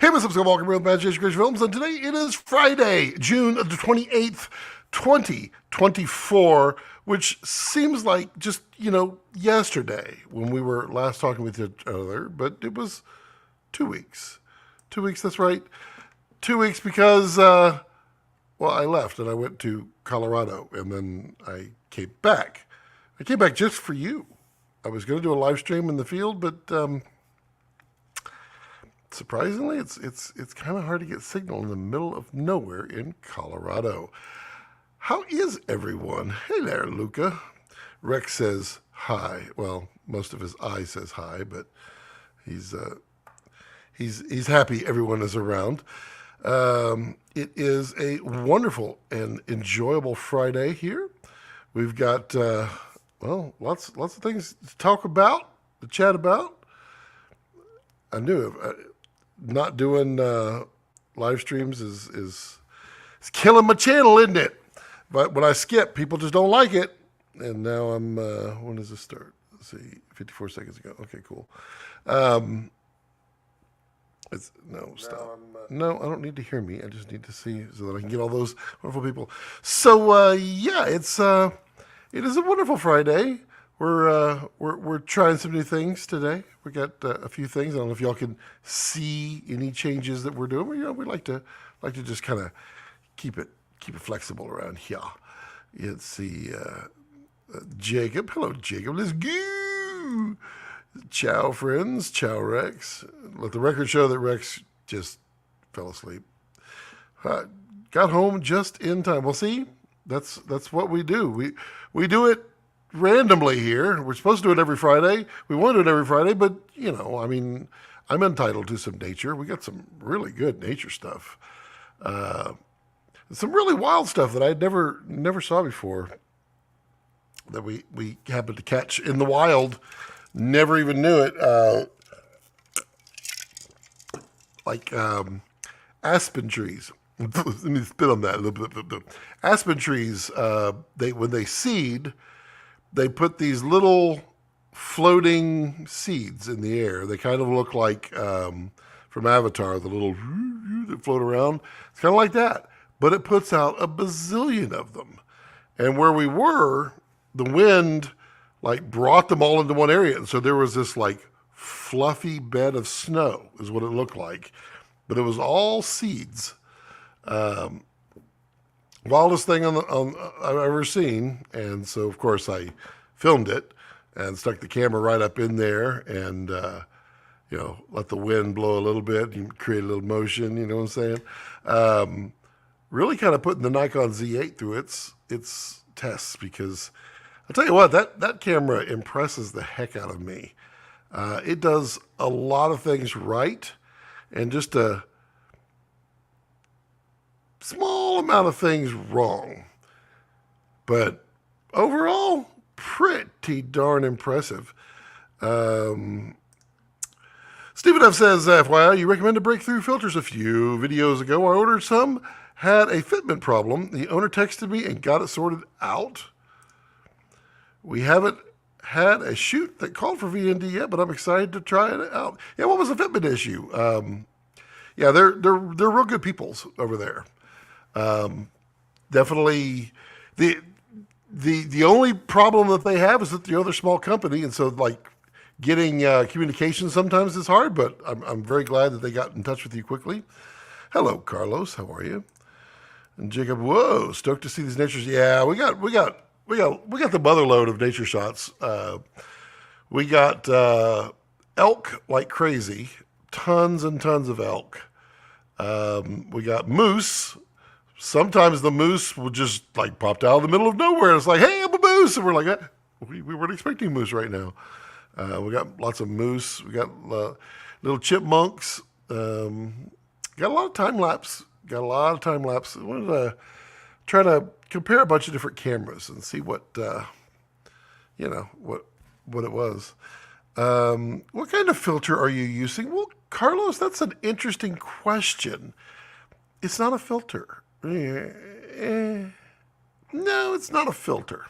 Hey, what's up, Welcome to Imagination Creation Films, and today it is Friday, June the 28th, 2024, which seems like just, yesterday when we were last talking with each other, but it was 2 weeks. 2 weeks, that's right. 2 weeks because, I left and I went to Colorado, and then I came back. I came back just for you. I was going to do a live stream in the field, but surprisingly, it's kind of hard to get signal in the middle of nowhere in Colorado. How is everyone? Hey there, Luca. Rex says hi. Well, most of his eye says hi, but he's happy everyone is around. It is a wonderful and enjoyable Friday here. We've got lots of things to talk about, to chat about. I knew not doing live streams is killing my channel, isn't it? But when I skip, people just don't like it. And now I'm, when does this start? Let's see, 54 seconds ago. Okay, cool. Stop. No, I don't need to hear me. I just need to see so that I can get all those wonderful people. So, it is a wonderful Friday. We're trying some new things today. We got a few things. I don't know if y'all can see any changes that we're doing. We like to just kind of keep it flexible around here. Let's see, Jacob. Hello, Jacob. Let's go. Ciao, friends. Ciao, Rex. Let the record show that Rex just fell asleep. Got home just in time. Well, see, that's what we do. We do it randomly here. We're supposed to do it every Friday. We want to do it every Friday, but I'm entitled to some nature. We got some really good nature stuff. Some really wild stuff that I never saw before that we happened to catch in the wild. Never even knew it. Aspen trees. Let me spit on that a little bit. Aspen trees, when they seed, they put these little floating seeds in the air. They kind of look like from Avatar, the little that float around. It's kind of like that, but it puts out a bazillion of them. And where we were, the wind brought them all into one area, and so there was this fluffy bed of snow, is what it looked like, but it was all seeds. Wildest thing I've ever seen, and so of course I filmed it and stuck the camera right up in there, and let the wind blow a little bit and create a little motion. You know what I'm saying? Really kind of putting the Nikon Z8 through its tests, because I'll tell you what, that camera impresses the heck out of me. It does a lot of things right, and just a small amount of things wrong. But overall, pretty darn impressive. Stephen F. says, FYI, you recommended breakthrough filters a few videos ago. I ordered some, had a fitment problem. The owner texted me and got it sorted out. We haven't had a shoot that called for VND yet, but I'm excited to try it out. Yeah, what was the fitment issue? They're real good peoples over there. Definitely, the only problem that they have is that the other small company, and so getting communication sometimes is hard. But I'm very glad that they got in touch with you quickly. Hello, Carlos. How are you? And Jacob. Whoa, stoked to see these natures. Yeah, we got the mother load of nature shots. We got elk like crazy, tons and tons of elk. We got moose. Sometimes the moose will just popped out of the middle of nowhere. It's like, hey, I'm a moose, and we're like, we weren't expecting moose right now. We got lots of moose. We got little chipmunks. Got a lot of time lapse. I wanted to try to compare a bunch of different cameras and see what it was. What kind of filter are you using? Well, Carlos, that's an interesting question. It's not a filter. No, it's not a filter.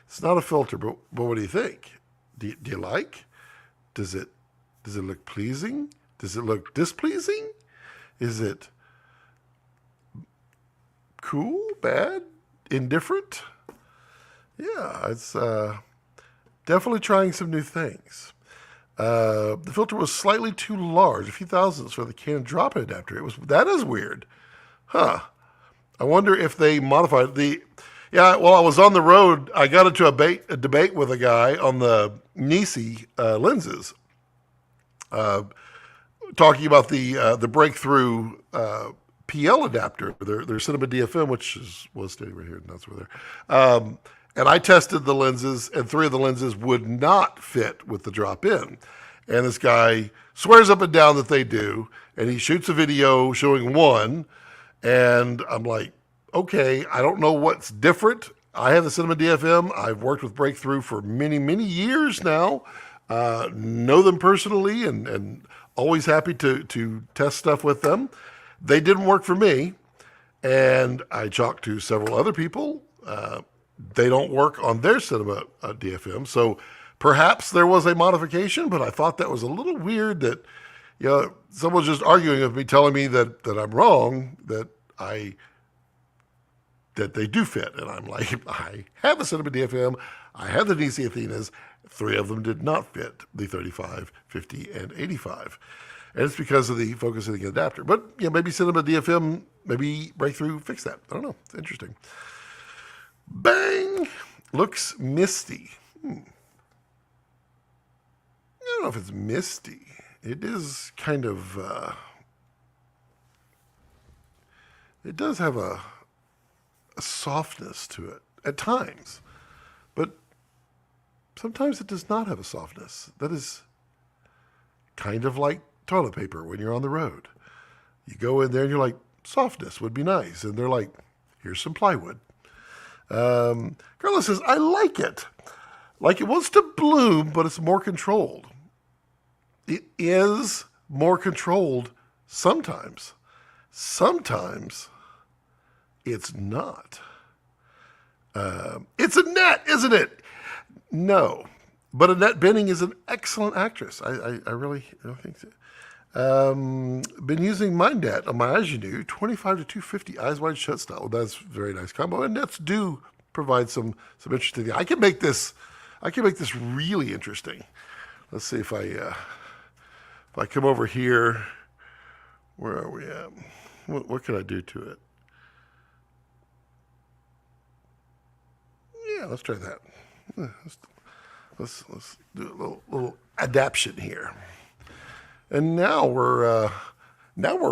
It's not a filter, but what do you think? Do you like? Does it look pleasing? Does it look displeasing? Is it cool, bad, indifferent? Yeah, it's definitely trying some new things. The filter was slightly too large, a few thousandths for the Canon drop-in adapter. That is weird, huh? I wonder if they modified the. Yeah, while I was on the road, I got into a debate with a guy on the Nisi lenses, talking about the breakthrough PL adapter, their Cinema DFM, which was standing right here, and that's where they're. And I tested the lenses, and 3 of the lenses would not fit with the drop-in. And this guy swears up and down that they do, and he shoots a video showing one, and I'm like, okay, I don't know what's different. I have the Cinema DFM. I've worked with Breakthrough for many, many years now. Know them personally, and always happy to test stuff with them. They didn't work for me, and I talked to several other people. They don't work on their Cinema DFM, so perhaps there was a modification, but I thought that was a little weird that, someone's just arguing with me, telling me that I'm wrong, that they do fit. And I'm like, I have the Cinema DFM, I have the DC Athenas, 3 of them did not fit the 35, 50, and 85. And it's because of the focusing adapter. But maybe Cinema DFM, maybe Breakthrough fixed that. I don't know. It's interesting. Bang! Looks misty. I don't know if it's misty. It is kind of, it does have a softness to it at times. But sometimes it does not have a softness. That is kind of like toilet paper when you're on the road. You go in there and you're like, softness would be nice. And they're like, here's some plywood. Carla says, I like it. Like it wants to bloom, but it's more controlled. It is more controlled sometimes. Sometimes it's not. It's Annette, isn't it? No. But Annette Bening is an excellent actress. I really think so. Been using MindNet on my Agenu, 25 to 250 eyes wide shut style. That's a very nice combo. And nets do provide some interesting things. I can make this really interesting. Let's see if I come over here. Where are we at? What can I do to it? Yeah, let's try that. Let's do a little adaptation here. And now we're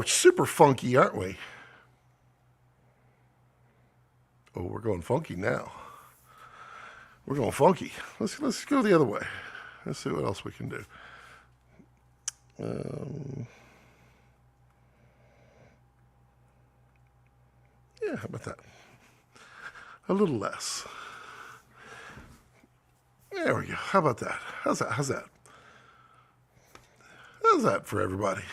super funky, aren't we? Oh, we're going funky now. We're going funky. Let's go the other way. Let's see what else we can do. Yeah, how about that? A little less. There we go. How about that? How's that? How's that for everybody?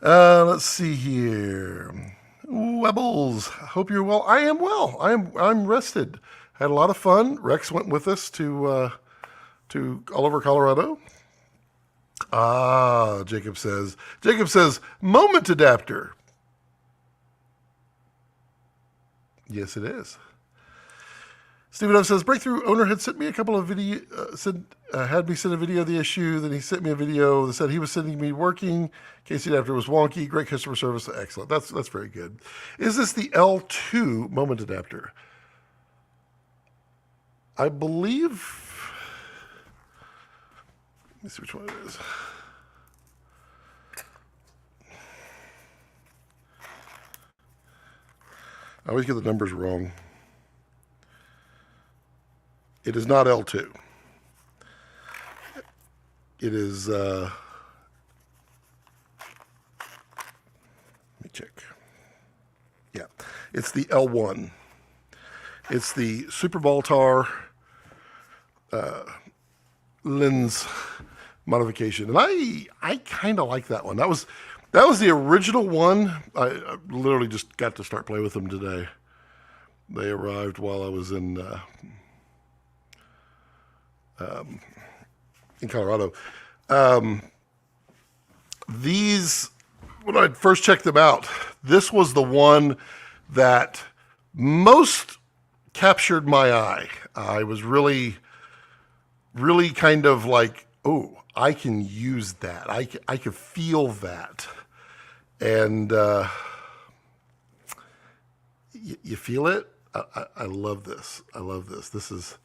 Let's see here. Webbles, hope you're well. I am well. I'm rested. Had a lot of fun. Rex went with us to Oliver, Colorado. Jacob says, moment adapter. Yes, it is. Stephen F says, Breakthrough owner had sent me a couple of video, had me send a video of the issue. Then he sent me a video that said he was sending me working. Case adapter was wonky. Great customer service. Excellent. That's very good. Is this the L2 moment adapter? I believe. Let me see which one it is. I always get the numbers wrong. It is not L2. It is, let me check. Yeah, it's the L1. It's the Super Baltar lens modification. And I kind of like that one. That was the original one. I literally just got to start playing with them today. They arrived while I was in Colorado. These when I first checked them out, this was the one that most captured my eye. I was really kind of like, oh, I can use that. I can feel that. And you feel it? I love this. I love this.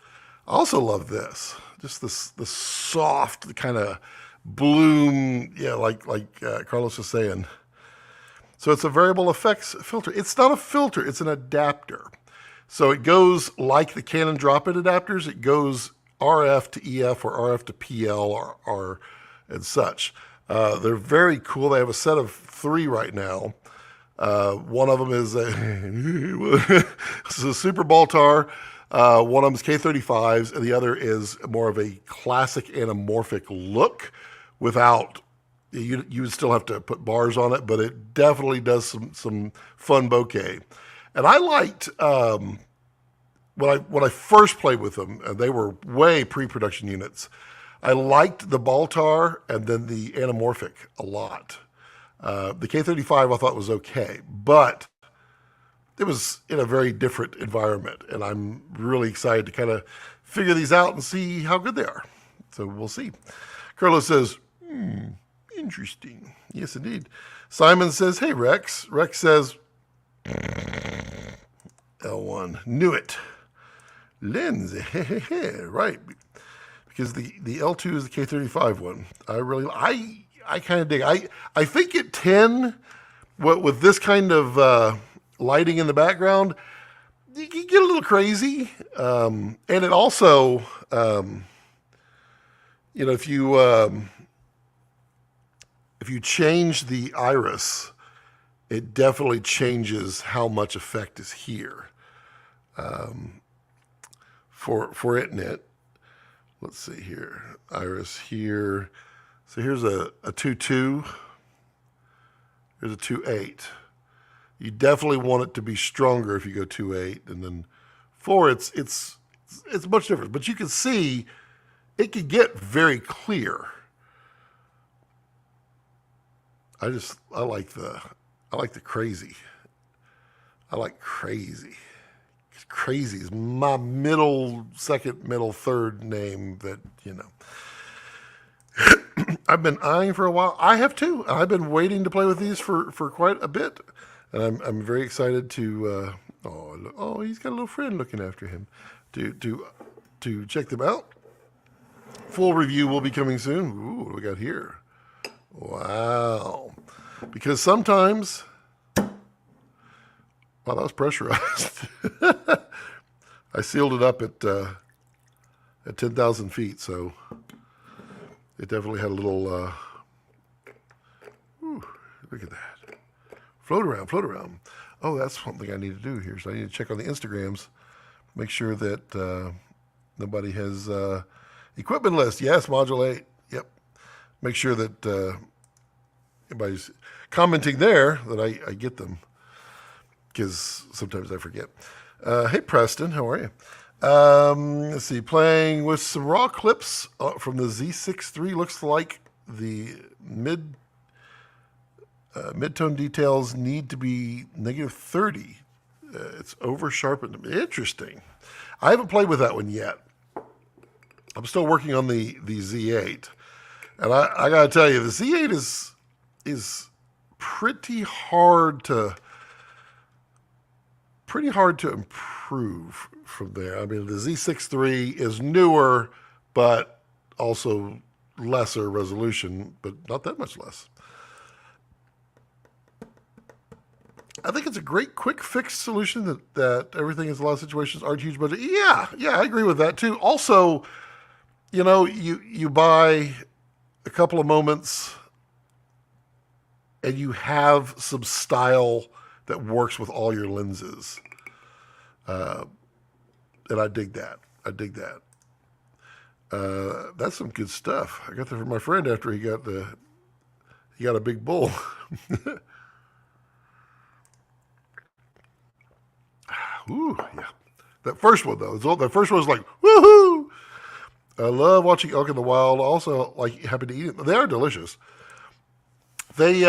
I also love this. Just this soft kind of bloom, yeah, like Carlos was saying. So it's a variable effects filter. It's not a filter, it's an adapter. So it goes like the Canon drop-in adapters. It goes RF to EF or RF to PL or and such. They're very cool. They have a set of 3 right now. One of them is a Super Baltar. One of them is K35s, and the other is more of a classic anamorphic look without, you would still have to put bars on it, but it definitely does some fun bokeh. And I liked, when I first played with them, and they were way pre-production units, I liked the Baltar and then the anamorphic a lot. The K35 I thought was okay, but it was in a very different environment, and I'm really excited to kind of figure these out and see how good they are. So we'll see. Carlos says, interesting. Yes, indeed. Simon says, hey, Rex. Rex says, L1. Knew it. Lens. Right. Because the L2 is the K35 one. I kind of dig. I think at 10, with this kind of lighting in the background, you can get a little crazy. And it also, if you change the iris, it definitely changes how much effect is here. For it and it. Let's see here. Iris here. So here's a 2.2. Here's a 2.8. You definitely want it to be stronger if you go 2.8, and then 4. It's much different. But you can see it can get very clear. I like the crazy. I like crazy. Crazy is my second middle third name that, I've been eyeing for a while. I have too. I've been waiting to play with these for quite a bit. And I'm very excited to, he's got a little friend looking after him, to check them out. Full review will be coming soon. Ooh, what do we got here? Wow. Because sometimes, wow, that was pressurized. I sealed it up at 10,000 feet, so it definitely had a little, look at that. Float around. Oh, that's something I need to do here. So I need to check on the Instagrams, make sure that nobody has equipment list. Yes, Module 8. Yep. Make sure that everybody's commenting there, that I get them, because sometimes I forget. Hey, Preston, how are you? Let's see, playing with some raw clips from the Z6 III. Looks like the mid-tone details need to be -30. It's over-sharpened. Interesting. I haven't played with that one yet. I'm still working on the Z8. And I got to tell you, the Z8 is pretty hard to improve from there. I mean, the Z6 III is newer, but also lesser resolution, but not that much less. I think it's a great quick fix solution that everything in a lot of situations aren't huge, but yeah, I agree with that too. Also, you buy a couple of moments and you have some style that works with all your lenses. And I dig that. That's some good stuff. I got that from my friend after he got a big bull. Ooh, yeah. That first one though, that first one was like, woohoo! I love watching elk in the wild. Also, happy to eat it. They are delicious. They,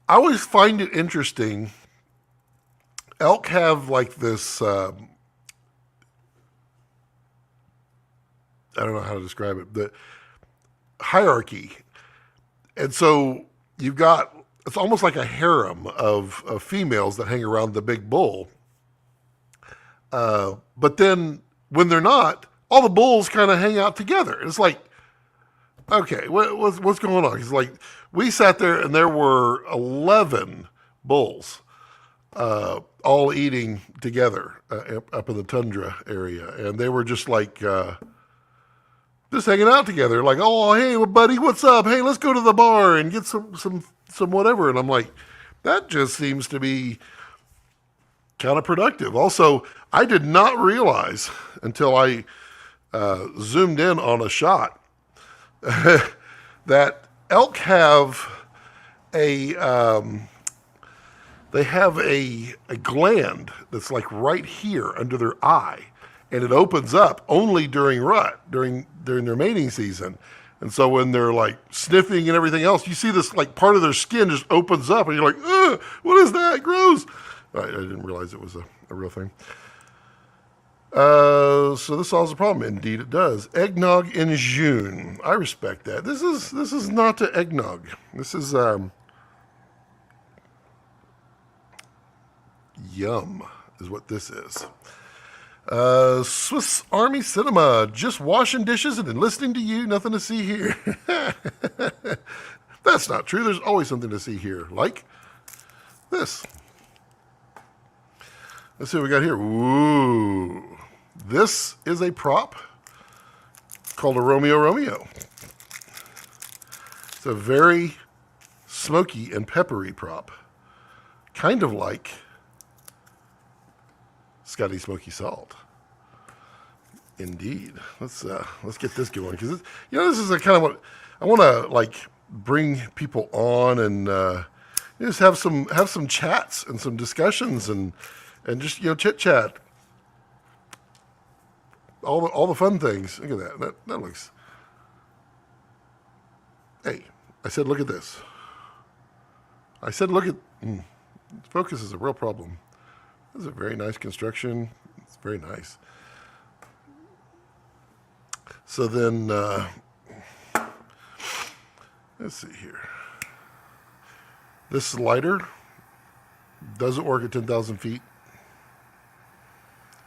I always find it interesting. Elk have like this, I don't know how to describe it, the hierarchy. And so you've got, it's almost like a harem of females that hang around the big bull. But then when they're not, all the bulls kind of hang out together. It's like, okay, what's going on? It's like, we sat there and there were 11 bulls, all eating together up in the tundra area. And they were just like, just hanging out together. Like, oh, hey, buddy, what's up? Hey, let's go to the bar and get some whatever. And I'm like, that just seems to be counterproductive. Also, I did not realize until I zoomed in on a shot that elk have a they have a gland that's like right here under their eye, and it opens up only during during their mating season. And so when they're like sniffing and everything else, you see this like part of their skin just opens up, and you're like, ugh, what is that? Gross. I didn't realize it was a real thing. So this solves the problem. Indeed, it does. Eggnog in June. I respect that. This is not the eggnog. This is yum is what this is. Swiss Army Cinema. Just washing dishes and then listening to you. Nothing to see here. That's not true. There's always something to see here. Like this. Let's see what we got here. Ooh. This is a prop called a Romeo. It's a very smoky and peppery prop. Kind of like Scotty Smoky Salt. Indeed. Let's get this going, because this is a kind of what I want to like bring people on and just have some chats and some discussions and just chit chat. All the fun things. Look at that. That looks. Hey, I said look at this. I said look at. Focus is a real problem. This is a very nice construction. It's very nice. So then, let's see here. This slider doesn't work at 10,000 feet.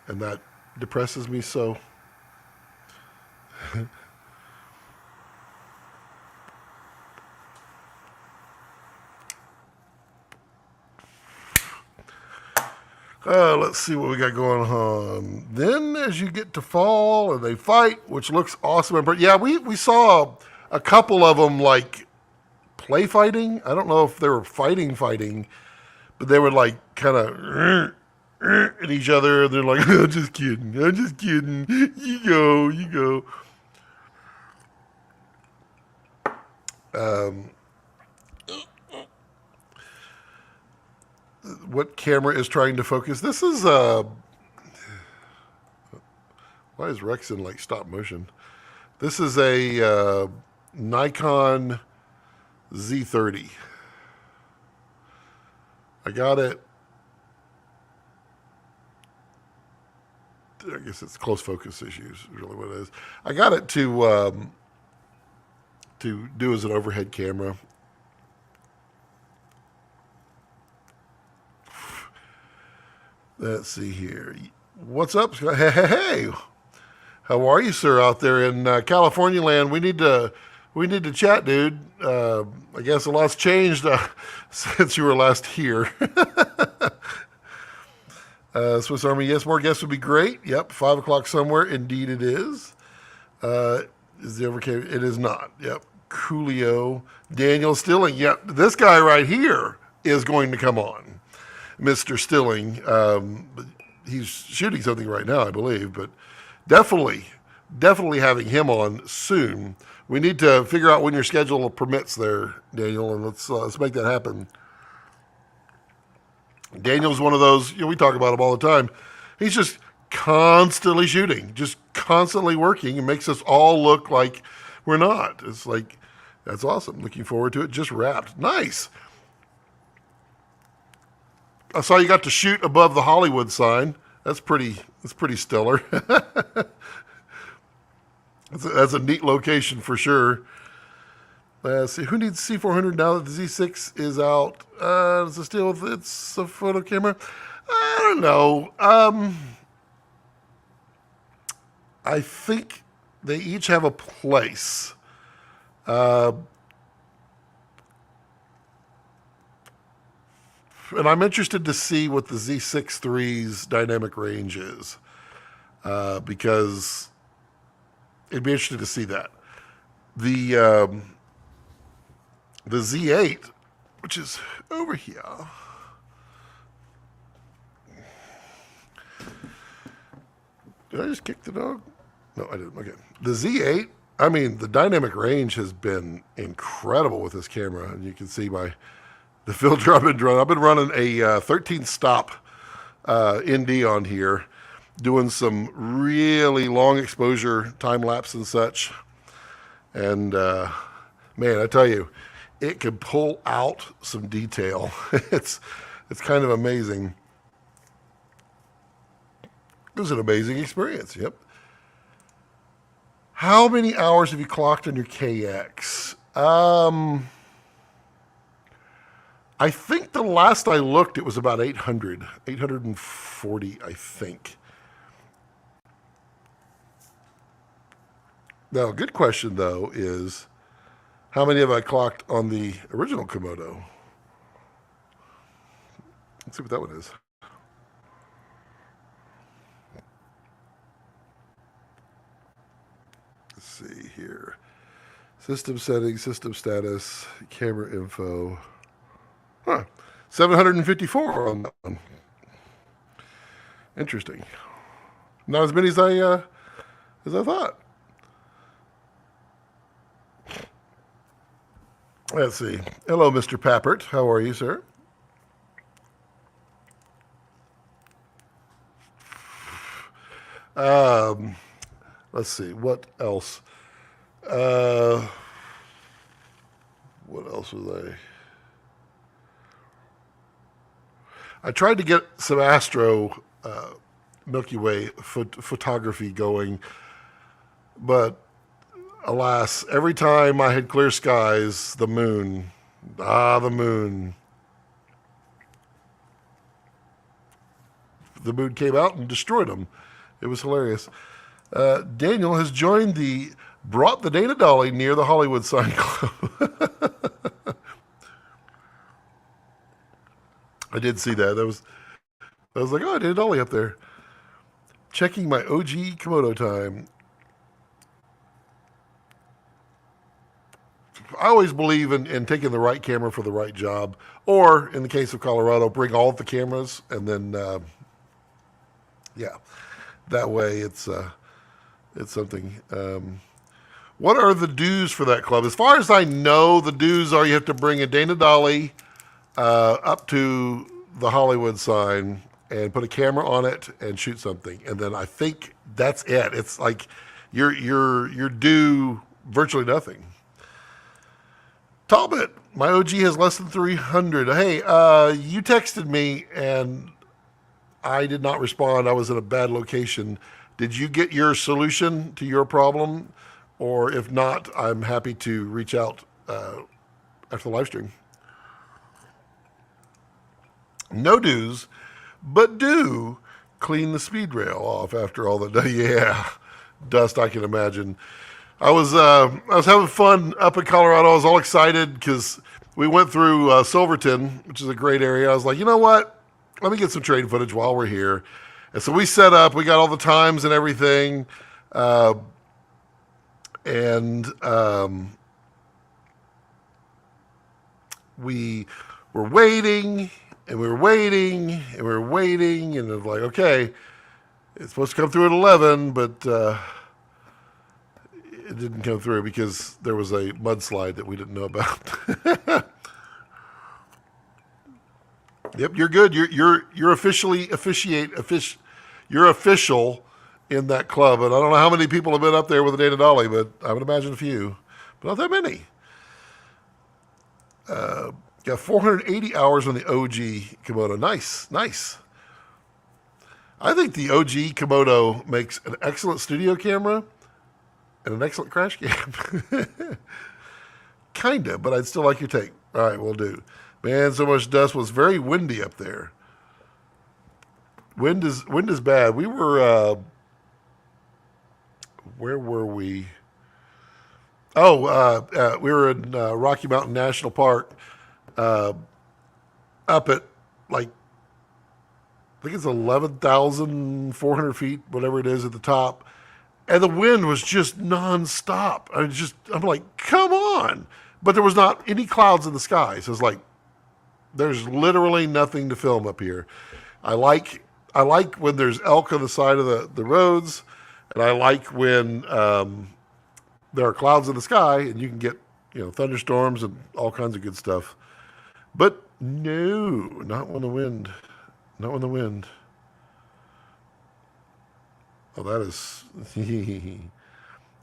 And that depresses me so. Let's see what we got going on. Then as you get to fall and they fight, which looks awesome. But yeah, we saw a couple of them like play fighting. I don't know if they were fighting, but they would like kind of at each other. They're like, I'm just kidding. You go. What camera is trying to focus? This is why is Rex in like stop motion? This is a Nikon Z30. I got it. I guess it's close focus issues, is really what it is. I got it to do as an overhead camera. Let's see here. What's up? Hey, how are you, sir, out there in California land? We need to chat, dude. I guess a lot's changed since you were last here. Swiss Army, yes, more guests would be great. Yep, 5 o'clock somewhere. Indeed, it is. Is the overcame? It is not. Yep. Coolio, Daniel Stilling. Yep, this guy right here is going to come on. Mr. Stilling. He's shooting something right now, I believe, but definitely having him on soon. We need to figure out when your schedule permits there, Daniel, and let's make that happen. Daniel's one of those, we talk about him all the time. He's just constantly shooting, just constantly working, and makes us all look like we're not. It's like, that's awesome. Looking forward to it. Just wrapped. Nice. I saw you got to shoot above the Hollywood sign. That's pretty stellar. That's a neat location for sure. Let's see, who needs C400 now that the Z6 is out? Is it still, it's a photo camera? I don't know. I think they each have a place. And I'm interested to see what the Z6 III's dynamic range is, because it'd be interesting to see that. The Z8, which is over here. Did I just kick the dog? No, I didn't. Okay. The Z8, I mean, the dynamic range has been incredible with this camera. And you can see by the filter I've been running. I've been running a 13 stop ND on here, doing some really long exposure time lapse and such. And man, I tell you, it can pull out some detail. It's kind of amazing. It was an amazing experience. Yep. How many hours have you clocked on your KX? I think the last I looked, it was about 840, I think. Now, a good question, though, is how many have I clocked on the original Komodo? Let's see what that one is. Let's see here. System settings, system status, camera info. Huh. 754 on that one. Interesting. Not as many as I thought. Let's see. Hello, Mr. Pappert. How are you, sir? Let's see. What else? What else was I tried to get some astro Milky Way photography going, but alas, every time I had clear skies, the moon. The moon. The moon came out and destroyed them. It was hilarious. Daniel has joined brought the Dana Dolly near the Hollywood Sign Club. I did see that. I was like, oh, Dana Dolly up there. Checking my OG Komodo time. I always believe in taking the right camera for the right job. Or, in the case of Colorado, bring all of the cameras and then, yeah. That way it's something. What are the dues for that club? As far as I know, the dues are you have to bring a Dana Dolly up to the Hollywood sign and put a camera on it and shoot something. And then I think that's it. It's like you're due virtually nothing. Talbot, my OG has less than 300. Hey, you texted me and I did not respond. I was in a bad location. Did you get your solution to your problem? Or if not, I'm happy to reach out after the live stream. No dues, but do clean the speed rail off after all the yeah, dust I can imagine. I was having fun up in Colorado. I was all excited because we went through Silverton, which is a great area. I was like, you know what? Let me get some train footage while we're here. And so we set up. We got all the times and everything. We were waiting, and we were waiting, and we were waiting, and it was like, okay, it's supposed to come through at 11, but it didn't come through because there was a mudslide that we didn't know about. Yep, you're good. You're officially you're official in that club, and I don't know how many people have been up there with a Dana Dolly, but I would imagine a few, but not that many. Got 480 hours on the OG Komodo. Nice, nice. I think the OG Komodo makes an excellent studio camera and an excellent crash cam. Kinda, but I'd still like your take. All right, we'll do. Man, so much dust. Was very windy up there. Wind is bad. We were where were we? Oh, we were in Rocky Mountain National Park, up at like I think it's 11,400 feet, whatever it is at the top, and the wind was just nonstop. I'm like, come on! But there was not any clouds in the sky, so it's like there's literally nothing to film up here. I like when there's elk on the side of the roads, and I like when there are clouds in the sky and you can get thunderstorms and all kinds of good stuff. But no, not when the wind. Not when the wind. Oh, that is.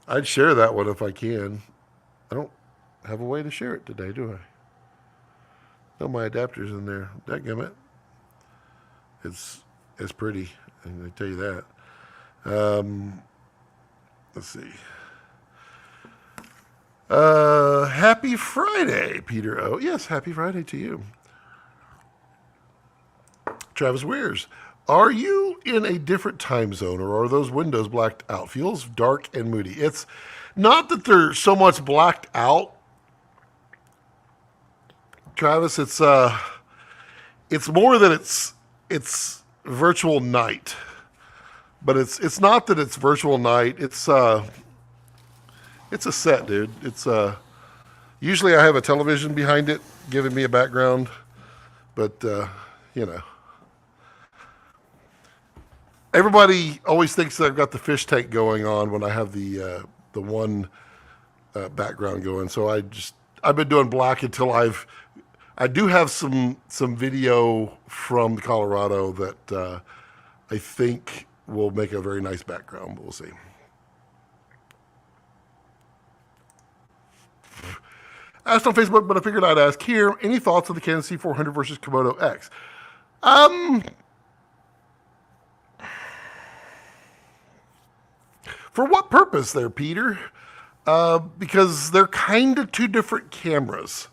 I'd share that one if I can. I don't have a way to share it today, do I? No, my adapter's in there. Dadgummit. It's pretty, I tell you that. Let's see. Happy Friday, Peter O. Yes, happy Friday to you. Travis Weirs, are you in a different time zone or are those windows blacked out? Feels dark and moody. It's not that they're so much blacked out, Travis. It's more that it's virtual night. But it's not that it's virtual night. It's a set, dude. It's usually I have a television behind it giving me a background, but everybody always thinks that I've got the fish tank going on when I have the one background going. So I've been doing black until I do have some video from Colorado that I think will make a very nice background, but we'll see. Asked on Facebook, but I figured I'd ask here. Any thoughts on the Canon C400 versus Komodo X? For what purpose there, Peter? Because they're kind of two different cameras.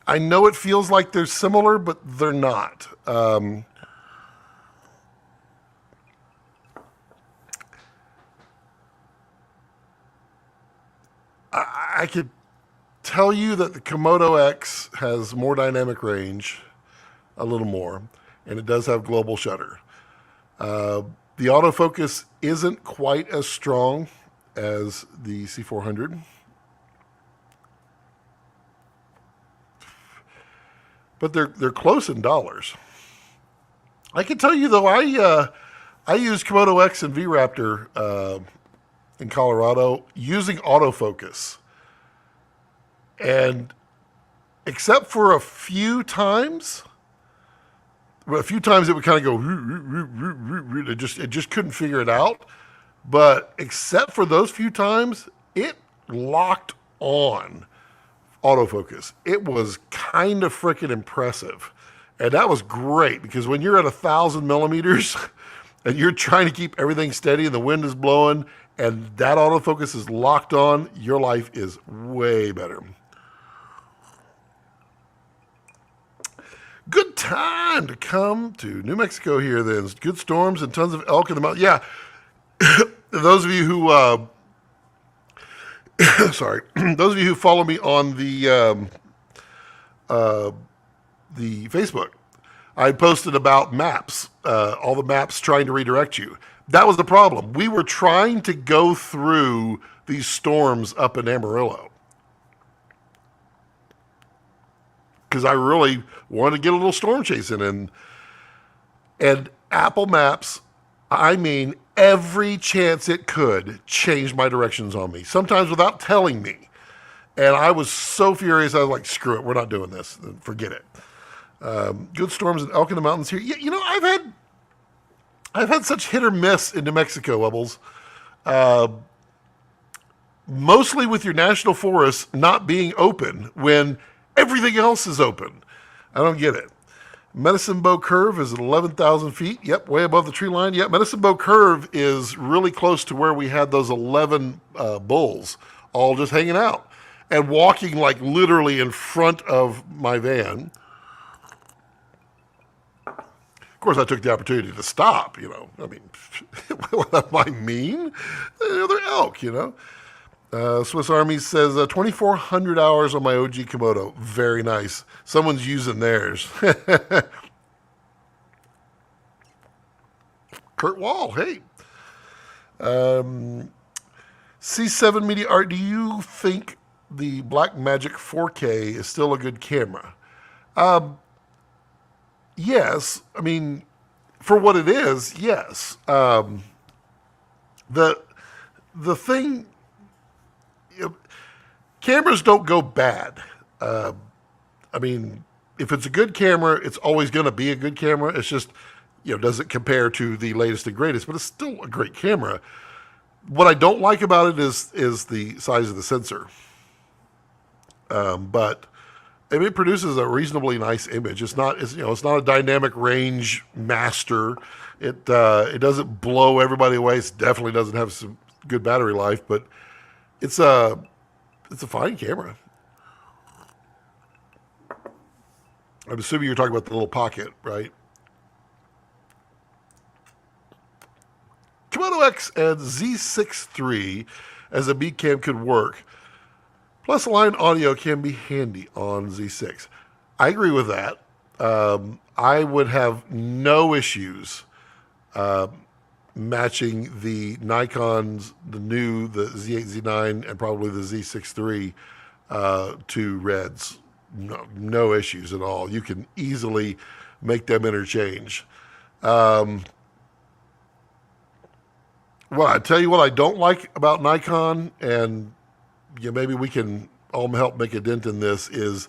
I know it feels like they're similar, but they're not. I could tell you that the Komodo X has more dynamic range, a little more, and it does have global shutter. The autofocus isn't quite as strong as the C400. But they're close in dollars. I can tell you though, I use Komodo X and V-Raptor in Colorado using autofocus, and except for a few times it would kind of go. It just couldn't figure it out. But except for those few times, it locked on autofocus. It was kind of freaking impressive. And that was great because when you're at 1,000 millimeters and you're trying to keep everything steady and the wind is blowing and that autofocus is locked on, your life is way better. Good time to come to New Mexico here then. Good storms and tons of elk in the mountain. Yeah. Those of you who those of you who follow me on the Facebook, I posted about maps, all the maps trying to redirect you. That was the problem. We were trying to go through these storms up in Amarillo because I really wanted to get a little storm chasing and Apple Maps, I mean, every chance it could change my directions on me, sometimes without telling me. And I was so furious. I was like, screw it. We're not doing this. Forget it. Good storms and elk in the mountains here. You know, I've had such hit or miss in New Mexico, Webbles. Mostly with your national forests not being open when everything else is open. I don't get it. Medicine Bow Curve is at 11,000 feet. Yep, way above the tree line. Yep, Medicine Bow Curve is really close to where we had those 11 bulls all just hanging out and walking like literally in front of my van. Of course, I took the opportunity to stop, you know. I mean, what that might mean? They're elk, you know. Swiss Army says 2,400 hours on my OG Komodo. Very nice. Someone's using theirs. Kurt Wall, hey. C7 Media Art, do you think the Blackmagic 4K is still a good camera? Yes. I mean, for what it is, yes. The thing, cameras don't go bad. I mean, if it's a good camera, it's always going to be a good camera. It's just, you know, does it compare to the latest and greatest? But it's still a great camera. What I don't like about it is the size of the sensor. But I mean, it produces a reasonably nice image. It's not a dynamic range master. It doesn't blow everybody away. It definitely doesn't have some good battery life, but it's a fine camera. I'm assuming you're talking about the little pocket, right? Komodo X and Z6 III as a B cam could work. Plus, line audio can be handy on Z6. I agree with that. I would have no issues matching the Nikon's, the Z8, Z9, and probably the Z6 III to Reds. No issues at all. You can easily make them interchange. Well, I tell you what I don't like about Nikon, and maybe we can all help make a dent in this, is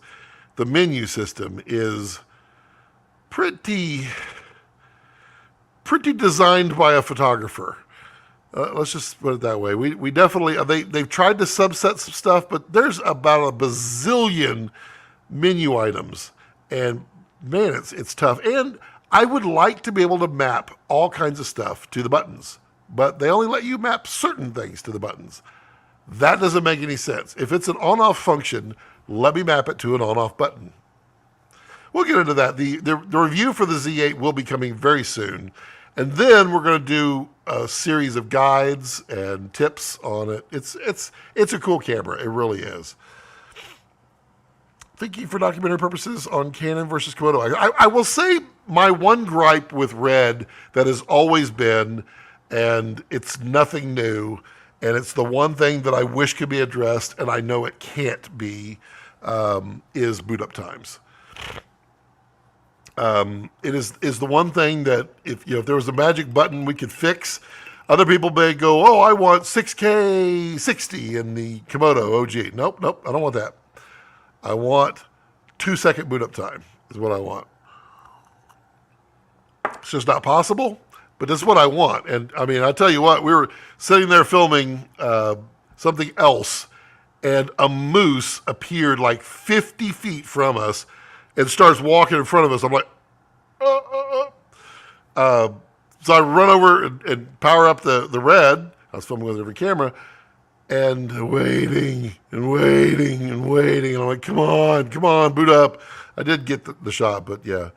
the menu system is pretty designed by a photographer. Let's just put it that way. We definitely, they've tried to subset some stuff, but there's about a bazillion menu items, and man, it's tough. And I would like to be able to map all kinds of stuff to the buttons, but they only let you map certain things to the buttons. That doesn't make any sense. If it's an on-off function, let me map it to an on-off button. We'll get into that. The review for the Z8 will be coming very soon. And then we're going to do a series of guides and tips on it. It's a cool camera. It really is. Thinking for documentary purposes on Canon versus Komodo. I will say my one gripe with Red that has always been, and it's nothing new, and it's the one thing that I wish could be addressed, and I know it can't be, is boot up times. It is the one thing that if there was a magic button we could fix, other people may go, oh, I want 6K 60 in the Komodo OG. Nope, I don't want that. I want 2-second boot up time is what I want. It's just not possible. But that's what I want. And I mean, I tell you what, we were sitting there filming something else, and a moose appeared like 50 feet from us and starts walking in front of us. I'm like, so I run over and power up the Red. I was filming with a different camera, and waiting. And I'm like, come on, boot up. I did get the shot, but yeah.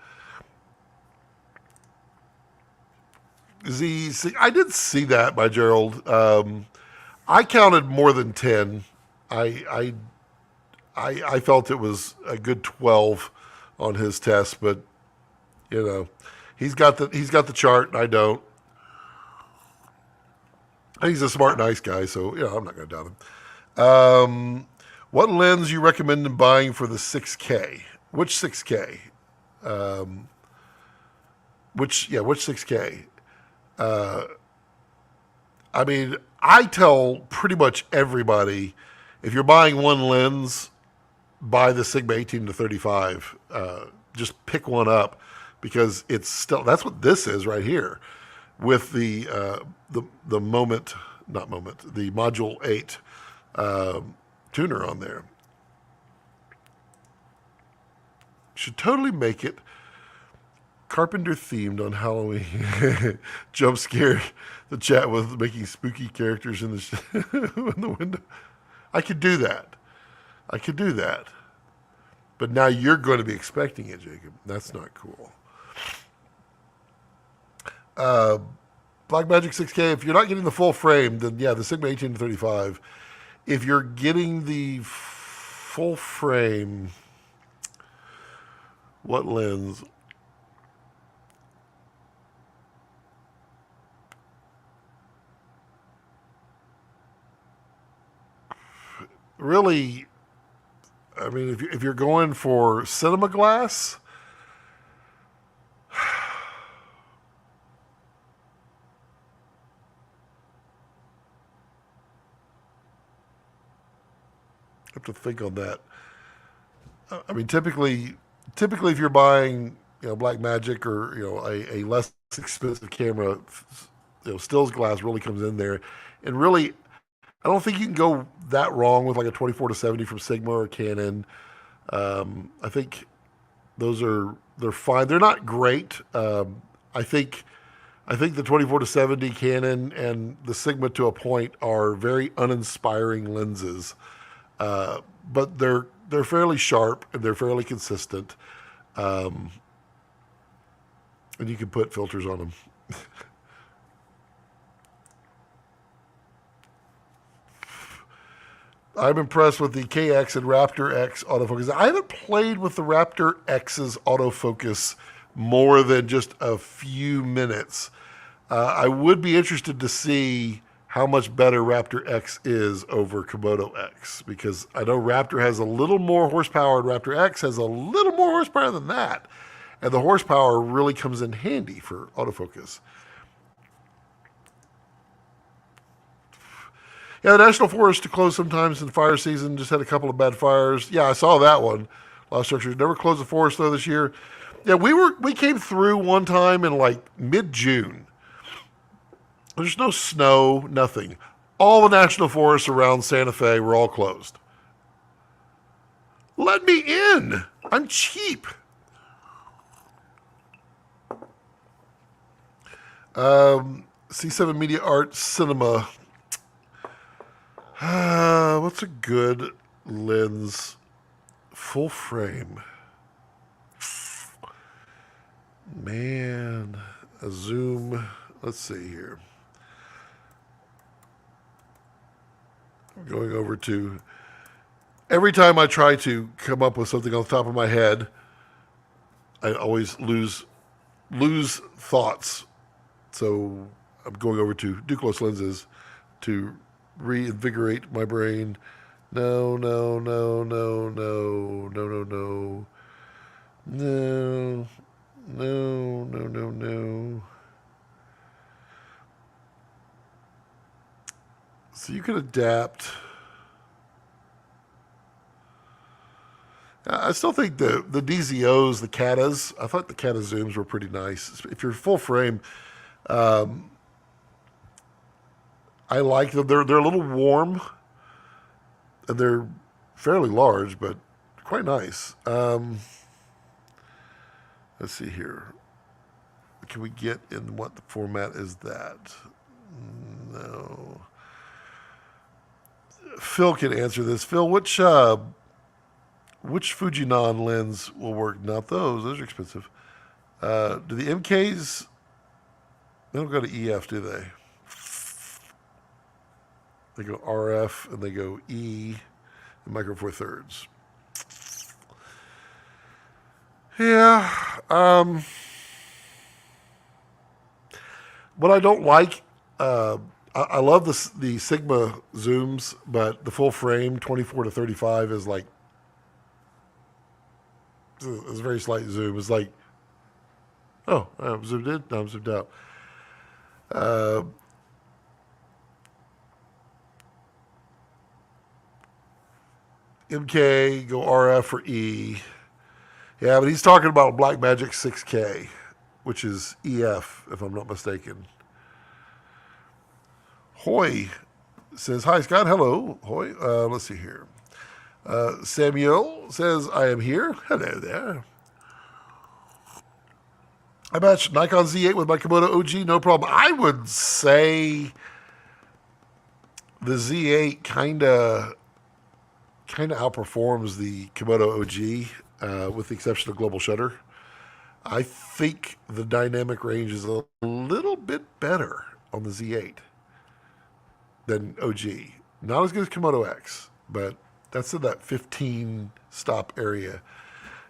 I did see that by Gerald. I counted more than 10. I felt it was a good 12 on his test, but he's got the chart and I don't. He's a smart, nice guy, so I'm not going to doubt him. What lens you recommend buying for the 6K? Which 6K? Which 6K? I mean, I tell pretty much everybody, if you're buying one lens, buy the Sigma 18-35. Just pick one up, because it's still, that's what this is right here, with the Module 8 tuner on there. should totally make it Carpenter themed on Halloween. Jump scare the chat with making spooky characters in the in the window. I could do that. I could do that. But now you're going to be expecting it, Jacob. That's not cool. Blackmagic 6K, if you're not getting the full frame, then yeah, the Sigma 18 to 35. If you're getting the full frame, what lens? Really, I mean, if you're going for cinema glass, I have to think on that. I mean, typically, if you're buying, Blackmagic or a less expensive camera, stills glass really comes in there, and really, I don't think you can go that wrong with like a 24 to 70 from Sigma or Canon. I think they're fine. They're not great. I think the 24 to 70 Canon and the Sigma to a point are very uninspiring lenses, but they're fairly sharp and they're fairly consistent, and you can put filters on them. I'm impressed with the KX and Raptor X autofocus. I haven't played with the Raptor X's autofocus more than just a few minutes. I would be interested to see how much better Raptor X is over Komodo X, because I know Raptor has a little more horsepower and Raptor X has a little more horsepower than that. And the horsepower really comes in handy for autofocus. Yeah, the National Forest to close sometimes in fire season. Just had a couple of bad fires. Yeah, I saw that one. A lot of structures never closed the forest though this year. Yeah, we came through one time in like mid-June. There's no snow, nothing. All the national forests around Santa Fe were all closed. Let me in. I'm cheap. C7 Media Art Cinema. What's a good lens? Full frame. Man, a zoom. Let's see here. I'm going over to. Every time I try to come up with something on the top of my head, I always lose thoughts. So I'm going over to Duclos lenses to reinvigorate my brain. No. So you can adapt. I still think the DZOs, the Catas, I thought the Cata zooms were pretty nice. If you're full frame, I like them. They're a little warm, and they're fairly large, but quite nice. Let's see here. Can we get in what the format is that? No. Phil can answer this. Phil, which Fujinon lens will work? Not those. Those are expensive. Do the MKs, they don't go to EF, do they? They go RF and they go E and micro four thirds. Yeah. What I don't like, I love the Sigma zooms, but the full frame 24 to 35 is like, it's a very slight zoom. It's like, oh, I'm zoomed in, no, I'm zoomed out. MK, go RF or E. Yeah, but he's talking about Blackmagic 6K, which is EF, if I'm not mistaken. Hoy says, hi, Scott. Hello, Hoy. Let's see here. Samuel says, I am here. Hello there. I matched Nikon Z8 with my Komodo OG, no problem. I would say the Z8 kind of outperforms the Komodo OG, with the exception of global shutter. I think the dynamic range is a little bit better on the Z8 than OG. Not as good as Komodo X, but that's in that 15 stop area.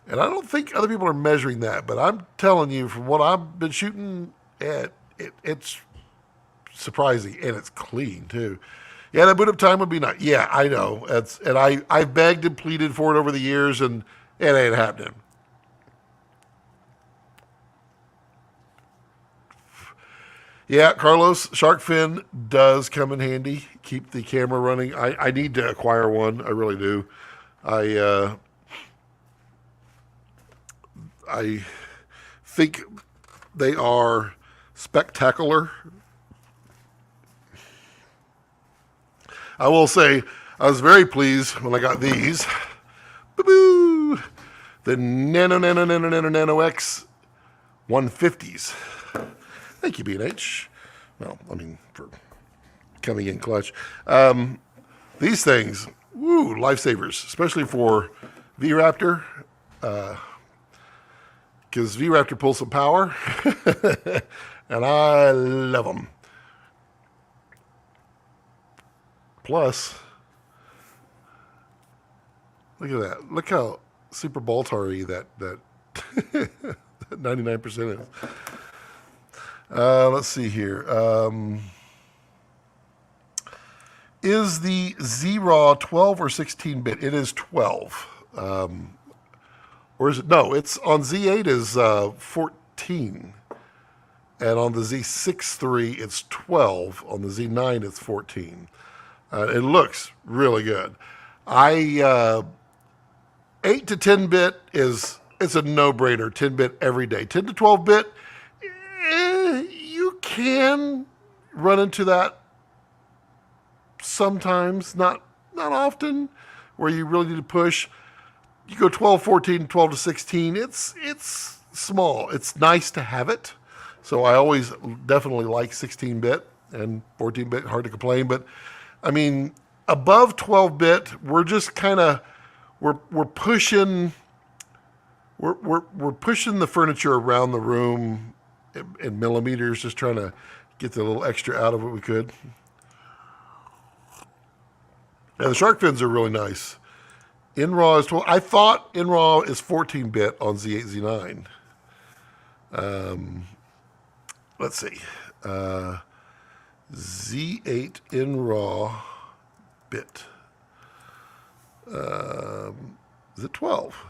And I don't think other people are measuring that, but I'm telling you, from what I've been shooting, it's surprising, and it's clean too. Yeah, that boot up time would be nice. Yeah, I know. I've begged and pleaded for it over the years, and it ain't happening. Yeah, Carlos, shark fin does come in handy. Keep the camera running. I need to acquire one. I really do. I I think they are spectacular. I will say I was very pleased when I got these. Boo-boo! The Nano X 150s. Thank you, B&H. Well, I mean, for coming in clutch. These things, woo, lifesavers, especially for V-Raptor. Because V-Raptor pulls some power, and I love them. Plus, look at that. Look how super Baltar-y that 99% is. Let's see here. Is the Z-Raw 12 or 16-bit? It is 12. Or is it? No, it's on Z8 is 14. And on the Z6 III, it's 12. On the Z9, it's 14. It looks really good. 8 to 10-bit it's a no-brainer. 10-bit every day. 10 to 12-bit, you can run into that sometimes, not often, where you really need to push. You go 12, 14, 12 to 16. It's small. It's nice to have it. So I always definitely like 16-bit, and 14-bit, hard to complain. But I mean, above 12-bit, we're just kind of we're pushing we're pushing the furniture around the room in millimeters, just trying to get the little extra out of it we could. And the shark fins are really nice. In-RAW is 12. I thought in-RAW is 14-bit on Z8, Z9. Let's see. Z8 in-RAW bit. Is it 12?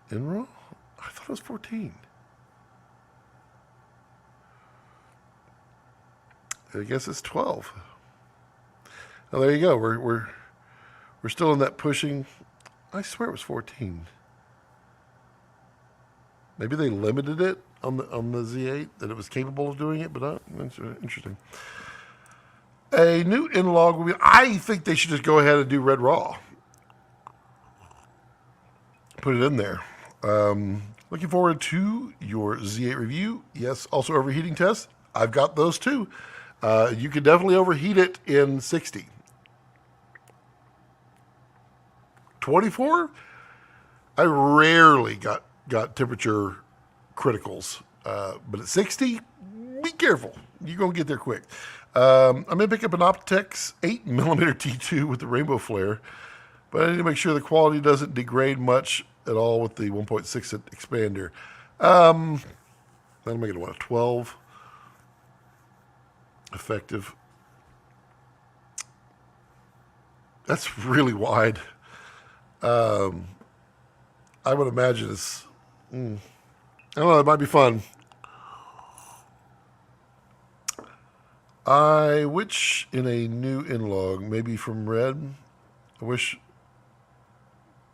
In-RAW? I thought it was 14. I guess it's 12. Oh, there you go. We're still in that pushing. I swear it was 14. Maybe they limited it on the Z8, that it was capable of doing it, but that's interesting. A new in-log will be. I think they should just go ahead and do Red Raw. Put it in there. Looking forward to your Z8 review. Yes, also overheating test. I've got those too. You can definitely overheat it in 60. 24, I rarely got temperature criticals, but at 60, be careful. You're going to get there quick. I'm going to pick up an Optex 8mm T2 with the rainbow flare, but I need to make sure the quality doesn't degrade much at all with the 1.6 expander. That'll make it, what, a 12 effective. That's really wide. I would imagine it's, I don't know, it might be fun. I wish in a new in-log, maybe from Red. I wish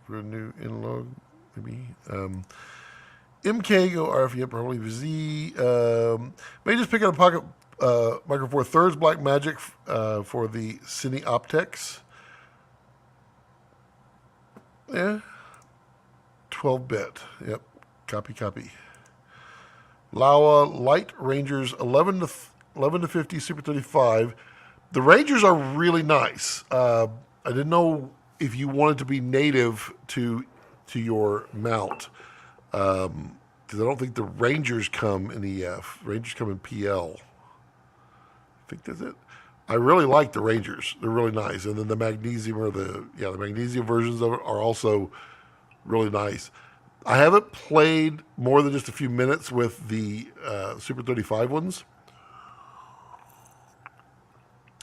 for a new in-log, maybe. MK go RF, yeah, probably Z. May just pick up a pocket Micro Four Thirds Black Magic for the Cine Optex. Yeah. 12-bit. Yep. Copy. Laowa Light Rangers 11 to 50 Super 35. The Rangers are really nice. I didn't know if you wanted to be native to your mount, because I don't think the Rangers come in EF. Rangers come in PL. I think that's it. I really like the Rangers. They're really nice, and then the magnesium or the magnesium versions of it are also really nice. I haven't played more than just a few minutes with the Super 35 ones.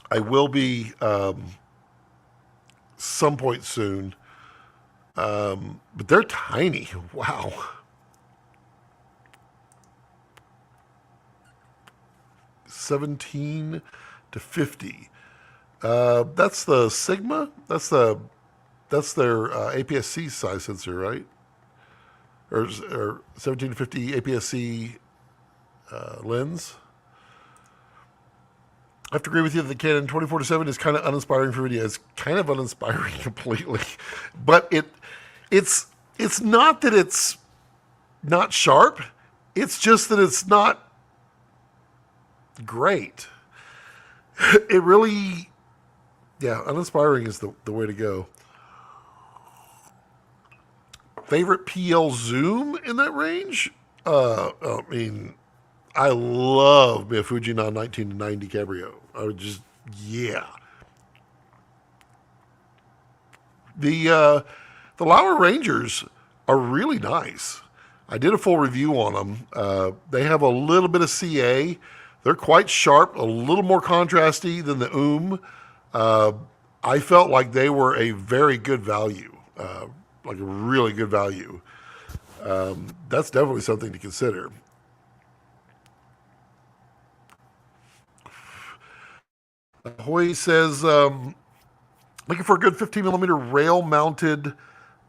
I will be some point soon, but they're tiny. Wow. 17 to 50. That's the Sigma. That's their APS-C size sensor, right? Or 17 to 50 APS-C lens. I have to agree with you that the Canon 24-7 is kind of uninspiring for video. It's kind of uninspiring completely, but it's not that it's not sharp. It's just that it's not great. It really, uninspiring is the way to go. Favorite PL zoom in that range? I love my Fujinon 1990 Cabrio. I would just, The Laowa Rangers are really nice. I did a full review on them. They have a little bit of CA. They're quite sharp, a little more contrasty than the I felt like they were a very good value, like a really good value. That's definitely something to consider. Hoy says, looking for a good 15 millimeter rail mounted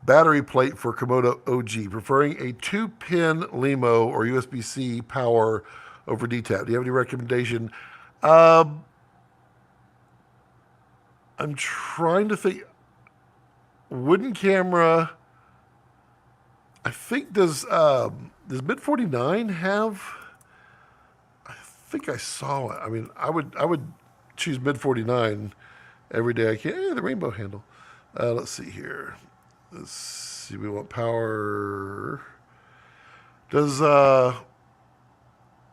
battery plate for Komodo OG, preferring a 2-pin LEMO or USB-C power over DTAP. Do you have any recommendation? I'm trying to think. Wooden camera. I think does Mid 49 have? I think I saw it. I mean, I would choose Mid 49 every day I can. The rainbow handle. Let's see here. Let's see. We want power. Does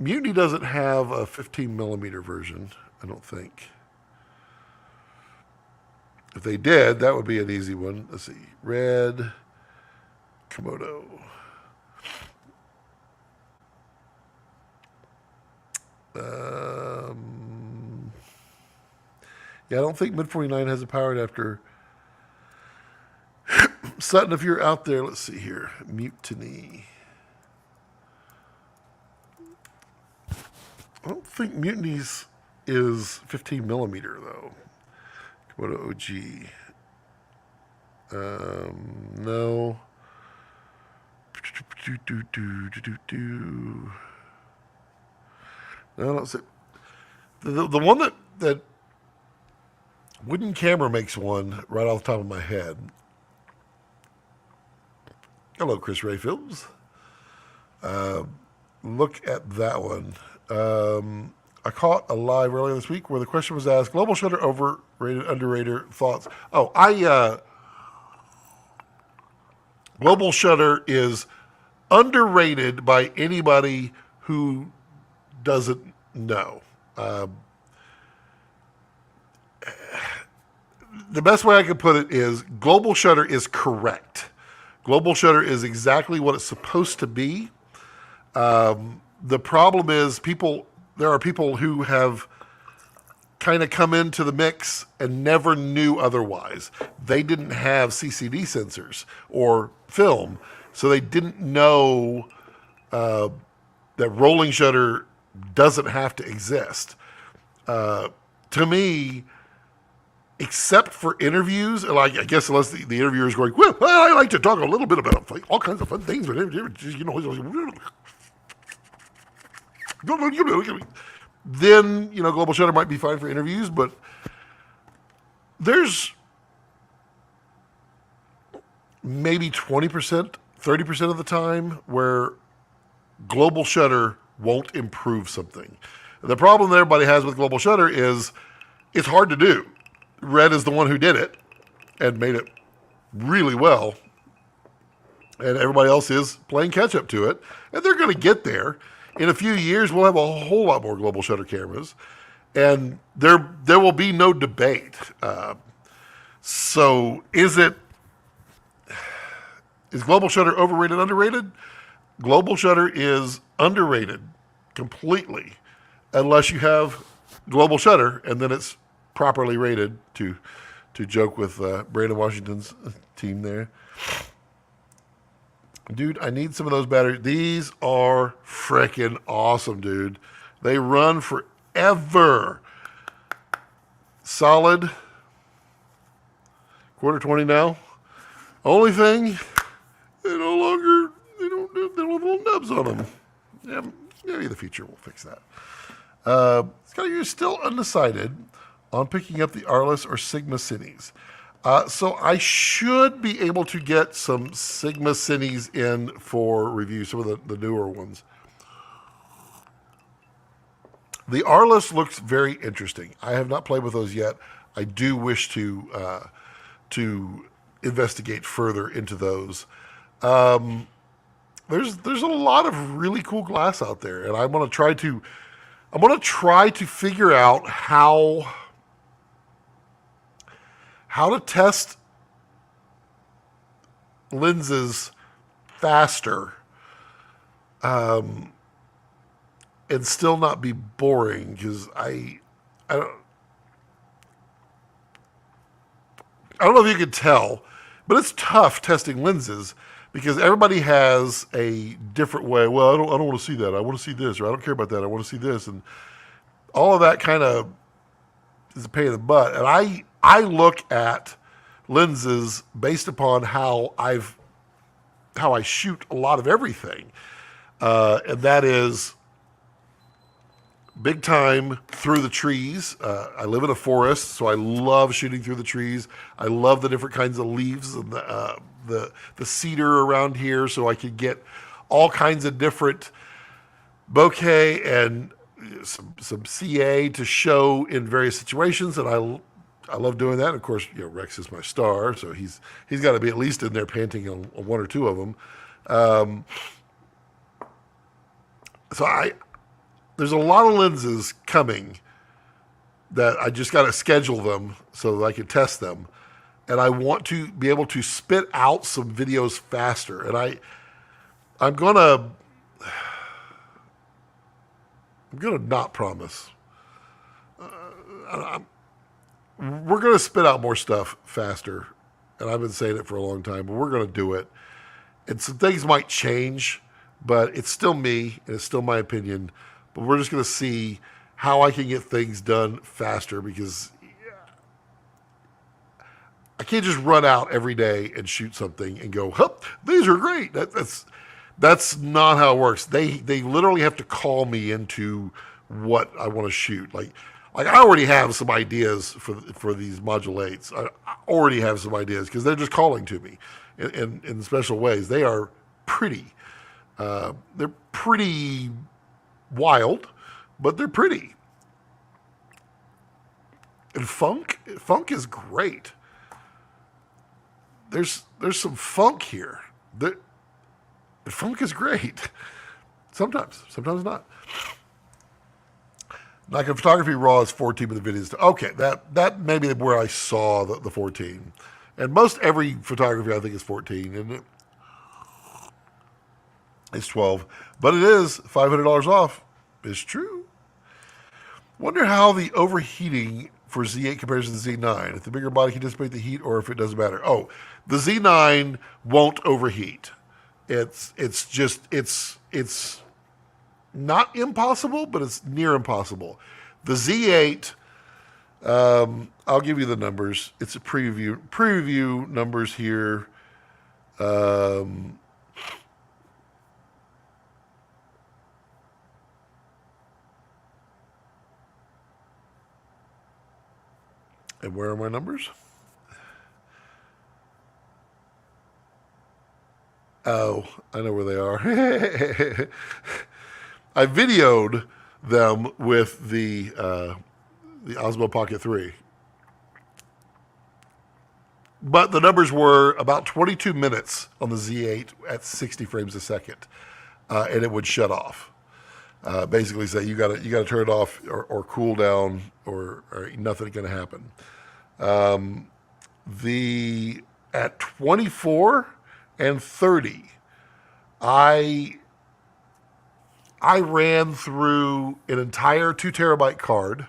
Mutiny doesn't have a 15 millimeter version? I don't think. If they did, that would be an easy one. Let's see. Red Komodo. I don't think Mid 49 has a power adapter. Sutton, if you're out there, let's see here. Mutiny. I don't think Mutiny's is 15 millimeter though. Komodo OG. No. No, that's it. The one that Wooden Camera makes one right off the top of my head. Hello, Chris Ray Films. Look at that one. I caught a live earlier this week where the question was asked: global shutter overrated, underrated, thoughts? Global shutter is underrated by anybody who doesn't know. The best way I could put it is global shutter is correct. Global shutter is exactly what it's supposed to be. The problem is there are people who have kind of come into the mix and never knew otherwise. They didn't have CCD sensors or film, so they didn't know that rolling shutter doesn't have to exist. To me, except for interviews, like I guess unless the interviewer is going, well, I like to talk a little bit about all kinds of fun things, but then global shutter might be fine for interviews, but there's maybe 20%, 30% of the time where global shutter won't improve something. The problem that everybody has with global shutter is it's hard to do. Red is the one who did it and made it really well, and everybody else is playing catch up to it, and they're going to get there. In a few years, we'll have a whole lot more global shutter cameras, and there will be no debate. So is global shutter overrated, underrated? Global shutter is underrated completely, unless you have global shutter, and then it's properly rated, to joke with Brandon Washington's team there. Dude, I need some of those batteries. These are freaking awesome, dude. They run forever. Solid. $1.20 now. Only thing, they don't have little nubs on them. Yeah, maybe the future will fix that. Scott, you're still undecided on picking up the Arliss or Sigma Cines. So I should be able to get some Sigma Cines in for review, some of the newer ones. The Arliss looks very interesting. I have not played with those yet. I do wish to investigate further into those. There's a lot of really cool glass out there, and I'm gonna try to figure out how to test lenses faster, and still not be boring, because I don't know if you could tell, but it's tough testing lenses because everybody has a different way. Well, I don't want to see that. I want to see this, or I don't care about that. I want to see this, and all of that kind of is a pain in the butt. And I look at lenses based upon how I shoot a lot of everything, and that is big time through the trees. I live in a forest, so I love shooting through the trees. I love the different kinds of leaves and the cedar around here, so I could get all kinds of different bokeh and some CA to show in various situations, and I love doing that. And of course, Rex is my star, so he's got to be at least in there painting on one or two of them. So there's a lot of lenses coming that I just got to schedule them so that I can test them. And I want to be able to spit out some videos faster. And I'm gonna not promise. We're gonna spit out more stuff faster. And I've been saying it for a long time, but we're gonna do it. And some things might change, but it's still me and it's still my opinion. But we're just going to see how I can get things done faster, because I can't just run out every day and shoot something and go, hup, these are great. That's not how it works. They literally have to call me into what I want to shoot. Like I already have some ideas for these Module 8s. I already have some ideas because they're just calling to me in special ways. They are pretty. They're pretty wild, but they're pretty. And funk is great. There's some funk here. Funk is great. Sometimes not. Like in photography, raw is 14, but the videos. Okay, that may be where I saw the 14. And most every photography I think is 14, isn't it? It's 12, but it is $500 off. It's true. Wonder how the overheating for Z8 compares to the Z9. If the bigger body can dissipate the heat, or if it doesn't matter. Oh, the Z9 won't overheat. It's not impossible, but it's near impossible. The Z8, I'll give you the numbers. It's a preview numbers here. And where are my numbers? Oh, I know where they are. I videoed them with the Osmo Pocket 3. But the numbers were about 22 minutes on the Z8 at 60 frames a second, and it would shut off. Basically, say you got to turn it off or cool down, or nothing's going to happen. At 24 and 30, I ran through an entire 2 terabyte card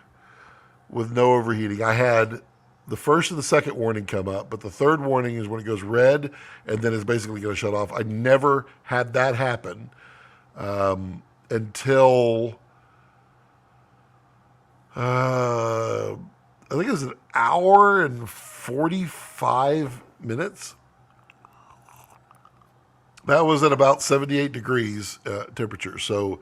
with no overheating. I had the first and the second warning come up, but the third warning is when it goes red, and then it's basically going to shut off. I never had that happen until I think it was an hour and 45 minutes. That was at about 78 degrees temperature. So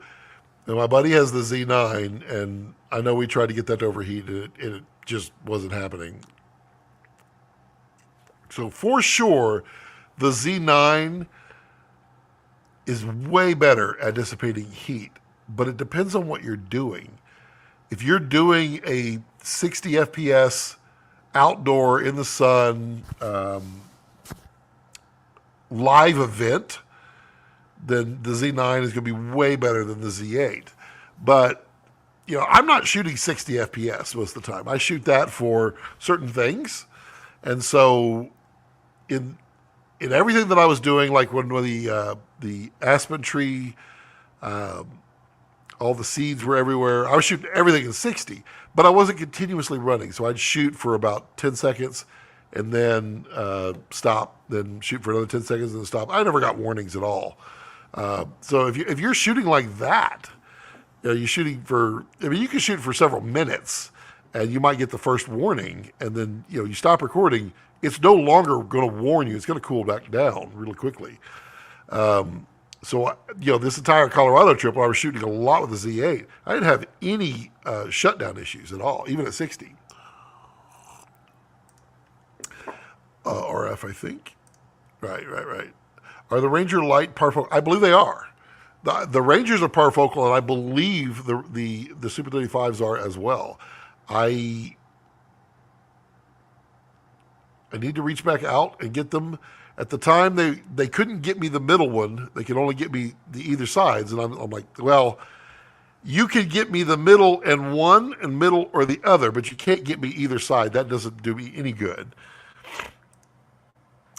my buddy has the Z9, and I know we tried to get that to overheat, and it just wasn't happening. So for sure, the Z9 is way better at dissipating heat, but it depends on what you're doing. If you're doing a 60 FPS outdoor in the sun live event, then the Z9 is going to be way better than the Z8. But I'm not shooting 60 FPS most of the time. I shoot that for certain things, and so in everything that I was doing, like when the aspen tree, all the seeds were everywhere, I was shooting everything in 60, but I wasn't continuously running. So I'd shoot for about 10 seconds and then stop, then shoot for another 10 seconds and then stop. I never got warnings at all. So if you're shooting like that, you're shooting for, you can shoot for several minutes and you might get the first warning, and then you stop recording. It's no longer going to warn you. It's going to cool back down really quickly. So this entire Colorado trip, where I was shooting a lot with the Z8, I didn't have any shutdown issues at all, even at 60. RF, I think. Right. Are the Ranger Light parfocal? I believe they are. The Rangers are parfocal, and I believe the Super 35s are as well. I need to reach back out and get them. At the time, they couldn't get me the middle one. They could only get me the either sides. And I'm like, well, you can get me the middle and one and middle or the other, but you can't get me either side. That doesn't do me any good.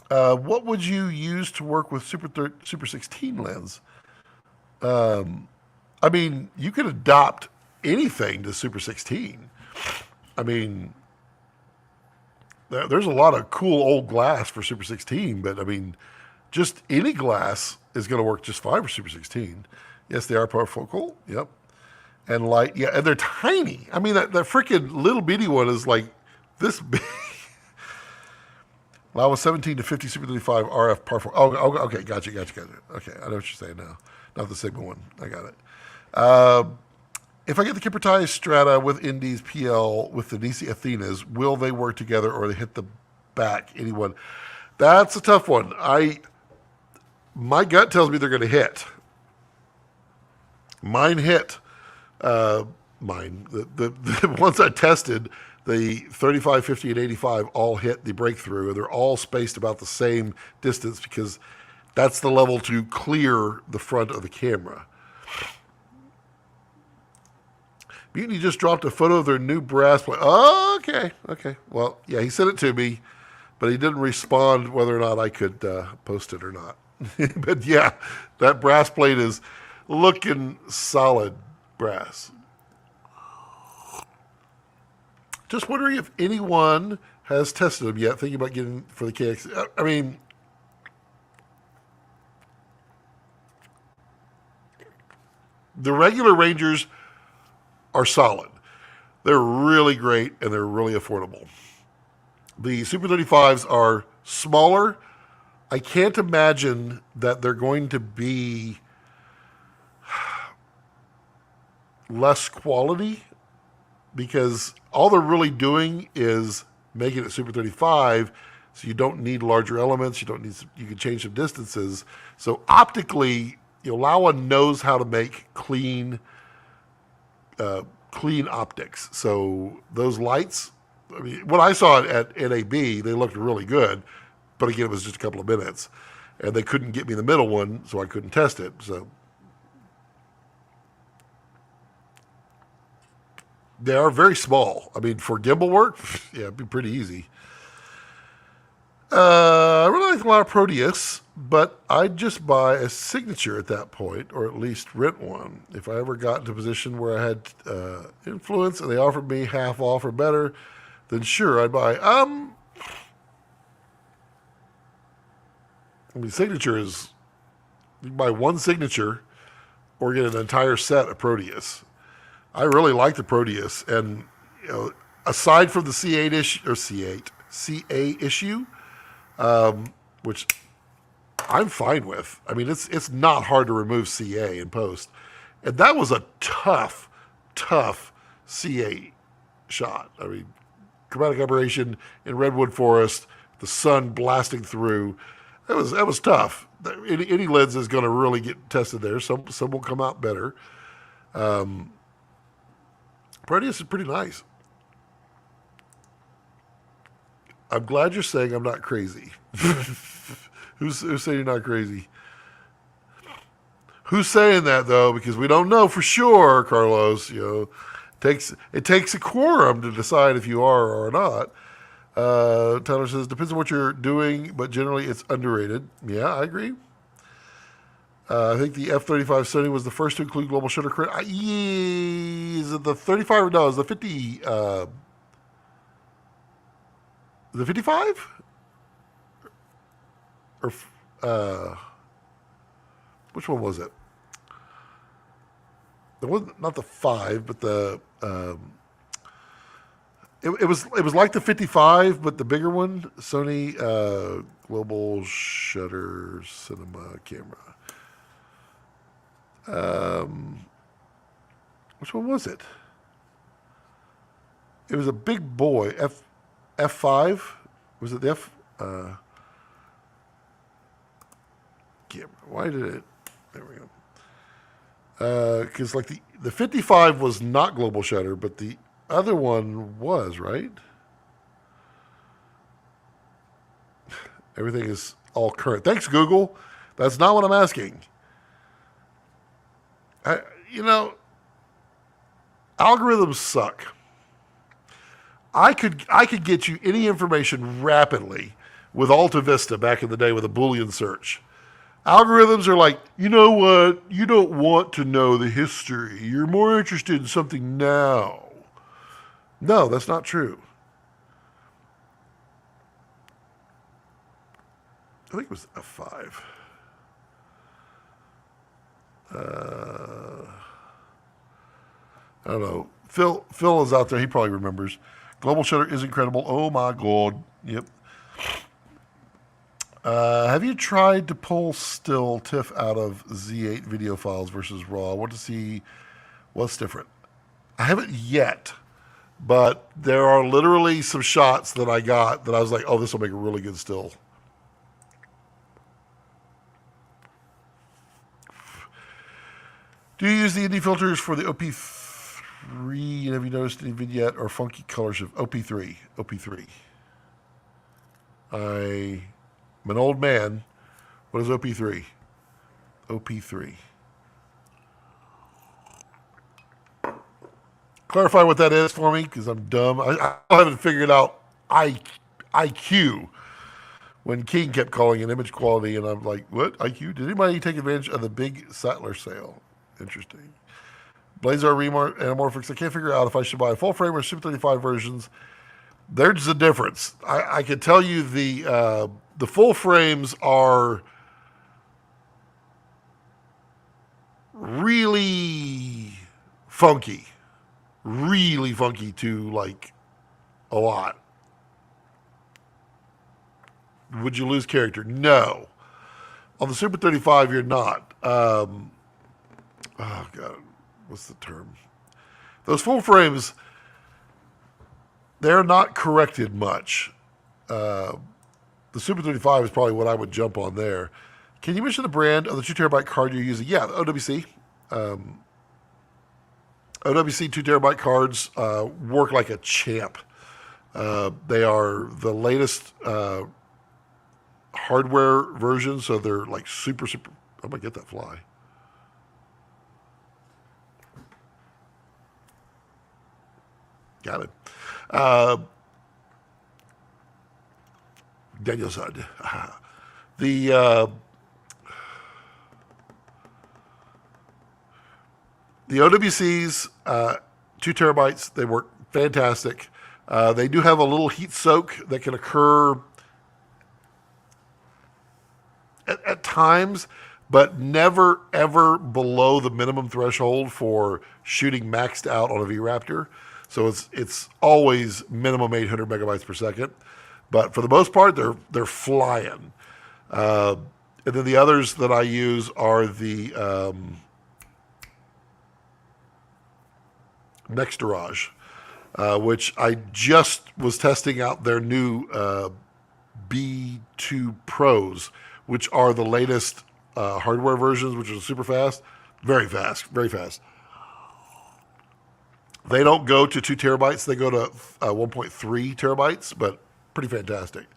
What would you use to work with Super 16 lens? You could adopt anything to Super 16. There's a lot of cool old glass for Super 16, but just any glass is going to work just fine for Super 16. Yes, they are parfocal. Yep. And light. Yeah, and they're tiny. That freaking little bitty one is like this big. Allow a 17 to 50 Super 35 RF parfocal. Oh, okay. Gotcha. Okay, I know what you're saying now. Not the Sigma one. I got it. If I get the Kippertai Strata with Indy's PL with the Nisi Athenas, will they work together or they hit the back? Anyone? That's a tough one. My gut tells me they're going to hit. Mine hit. The ones I tested, the 35, 50, and 85 all hit the breakthrough, and they're all spaced about the same distance because that's the level to clear the front of the camera. Mutiny just dropped a photo of their new brass plate. Oh, okay. Well, yeah, he sent it to me, but he didn't respond whether or not I could post it or not. But yeah, that brass plate is looking solid brass. Just wondering if anyone has tested them yet, thinking about getting for the KX. The regular Rangers are solid. They're really great, and they're really affordable. The Super 35s are smaller. I can't imagine that they're going to be less quality, because all they're really doing is making it Super 35, so you don't need larger elements. You can change some distances. So optically, Laowa knows how to make clean optics. So those lights, I mean, when I saw it at NAB, they looked really good, but again, it was just a couple of minutes, and they couldn't get me the middle one, so I couldn't test it. So they are very small. I mean, for gimbal work, yeah, it'd be pretty easy. I really like a lot of Proteus, but I'd just buy a signature at that point, or at least rent one. If I ever got into a position where I had influence and they offered me half off or better, then sure, I'd buy. I mean, signature is, you can buy one signature or get an entire set of Proteus. I really like the Proteus, and aside from the C8 issue or CA issue, which I'm fine with. I mean, it's not hard to remove CA in post, and that was a tough CA shot. I mean, chromatic aberration in redwood forest, the sun blasting through. That was tough. Any lens is going to really get tested there. Some will come out better. Proteus is pretty nice. I'm glad you're saying I'm not crazy. Who's saying you're not crazy? Who's saying that though? Because we don't know for sure, Carlos. It takes a quorum to decide if you are or not. Tyler says depends on what you're doing, but generally it's underrated. Yeah, I agree. I think the F-35 Sony was the first to include global shutter credit. Is it the 35? No, it's the 50. The 55? Or which one was it? It wasn't not the 5, but the it was like the 55, but the bigger one, Sony global shutter cinema camera. Which one was it? It was a big boy. F5? Was it the F? Camera. Why did it? There we go. Because like the 55 was not global shutter, but the other one was, right? Everything is all current. Thanks, Google. That's not what I'm asking. Algorithms suck. I could get you any information rapidly with Alta Vista back in the day with a Boolean search. Algorithms are like, you know what? You don't want to know the history. You're more interested in something now. No, that's not true. I think it was F5. I don't know. Phil is out there. He probably remembers. Global shutter is incredible. Oh my God. Yep. Have you tried to pull still TIFF out of Z8 video files versus RAW? I want to see what's different. I haven't yet, but there are literally some shots that I got that I was like, oh, this will make a really good still. Do you use the indie filters for the OP3? And have you noticed any vignette or funky color shift? OP3. I'm an old man. What is OP3? OP3. Clarify what that is for me, because I'm dumb. I haven't figured out IQ. When King kept calling it image quality, and I'm like, what? IQ? Did anybody take advantage of the big Sattler sale? Interesting. Blazar Anamorphics. I can't figure out if I should buy a full frame or Super 35 versions. There's a difference. I can tell you the full frames are really funky to like a lot. Would you lose character? No. On the Super 35, you're not. Oh God, what's the term? Those full frames, they're not corrected much. The Super 35 is probably what I would jump on there. Can you mention the brand of the 2 terabyte card you're using? Yeah, the OWC. OWC 2 terabyte cards work like a champ. They are the latest hardware version, so they're like super. I'm gonna get that fly. Got it. Daniel said the OWCs 2 terabytes. They work fantastic. They do have a little heat soak that can occur at times, but never ever below the minimum threshold for shooting maxed out on a V-Raptor. So it's always minimum 800 megabytes per second. But for the most part, they're flying. And then the others that I use are the Next Garage, which I just was testing out their new B2 Pros, which are the latest hardware versions, which are super fast. Very fast, very fast. They don't go to 2 terabytes. They go to 1.3 terabytes, but pretty fantastic.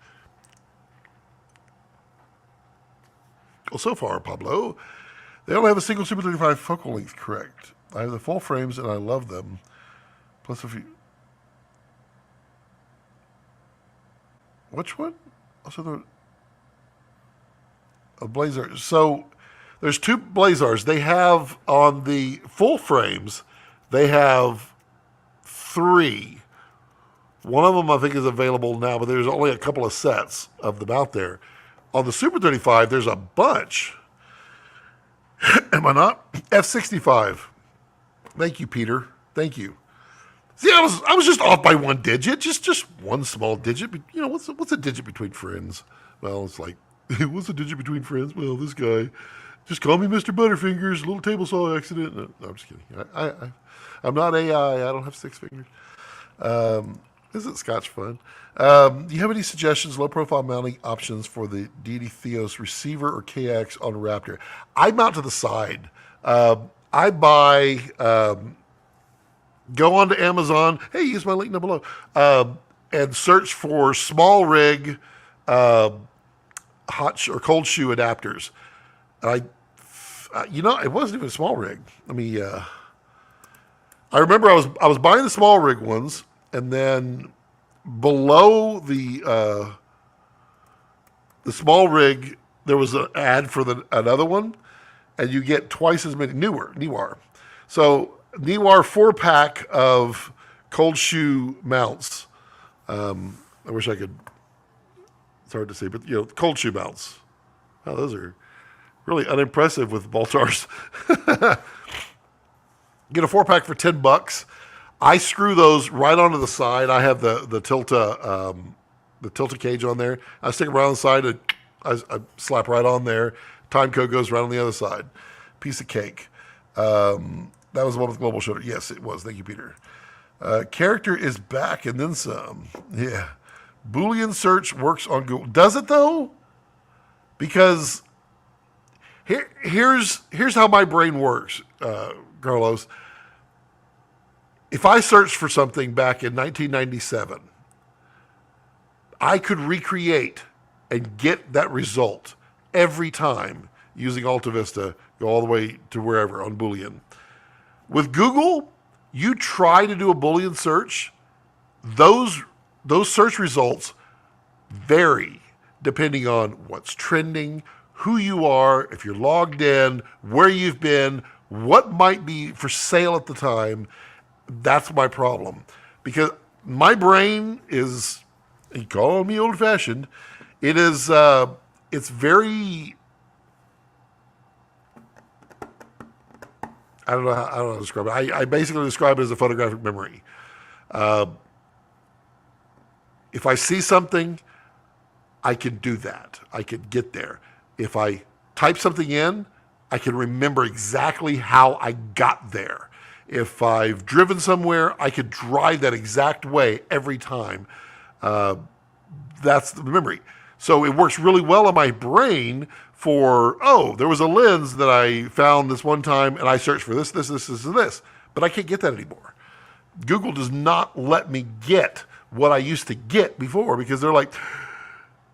Well, so far, Pablo, they only have a single Super 35 focal length, correct? I have the full frames, and I love them. Plus a few... Which one? Also the... A Blazer. So, there's 2 Blazars. They have, on the full frames, they have 3. One of them I think is available now, but there's only a couple of sets of them out there. On the Super 35, there's a bunch. Am I not? F65. Thank you, Peter. Thank you. See, I was just off by 1 digit, just one small digit. You know, what's a digit between friends? Well, it's like, what's a digit between friends? Well, this guy. Just call me Mr. Butterfingers. Little table saw accident. No, I'm just kidding. I'm not AI. I don't have 6 fingers. Isn't Scotch fun? Do you have any suggestions, low-profile mounting options for the Deity Theos receiver or KX on Raptor? I mount to the side. I buy, go onto Amazon. Hey, use my link down below. And search for small rig hot or cold shoe adapters. It wasn't even a small rig. I remember I was buying the small rig ones, and then below the small rig, there was an ad for another one, and you get twice as many Newar. So Newar 4-pack of cold shoe mounts. I wish I could. It's hard to see, but cold shoe mounts. Wow, those are really unimpressive with Baltars. Get a 4-pack for $10. I screw those right onto the side. I have the Tilta cage on there. I stick them right on the side. And I slap right on there. Time code goes right on the other side. Piece of cake. That was the one with global shutter. Yes, it was. Thank you, Peter. Character is back and then some. Yeah. Boolean search works on Google. Does it though? Because here's how my brain works, Carlos. If I searched for something back in 1997, I could recreate and get that result every time using Alta Vista, go all the way to wherever on Boolean. With Google, you try to do a Boolean search, those search results vary depending on what's trending, who you are, if you're logged in, where you've been, what might be for sale at the time. That's my problem. Because my brain is, you call me old-fashioned, it is, it's very, I don't know how to describe it. I basically describe it as a photographic memory. If I see something, I can do that. I can get there. If I type something in, I can remember exactly how I got there. If I've driven somewhere, I could drive that exact way every time. That's the memory. So it works really well in my brain for, oh, there was a lens that I found this one time and I searched for this, but I can't get that anymore. Google does not let me get what I used to get before because they're like,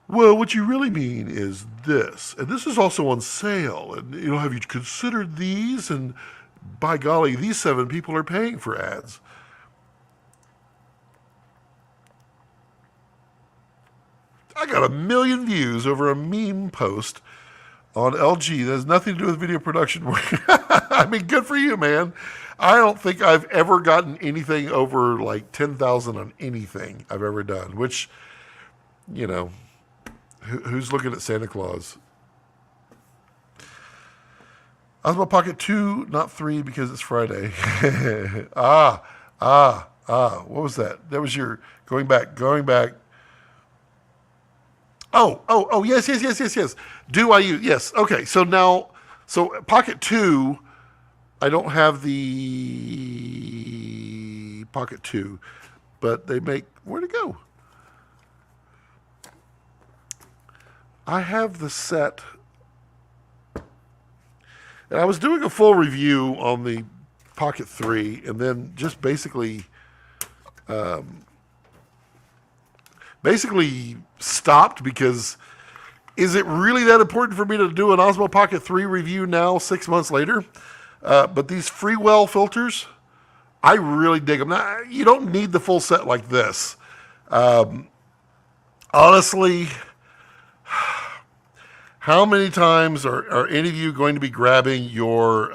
well, what you really mean is this, and this is also on sale, and have you considered these? And by golly, these 7 people are paying for ads. I got 1 million views over a meme post on LG that has nothing to do with video production. I mean, good for you, man. I don't think I've ever gotten anything over like 10,000 on anything I've ever done, which, who's looking at Santa Claus? Osmo Pocket 2, not 3 because it's Friday. What was that? That was your going back. Oh, yes. Do I use, yes. Okay, so Pocket 2, I don't have the Pocket 2, but they make, where'd it go? I have the set, and I was doing a full review on the Pocket 3, and then just basically stopped because is it really that important for me to do an Osmo Pocket 3 review now 6 months later? But these Freewell filters, I really dig them. Now, you don't need the full set like this. Honestly, how many times are any of you going to be grabbing your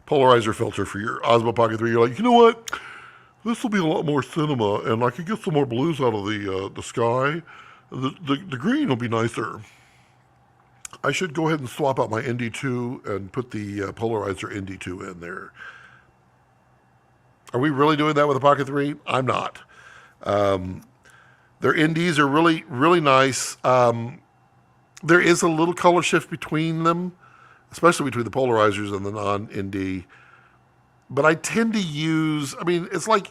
polarizer filter for your Osmo Pocket 3? You're like, you know what? This will be a lot more cinema, and I can get some more blues out of the sky. The green will be nicer. I should go ahead and swap out my ND2 and put the polarizer ND2 in there. Are we really doing that with the Pocket 3? I'm not. Their NDs are really, really nice. There is a little color shift between them, especially between the polarizers and the non-ND. But I tend to use, it's like,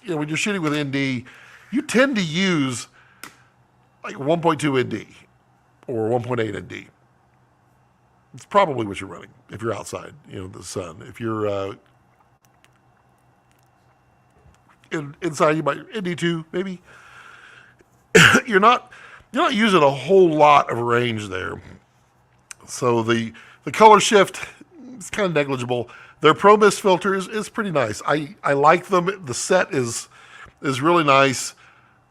when you're shooting with ND, you tend to use like 1.2 ND or 1.8 ND. It's probably what you're running if you're outside, the sun. If you're inside, you might ND2 maybe. You're not using a whole lot of range there. So the color shift is kind of negligible. Their Pro Mist filter is pretty nice. I like them. The set is really nice.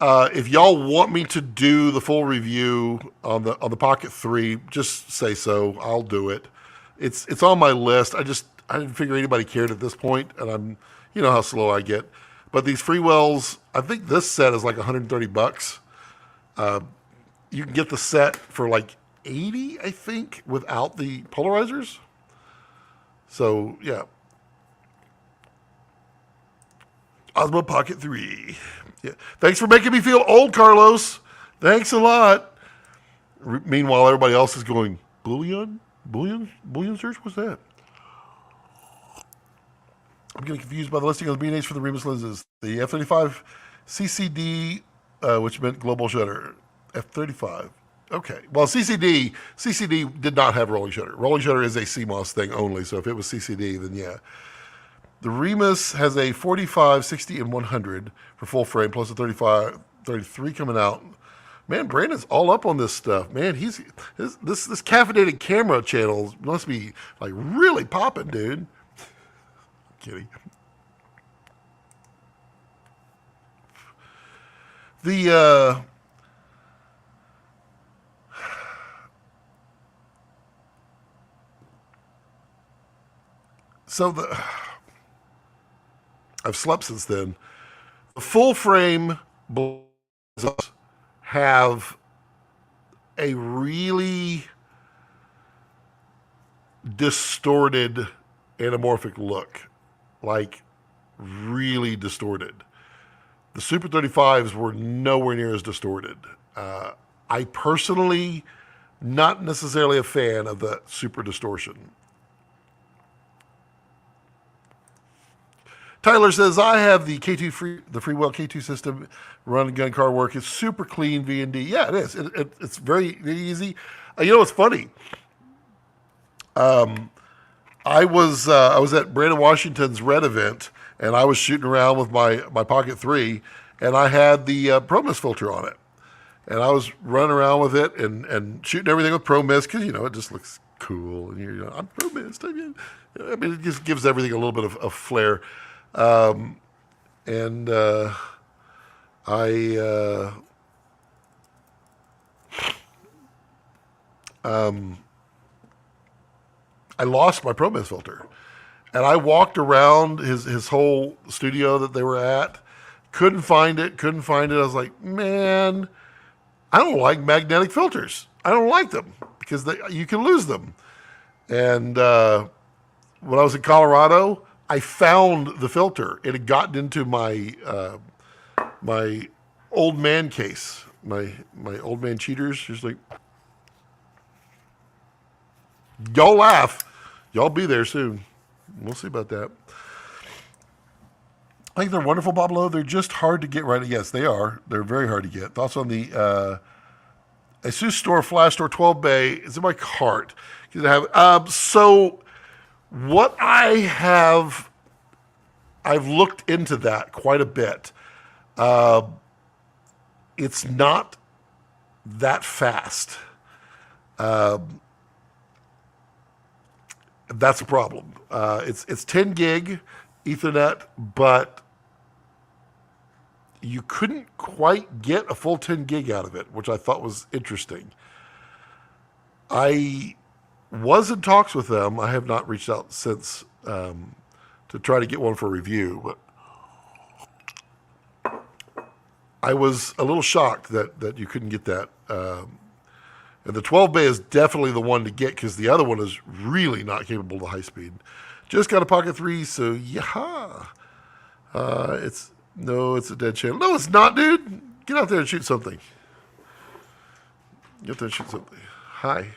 If y'all want me to do the full review on the Pocket 3, just say so. I'll do it. It's on my list. I didn't figure anybody cared at this point, and I'm how slow I get. But these Freewells, I think this set is like $130. You can get the set for like $80, I think, without the polarizers. So, yeah. Osmo Pocket 3. Yeah. Thanks for making me feel old, Carlos. Thanks a lot. Meanwhile, everybody else is going, Bullion search? What's that? I'm getting confused by the listing of the B&H for the Remus lenses. The F35 CCD, which meant global shutter. F35. Okay. Well, CCD did not have rolling shutter. Rolling shutter is a CMOS thing only, so if it was CCD, then yeah. The Remus has a 45, 60, and 100 for full frame, plus a 35, 33 coming out. Man, Brandon's all up on this stuff. Man, this caffeinated camera channel must be like really popping, dude. Kidding. I've slept since then. The full frame have a really distorted anamorphic look, like really distorted. The Super 35s were nowhere near as distorted. I personally, not necessarily a fan of the super distortion. Tyler says, I have the K2 the Freewell K2 system, run gun car work. It's super clean V&D. Yeah, it is. It's very, very easy. You know what's funny? I was at Brandon Washington's Red event, and I was shooting around with my Pocket 3, and I had the Pro Mist filter on it. And I was running around with it and shooting everything with Pro Mist because, it just looks cool. And I'm Pro Mist. I mean, it just gives everything a little bit of flair. And I I lost my Pro Mist filter. And I walked around his whole studio that they were at. Couldn't find it. I was like, man, I don't like magnetic filters. I don't like them because you can lose them. And when I was in Colorado, I found the filter. It had gotten into my my old man case, my old man cheaters. Just like, y'all laugh. Y'all be there soon. We'll see about that. I think they're wonderful, Bob Lowe. They're just hard to get right. Yes, they are. They're very hard to get. Thoughts on the Asus Store Flash Store 12 Bay is in my cart. So what I've looked into that quite a bit. It's not that fast. That's a problem. It's 10 gig Ethernet, but you couldn't quite get a full 10 gig out of it, which I thought was interesting. I was in talks with them. I have not reached out since to try to get one for review, but I was a little shocked that you couldn't get that. And the 12 bay is definitely the one to get because the other one is really not capable of high speed. Just got a Pocket 3, so yeah. It's a dead channel. No, it's not, dude. Get out there and shoot something. Get out there and shoot something. Hi.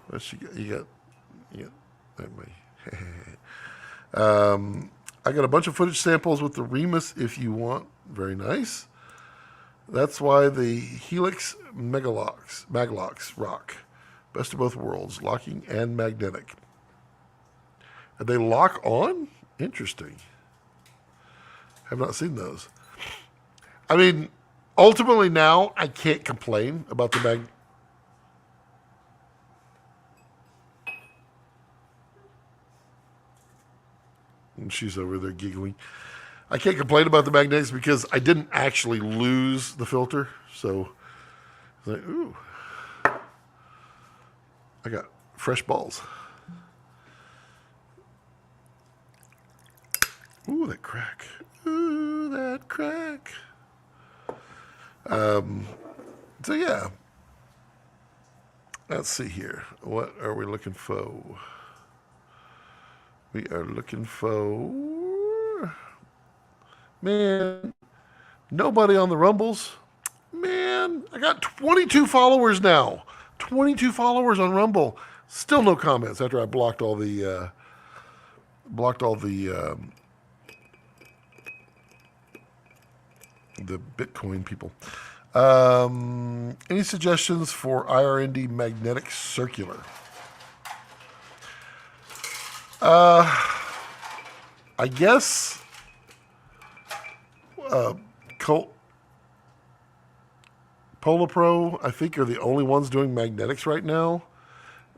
What you got? I got a bunch of footage samples with the Remus if you want. Very nice. That's why the Helix Maglocks rock. Best of both worlds, locking and magnetic. And they lock on? Interesting. Have not seen those. I mean, ultimately now, I can't complain about the And she's over there giggling. I can't complain about the magnetics because I didn't actually lose the filter. So, I was like, ooh. I got fresh balls. Ooh, that crack. Ooh, that crack. So, yeah. Let's see here. What are we looking for? We are looking for... Man, nobody on the Rumbles. Man, I got 22 followers now. 22 followers on Rumble. Still no comments after I blocked all the Bitcoin people. Any suggestions for IRND magnetic circular? I guess Polapro, I think, are the only ones doing magnetics right now.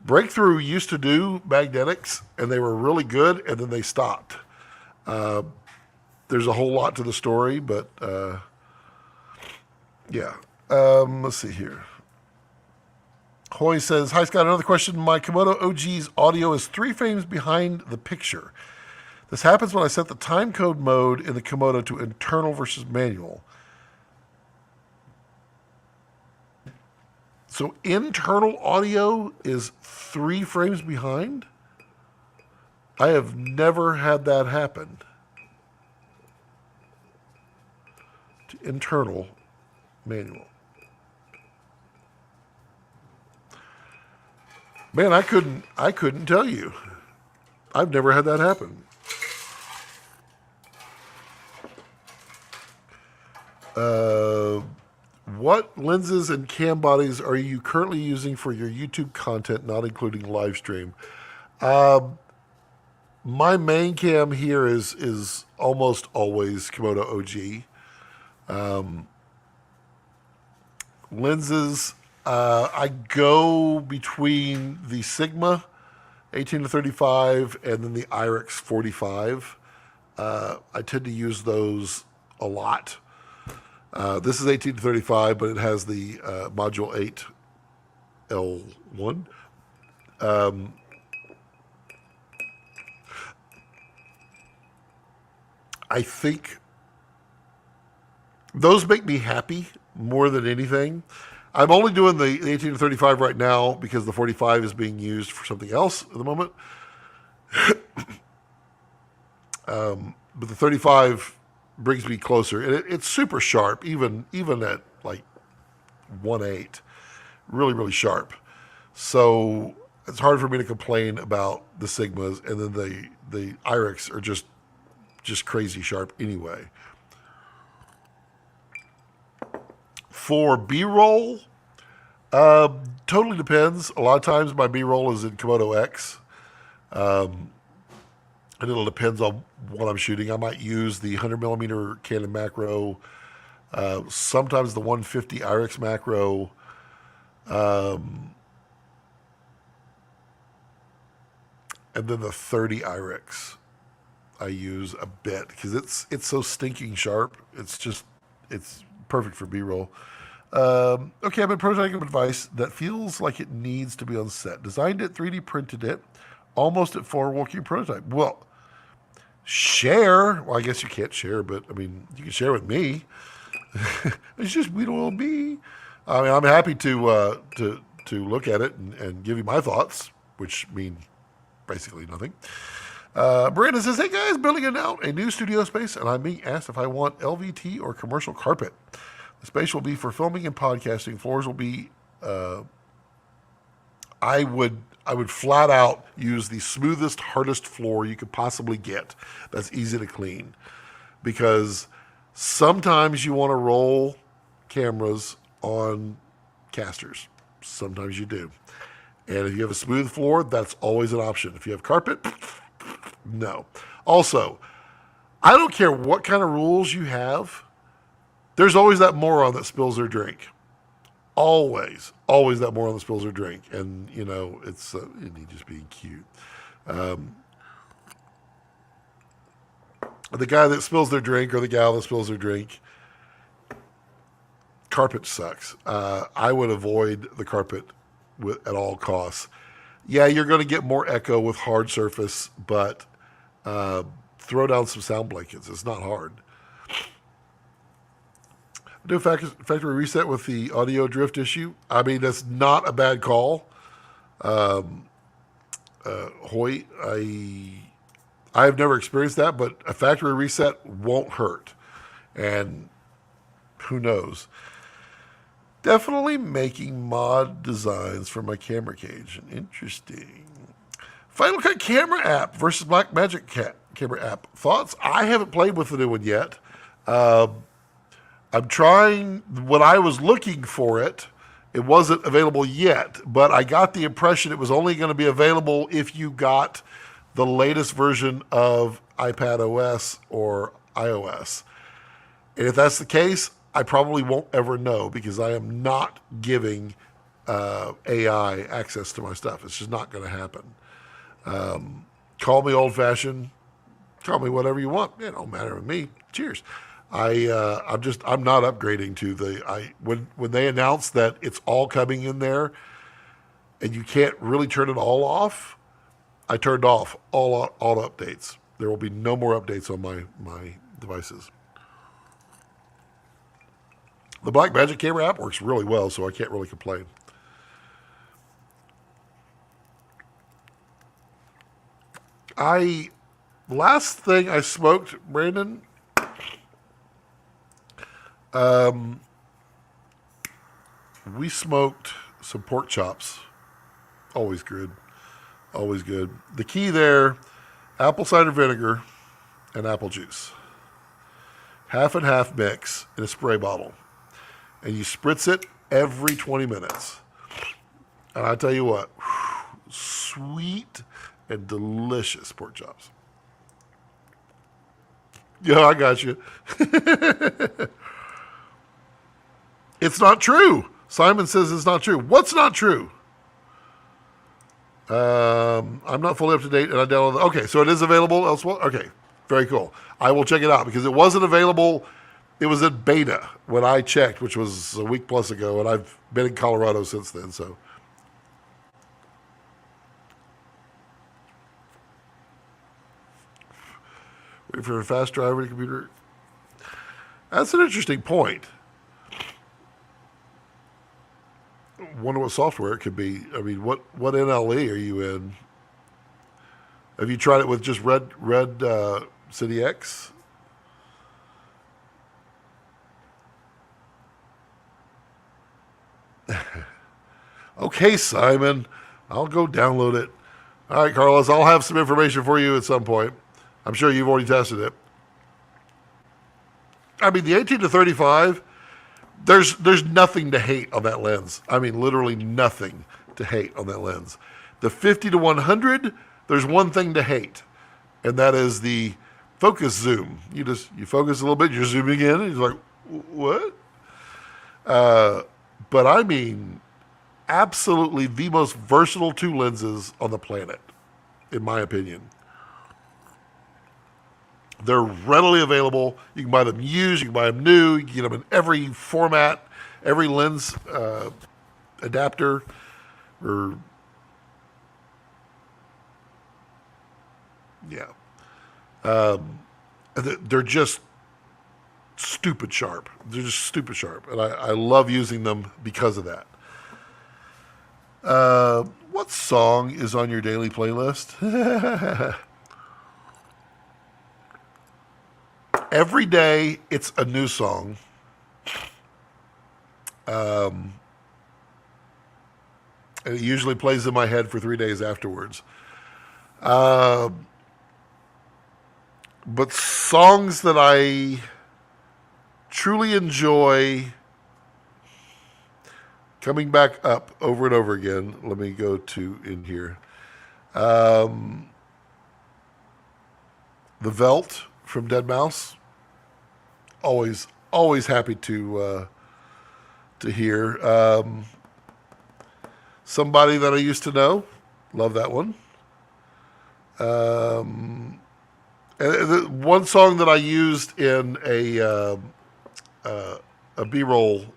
Breakthrough used to do magnetics, and they were really good, and then they stopped. There's a whole lot to the story, but yeah. Let's see here. Hoy says, hi, Scott, another question. My Komodo OG's audio is 3 frames behind the picture. This happens when I set the timecode mode in the Komodo to internal versus manual. So internal audio is 3 frames behind? I have never had that happen. To internal manual. Man, I couldn't tell you. I've never had that happen. What lenses and cam bodies are you currently using for your YouTube content, not including live stream? My main cam here is almost always Komodo OG. Lenses, I go between the Sigma 18 to 35 and then the Irix 45. I tend to use those a lot. This is 18 to 35, but it has the Module 8 L1. I think those make me happy more than anything. I'm only doing the 18 to 35 right now because the 45 is being used for something else at the moment. But the 35 brings me closer. And it's super sharp, even at like 1.8. Really, really sharp. So it's hard for me to complain about the Sigmas, and then the Irix are just crazy sharp anyway. For B-roll, totally depends. A lot of times my B-roll is in Komodo X. And it'll depends on what I'm shooting. I might use the 100 millimeter Canon macro, sometimes the 150 Irix macro, and then the 30 Irix I use a bit because it's so stinking sharp. It's perfect for B-roll. Okay, I've been prototyping a device that feels like it needs to be on set. Designed it, 3D printed it, almost at full working prototype. Well, share. Well, I guess you can't share, but I mean, you can share with me. It's just we don't be. I mean, I'm happy to look at it and give you my thoughts, which mean basically nothing. Miranda says, "Hey guys, building out a new studio space, and I'm being asked if I want LVT or commercial carpet. The space will be for filming and podcasting. Floors will be. I would flat out use the smoothest, hardest floor you could possibly get. That's easy to clean, because sometimes you want to roll cameras on casters. Sometimes you do, and if you have a smooth floor, that's always an option. If you have carpet, no. Also, I don't care what kind of rules you have. There's always that moron that spills their drink. Always that moron that spills their drink. And, you know, it's just being cute. The guy that spills their drink or the gal that spills their drink, carpet sucks. I would avoid the carpet at all costs. Yeah, you're going to get more echo with hard surface, but throw down some sound blankets. It's not hard. Do a factory reset with the audio drift issue. I mean, that's not a bad call. Hoyt, I've never experienced that, but a factory reset won't hurt. And who knows? Definitely making mod designs for my camera cage. Interesting. Final Cut camera app versus Blackmagic camera app. Thoughts? I haven't played with the new one yet. I'm trying. When I was looking for it, it wasn't available yet, but I got the impression it was only going to be available if you got the latest version of iPad OS or iOS. And if that's the case, I probably won't ever know, because I am not giving AI access to my stuff. It's just not going to happen. Call me old-fashioned. Call me whatever you want. It don't matter to me. Cheers. I'm not upgrading to when they announced that it's all coming in there and you can't really turn it all off, I turned off all updates. There will be no more updates on my devices. The Blackmagic camera app works really well, so I can't really complain. Last thing I smoked, Brandon, we smoked some pork chops. Always good. Always good. The key there, apple cider vinegar and apple juice. Half and half mix in a spray bottle. and you spritz it every 20 minutes. And I tell you what, sweet and delicious pork chops. Yeah, I got you. It's not true. Simon says it's not true. What's not true? I'm not fully up to date, and I downloaded. Okay, so it is available elsewhere. Okay, very cool. I will check it out because it wasn't available. It was in beta when I checked, which was a week plus ago, and I've been in Colorado since then. So, wait for a fast driver to computer. That's an interesting point. Wonder what software it could be. I mean, what NLE are you in? Have you tried it with just Red City X? Okay, Simon, I'll go download it. All right, Carlos, I'll have some information for you at some point. I'm sure you've already tested it. I mean, the 18 to 35. There's nothing to hate on that lens. I mean, literally nothing to hate on that lens. The 50 to 100, there's one thing to hate, and that is the focus zoom. You focus a little bit, you're zooming in, and you're like, what? But I mean, absolutely the most versatile two lenses on the planet, in my opinion. They're readily available. You can buy them used. You can buy them new. You can get them in every format, every lens adapter. They're just stupid sharp. They're just stupid sharp, and I love using them because of that. What song is on your daily playlist? Every day, it's a new song. And it usually plays in my head for 3 days afterwards. But songs that I truly enjoy coming back up over and over again. Let me go to in here. The Velt from Dead Always happy to hear. Somebody that I used to know, love that one. And one song that I used in a B-roll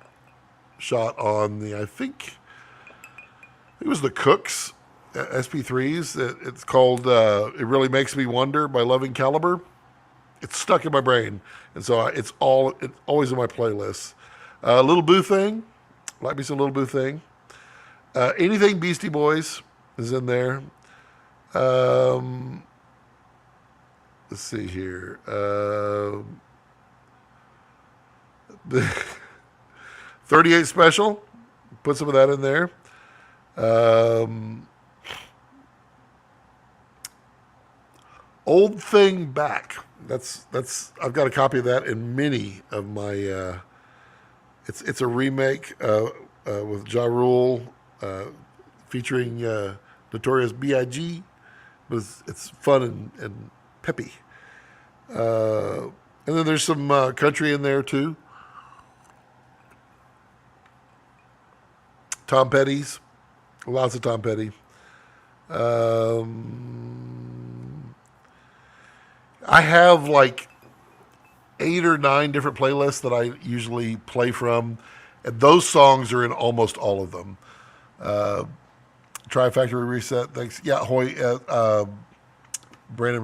shot on I think it was the Cooks SP3s. It's called "It Really Makes Me Wonder" by Loving Caliber. It's stuck in my brain, and so it's always in my playlist. Little Boo Thing, like me some Little Boo Thing. Anything Beastie Boys is in there. Let's see here. The 38 Special, put some of that in there. Old Thing Back. That's I've got a copy of that in many of my. It's a remake with Ja Rule featuring Notorious B.I.G. But it's fun and peppy. And then there's some country in there too. Tom Petty's, lots of Tom Petty. I have like 8 or 9 different playlists that I usually play from, and those songs are in almost all of them. Try Factory Reset, thanks. Yeah, Hoy, Brandon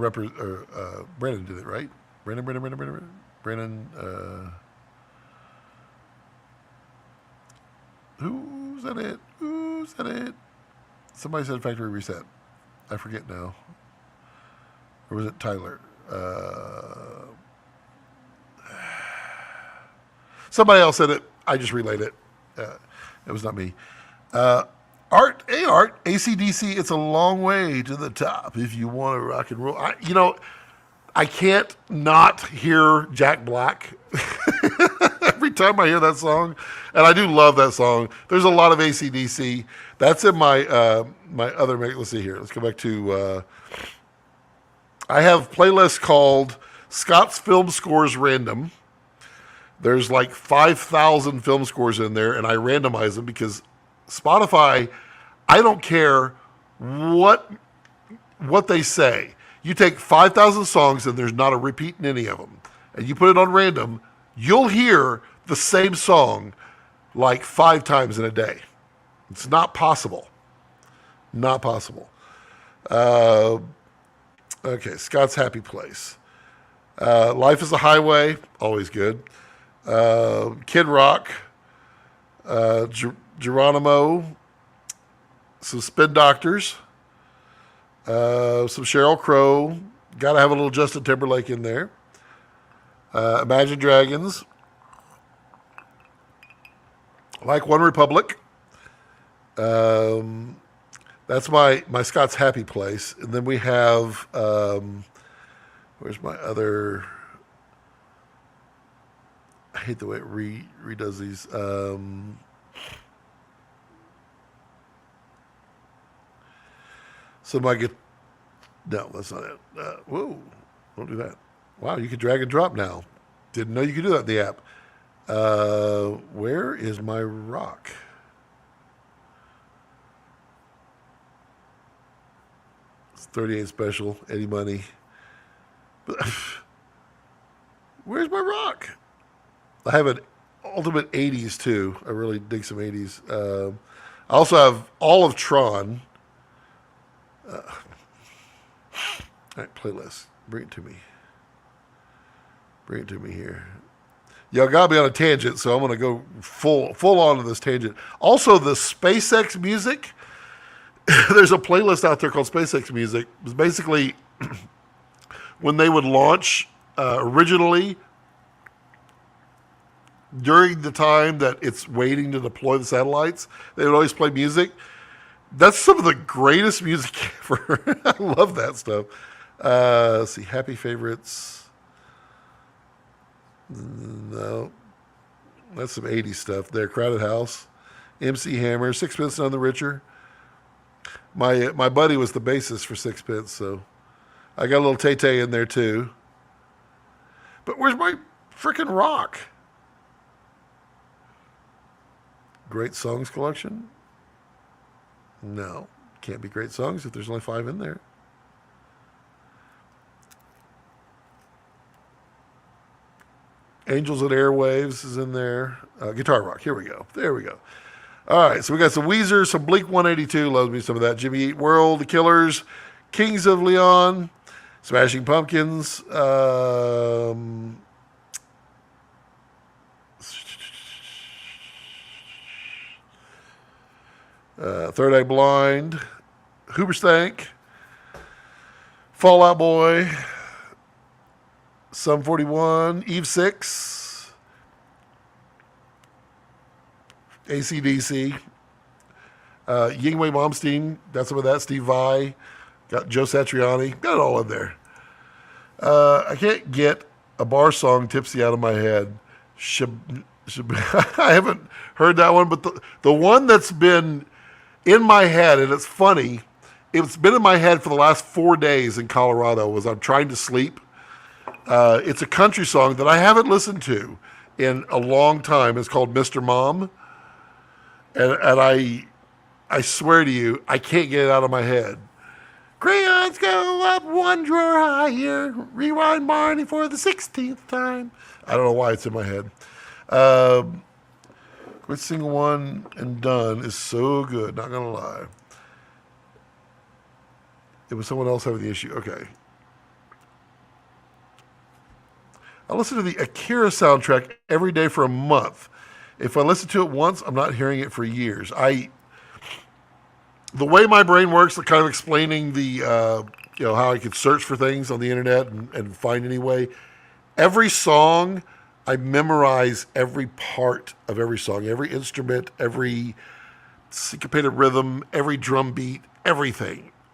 Brandon did it, right? Brandon. Who's in it? Somebody said Factory Reset. I forget now. Or was it Tyler? Somebody else said it. I just relayed it. It was not me. Art, AC/DC, it's a long way to the top if you want to rock and roll. I can't not hear Jack Black time I hear that song, and I do love that song. There's a lot of AC/DC. That's in my my other. Let's see here. Let's go back to. I have playlists called Scott's Film Scores Random. There's like 5,000 film scores in there, and I randomize them because Spotify, I don't care what they say. You take 5,000 songs and there's not a repeat in any of them, and you put it on random, you'll hear the same song like 5 times in a day. It's not possible. Not possible. Okay, Scott's Happy Place. Life is a Highway, always good. Kid Rock, Geronimo, some Spin Doctors, some Sheryl Crow. Got to have a little Justin Timberlake in there. Imagine Dragons, Like One Republic. That's my Scott's Happy Place. And then we have, where's my other... I hate the way it redoes these. So my get no, that's not it. Whoa, don't do that. Wow, you can drag and drop now. Didn't know you could do that in the app. Where is my rock? It's 38 special, Eddie Money. Where's my rock? I have an ultimate 80s too. I really dig some 80s. I also have all of Tron. All right, playlist. Bring it to me. Bring it to me here. Y'all got me on a tangent, so I'm going to go full on to this tangent. Also, the SpaceX music. There's a playlist out there called SpaceX Music. It was basically when they would launch originally. During the time that it's waiting to deploy the satellites, they would always play music. That's some of the greatest music ever. I love that stuff. Let's see, Happy Favorites. No. That's some 80s stuff there. Crowded House. MC Hammer. Sixpence None the Richer. My buddy was the bassist for Sixpence, so I got a little Tay-Tay in there too. But where's my freaking rock? Great Songs collection? No. Can't be great songs if there's only 5 in there. Angels and Airwaves is in there. Guitar Rock. Here we go. There we go. All right. So we got some Weezer, some Blink 182. Loves me some of that. Jimmy Eat World, The Killers, Kings of Leon, Smashing Pumpkins. Third Eye Blind, Hoobastank, Fall Out Boy, Sum 41, Eve 6, AC/DC, Yingwei Malmsteen, got some of that, Steve Vai, got Joe Satriani, got it all in there. I can't get a bar song Tipsy out of my head. I haven't heard that one, but the one that's been in my head, and it's funny, it's been in my head for the last 4 days in Colorado, was I'm trying to sleep. It's a country song that I haven't listened to in a long time. It's called Mr. Mom. And I swear to you, I can't get it out of my head. Crayons go up one drawer higher. Rewind Barney for the 16th time. I don't know why it's in my head. Quit Single One and Done is so good, not going to lie. It was someone else having the issue. Okay. I listen to the Akira soundtrack every day for a month. If I listen to it once, I'm not hearing it for years. The way my brain works, the kind of explaining the, how I could search for things on the internet and find any way. Every song, I memorize every part of every song, every instrument, every syncopated rhythm, every drum beat, everything.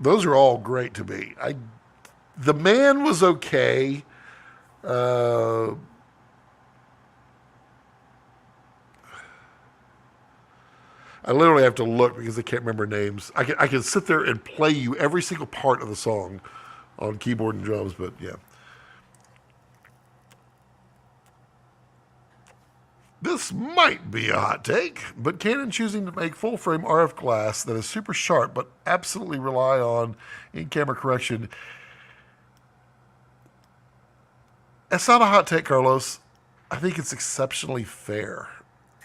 those are all great to me. The Man was okay. Uh, I literally have to look because I can't remember names. I can sit there and play you every single part of the song on keyboard and drums, but yeah. This might be a hot take, but Canon choosing to make full-frame RF glass that is super sharp but absolutely rely on in-camera correction. It's not a hot take, Carlos. I think it's exceptionally fair.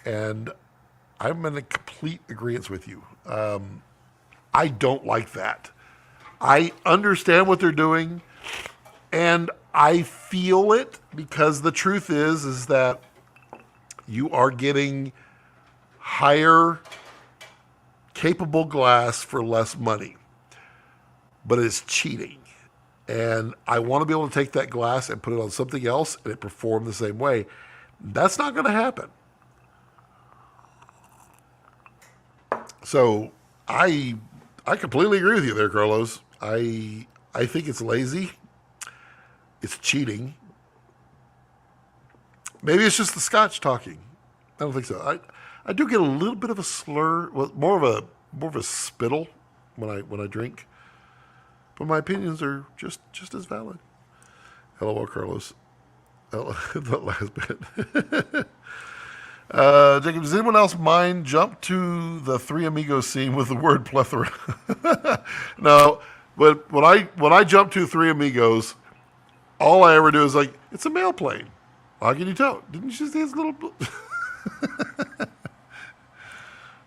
And I'm in a complete agreement with you. I don't like that. I understand what they're doing, and I feel it because the truth is that you are getting higher capable glass for less money, but it's cheating. And I want to be able to take that glass and put it on something else and it perform the same way. That's not going to happen. So I completely agree with you there, Carlos. I think it's lazy. It's cheating. Maybe it's just the Scotch talking. I don't think so. I do get a little bit of a slur, well, more of a spittle when I drink. But my opinions are just as valid. LOL, Carlos. That last bit. Jacob, does anyone else mind jump to the Three Amigos scene with the word plethora? No, but when I jump to Three Amigos, all I ever do is like, it's a mail plane. How can you tell? Didn't you just see his little...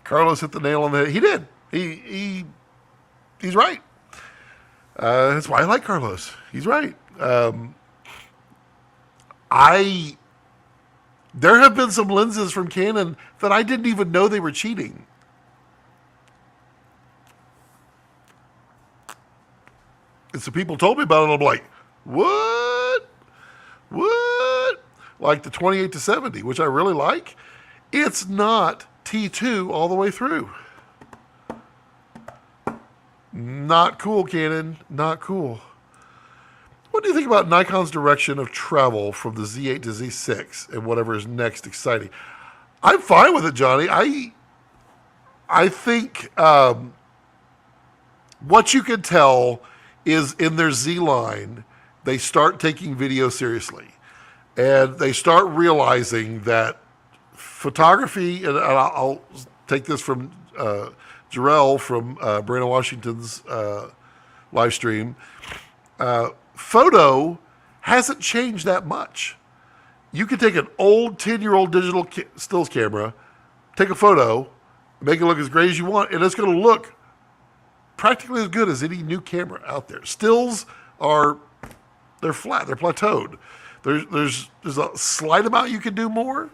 Carlos hit the nail on the head. He did. He's right. That's why I like Carlos. He's right. There have been some lenses from Canon that I didn't even know they were cheating. And so people told me about it, and I'm like, what? What? Like the 28-70, which I really like. It's not T2 all the way through. Not cool, Canon. Not cool. What do you think about Nikon's direction of travel from the Z8 to Z6 and whatever is next exciting? I'm fine with it, Johnny. I think what you can tell is in their Z line, they start taking video seriously. And they start realizing that photography, and I'll take this from Jarrell from Brandon Washington's live stream, photo hasn't changed that much. You can take an old 10-year-old digital stills camera, take a photo, make it look as great as you want, and it's going to look practically as good as any new camera out there. Stills they're flat, they're plateaued. There's a slight amount you can do more.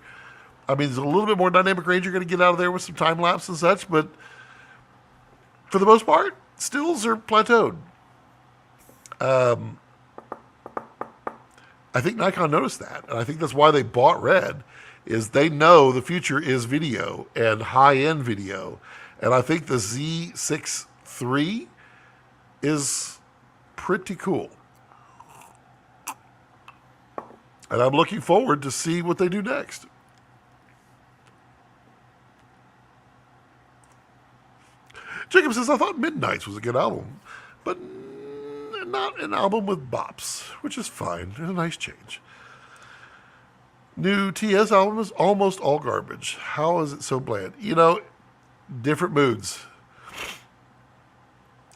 I mean, there's a little bit more dynamic range you're going to get out of there with some time lapse and such, but for the most part, stills are plateaued. I think Nikon noticed that, and I think that's why they bought Red, is they know the future is video and high-end video, and I think the Z6 III is pretty cool. And I'm looking forward to see what they do next. Jacob says, I thought Midnights was a good album, but not an album with bops, which is fine. It's a nice change. New TS album is almost all garbage. How is it so bland? You know, different moods.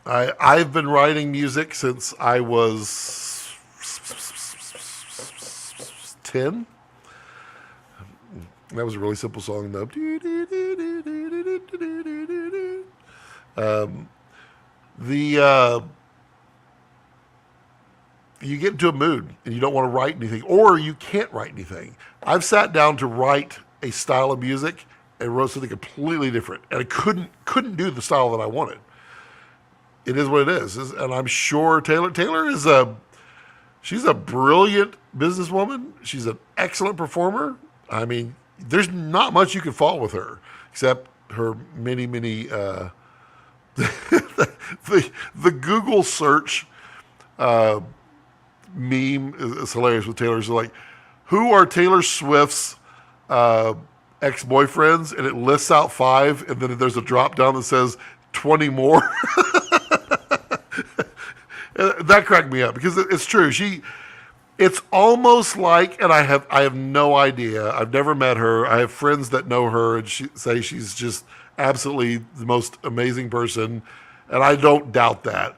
I've been writing music since I was 10. That was a really simple song, though. You get into a mood and you don't want to write anything, or you can't write anything. I've sat down to write a style of music and wrote something completely different, and I couldn't do the style that I wanted. It is what it is, and I'm sure Taylor is she's a brilliant businesswoman. She's an excellent performer. I mean, there's not much you can fault with her, except her many the Google search meme is hilarious with Taylor. It's like, who are Taylor Swift's ex-boyfriends? And it lists out 5, and then there's a drop down that says 20 more. That cracked me up because it's true. It's almost like, and I have no idea. I've never met her. I have friends that know her and say she's just absolutely the most amazing person, and I don't doubt that.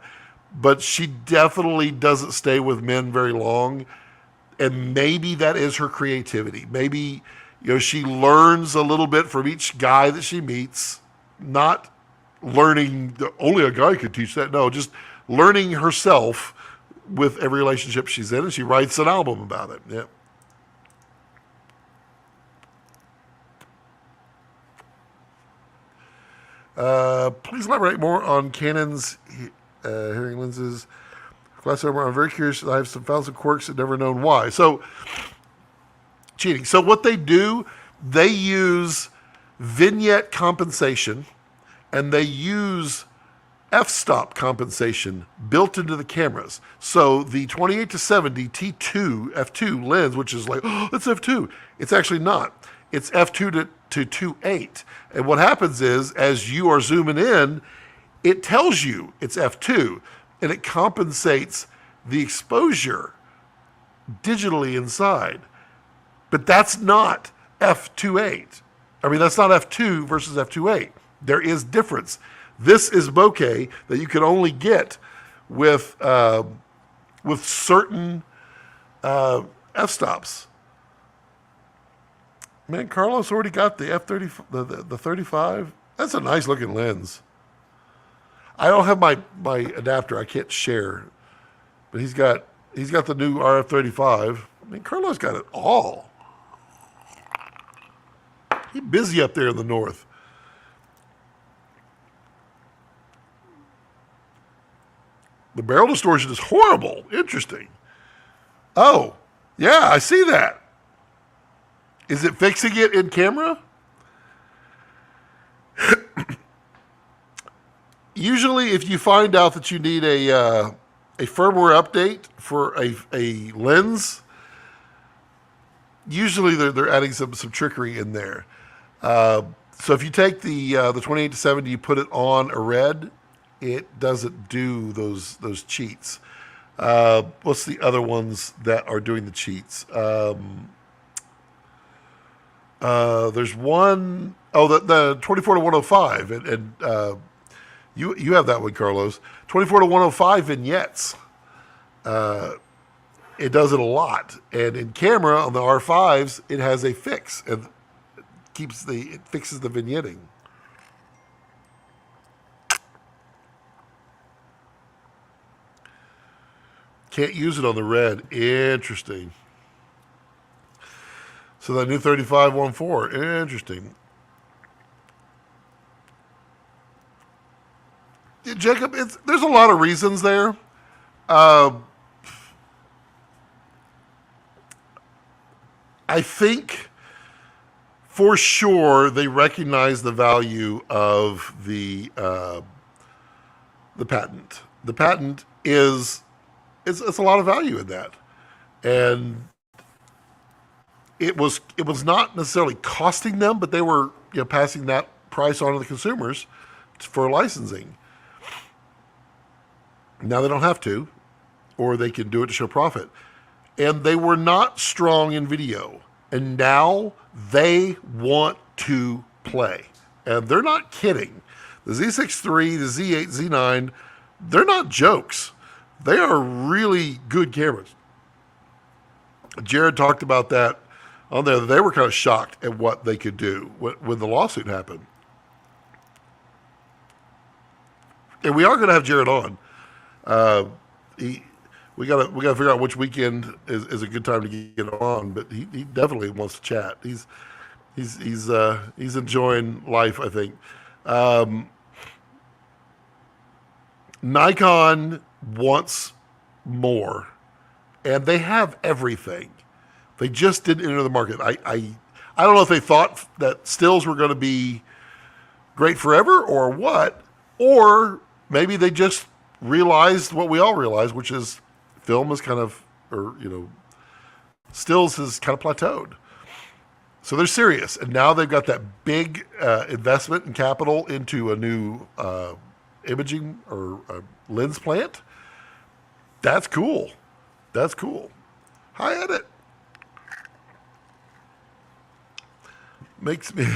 But she definitely doesn't stay with men very long, and maybe that is her creativity. Maybe she learns a little bit from each guy that she meets, not learning only a guy could teach that. No, just learning herself with every relationship she's in, and she writes an album about it. Yeah. Please elaborate more on Canon's hearing lenses. Glass armor. I'm very curious. I have found some quirks and never known why. So, cheating. So what they do, they use vignette compensation, and they use f-stop compensation built into the cameras. So the 28-70 T2 f2 lens, which is like, oh, it's f2. It's actually not. It's f2 to 2.8. And what happens is, as you are zooming in, it tells you it's f2, and it compensates the exposure digitally inside. But that's not f2.8. I mean, that's not f2 versus f2.8. There is difference. This is bokeh that you can only get with certain f-stops. Man, Carlos already got the f30, the 35. That's a nice looking lens. I don't have my adapter. I can't share, but he's got the new RF35. I mean, Carlos got it all. He's busy up there in the north. The barrel distortion is horrible. Interesting. Oh, yeah, I see that. Is it fixing it in camera? Usually, if you find out that you need a firmware update for a lens, usually they're adding some trickery in there. So if you take the 28-70, you put it on a red, it doesn't do those cheats. What's the other ones that are doing the cheats? There's one, the 24-105, and you have that one, Carlos. 24-105 vignettes. It does it a lot, and in camera on the R5s, it has a fix and it fixes the vignetting. Can't use it on the red. Interesting. So that new 35-1.4. Interesting. Yeah, Jacob, there's a lot of reasons there. I think for sure they recognize the value of the patent. The patent is it's a lot of value in that, and it was not necessarily costing them, but they were passing that price on to the consumers for licensing. Now they don't have to, or they can do it to show profit. And they were not strong in video, and now they want to play, and they're not kidding. The Z6 III, the Z8, Z9, they're not jokes. They are really good cameras. Jared talked about that on there. They were kind of shocked at what they could do when the lawsuit happened. And we are going to have Jared on. We got to figure out which weekend is a good time to get on. But he definitely wants to chat. He's enjoying life, I think. Nikon wants more, and they have everything. They just didn't enter the market. I don't know if they thought that stills were going to be great forever or what, or maybe they just realized what we all realized, which is film is kind of, or, stills has kind of plateaued. So they're serious. And now they've got that big investment in capital into a new imaging or lens plant. That's cool. That's cool. Hi, Edit. Makes me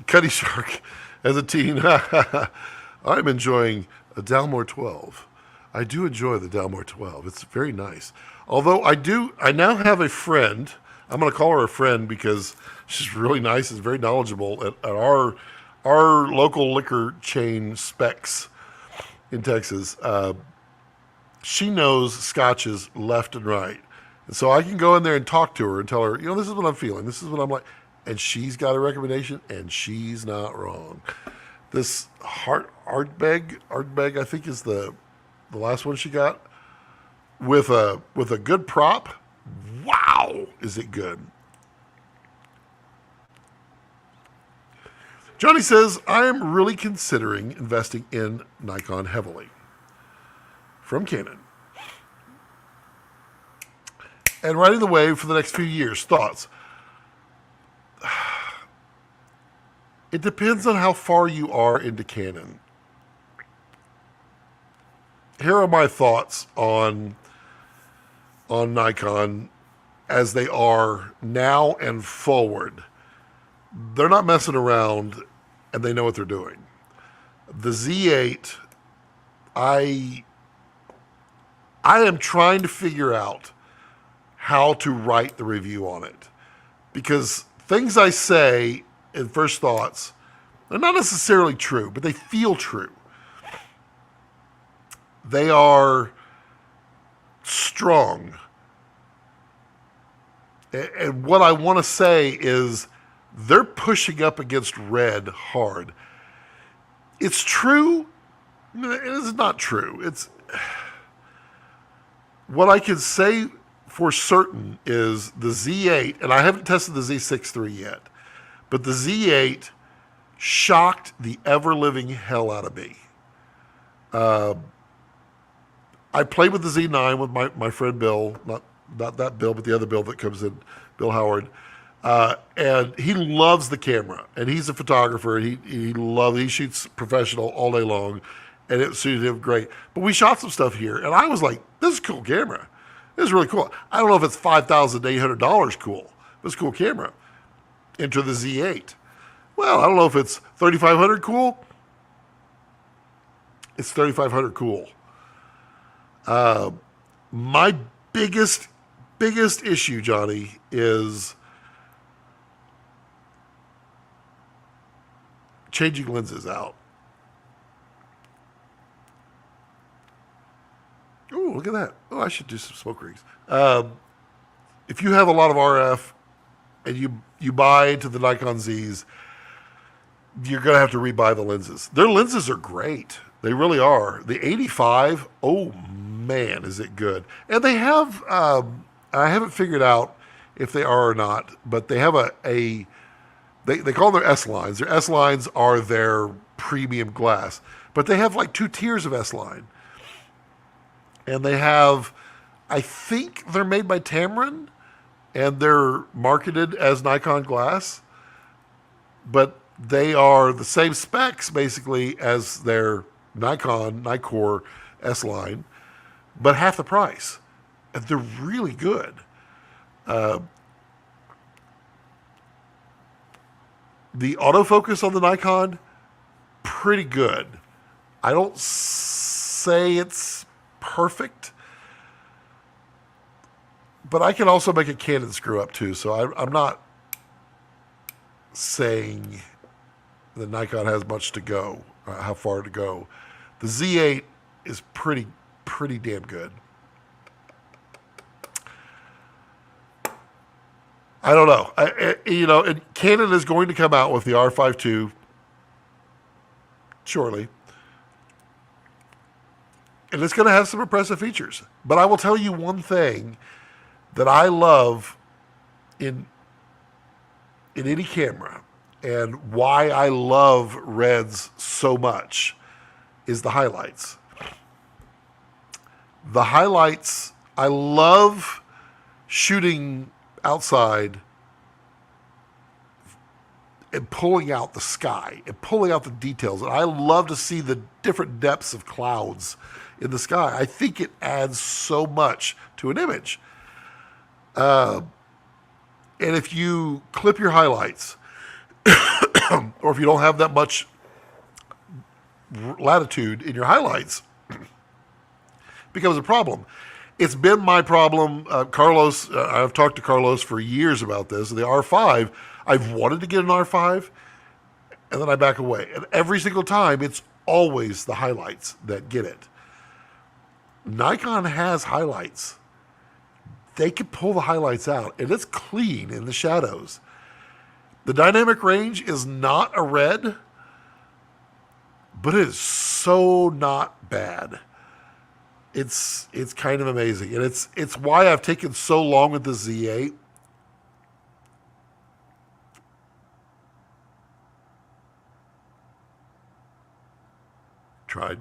Cuddy Shark as a teen. I'm enjoying a Dalmor 12. I do enjoy the Dalmor 12. It's very nice. Although I now have a friend. I'm going to call her a friend because she's really nice and very knowledgeable at our local liquor chain Specs in Texas. She knows scotches left and right. And so I can go in there and talk to her and tell her, this is what I'm feeling. This is what I'm like. And she's got a recommendation, and she's not wrong. This Ardbeg, I think, is the last one she got. With a good prop, wow, is it good. Johnny says, I am really considering investing in Nikon heavily. From Canon. And riding the wave for the next few years. Thoughts? It depends on how far you are into Canon. Here are my thoughts on Nikon as they are now and forward. They're not messing around, and they know what they're doing. The Z8, I am trying to figure out how to write the review on it. Because things I say in first thoughts are not necessarily true, but they feel true. They are strong. And what I want to say is they're pushing up against red hard. It's true. It is not true. It's what I can say for certain is the Z8, and I haven't tested the Z6 III yet, but the Z8 shocked the ever-living hell out of me. I played with the Z9 with my friend Bill, not that Bill, but the other Bill that comes in, Bill Howard, and he loves the camera, and he's a photographer. He shoots professional all day long, and it suited him great. But we shot some stuff here, and I was like, "This is a cool camera. This is really cool." I don't know if it's $5,800 cool, but it's a cool camera. Enter the Z8. Well, I don't know if it's $3,500 cool. It's $3,500 cool. My biggest issue, Johnny, is changing lenses out. Oh, look at that. Oh, I should do some smoke rings. If you have a lot of RF and you buy into the Nikon Zs, you're going to have to rebuy the lenses. Their lenses are great. They really are. The 85, oh man, is it good. And they have, I haven't figured out if they are or not, but they have they call them their S-lines. Their S-lines are their premium glass. But they have like 2 tiers of S-line. And they have, I think they're made by Tamron, and they're marketed as Nikon glass. But they are the same specs, basically, as their Nikkor S-line, but half the price. And they're really good. The autofocus on the Nikon, pretty good. I don't say it's perfect, but I can also make a Canon screw up too. So I'm not saying that Nikon has much to go, how far to go. The Z8 is pretty damn good. I don't know. And Canon is going to come out with the R5 II shortly. And it's going to have some impressive features. But I will tell you one thing that I love in any camera, and why I love reds so much, is the highlights. The highlights, I love shooting outside and pulling out the sky and pulling out the details. And I love to see the different depths of clouds in the sky. I think it adds so much to an image. And if you clip your highlights, or if you don't have that much latitude in your highlights, it becomes a problem. It's been my problem. Carlos, I've talked to Carlos for years about this. The R5, I've wanted to get an R5, and then I back away. And every single time, it's always the highlights that get it. Nikon has highlights. They can pull the highlights out, and it's clean in the shadows. The dynamic range is not a red, but it is so not bad. It's kind of amazing, and it's why I've taken so long with the Z8. Tried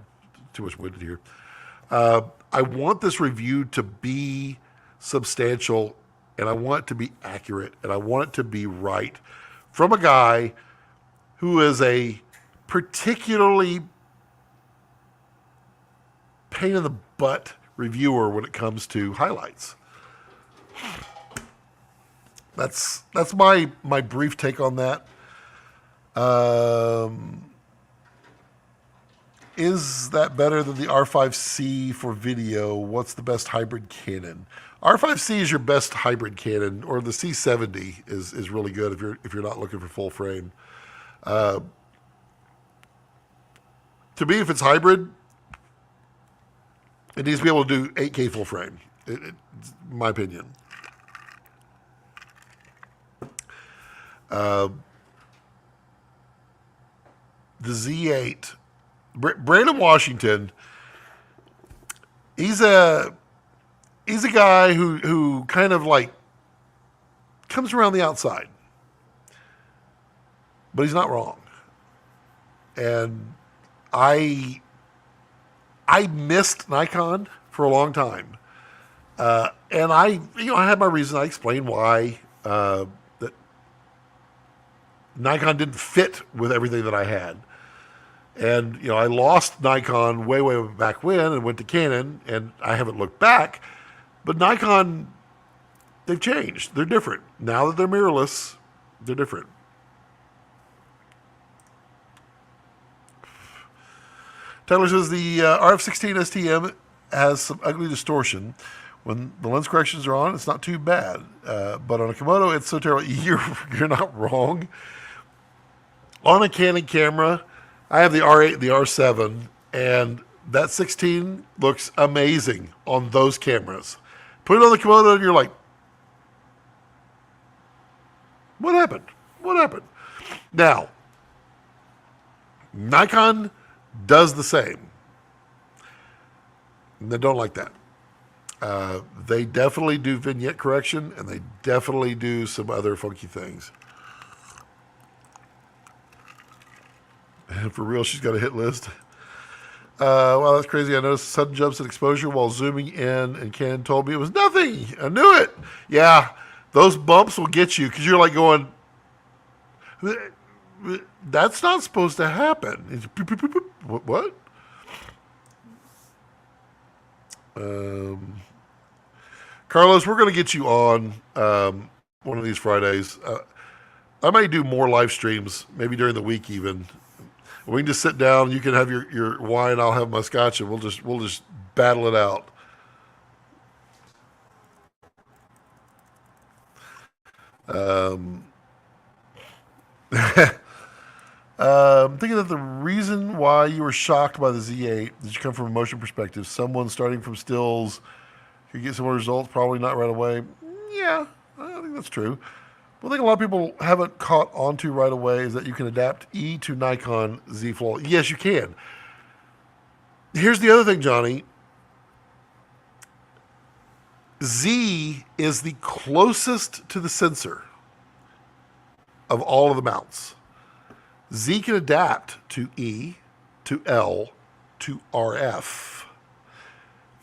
too much winded here. I want this review to be substantial, and I want it to be accurate, and I want it to be right from a guy who is a particularly pain in the butt reviewer when it comes to highlights. That's my brief take on that. Is that better than the R5C for video? What's the best hybrid Canon? R5C is your best hybrid Canon, or the C70 is really good if you're not looking for full frame. To me, if it's hybrid, it needs to be able to do 8K full frame. It's my opinion. The Z8, Brandon Washington, he's a guy who kind of like comes around the outside, but he's not wrong. And I missed Nikon for a long time, and I had my reason. I explained why that Nikon didn't fit with everything that I had. And, I lost Nikon way back when and went to Canon, and I haven't looked back. But Nikon, they've changed. They're different. Now that they're mirrorless, they're different. Tyler says the RF16 STM has some ugly distortion. When the lens corrections are on, it's not too bad. But on a Komodo, it's so terrible. You're not wrong. On a Canon camera, I have the R8 and the R7, and that 16 looks amazing on those cameras. Put it on the Komodo, and you're like, what happened? What happened? Now, Nikon does the same. And they don't like that. They definitely do vignette correction, and they definitely do some other funky things. And for real, she's got a hit list. Wow, that's crazy. I noticed sudden jumps in exposure while zooming in, and Canon told me it was nothing. I knew it. Yeah, those bumps will get you because you're like going, that's not supposed to happen. It's, what? Carlos, we're going to get you on one of these Fridays. I might do more live streams, maybe during the week even. We can just sit down. You can have your wine. I'll have my scotch, and we'll just battle it out. I'm thinking that the reason why you were shocked by the Z8 did you come from a motion perspective? Someone starting from stills could get similar results, probably not right away. Yeah, I think that's true. One thing a lot of people haven't caught onto right away is that you can adapt E to Nikon Z Flow. Yes, you can. Here's the other thing, Johnny. Z is the closest to the sensor of all of the mounts. Z can adapt to E, to L, to RF.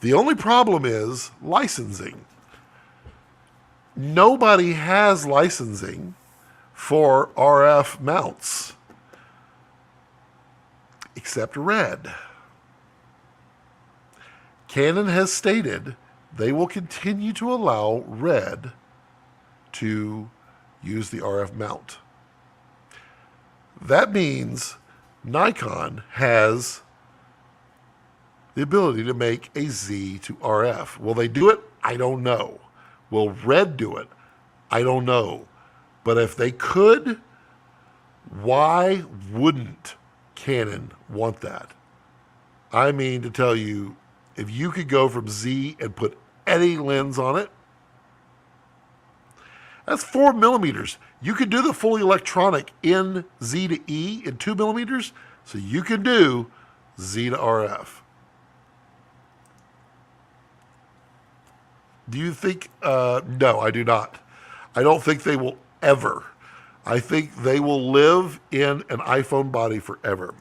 The only problem is licensing. Nobody has licensing for RF mounts except Red. Canon has stated they will continue to allow Red to use the RF mount. That means Nikon has the ability to make a Z to RF. Will they do it? I don't know. Will Red do it? I don't know. But if they could, why wouldn't Canon want that? I mean to tell you, if you could go from Z and put any lens on it, that's 4 millimeters. You could do the fully electronic in Z to E in 2 millimeters, so you can do Z to RF. Do you think, no, I do not. I don't think they will ever. I think they will live in an iPhone body forever.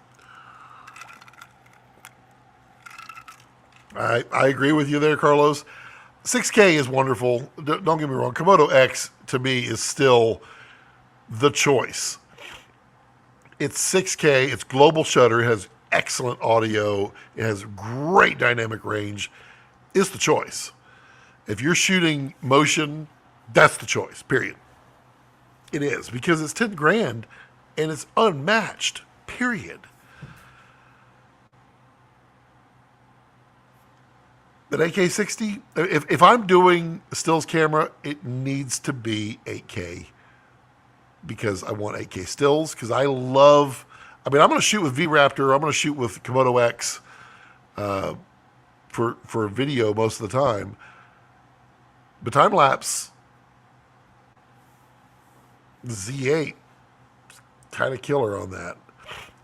I agree with you there, Carlos. 6K is wonderful. Don't get me wrong. Komodo X, to me, is still the choice. It's 6K. It's global shutter. It has excellent audio. It has great dynamic range. It's the choice. If you're shooting motion, that's the choice, period. It is, because it's 10 grand and it's unmatched, period. An 8K60, if I'm doing a stills camera, it needs to be 8K because I want 8K stills, because I love, I'm going to shoot with V-Raptor, I'm going to shoot with Komodo X for video most of the time. But time-lapse, Z8, kind of killer on that.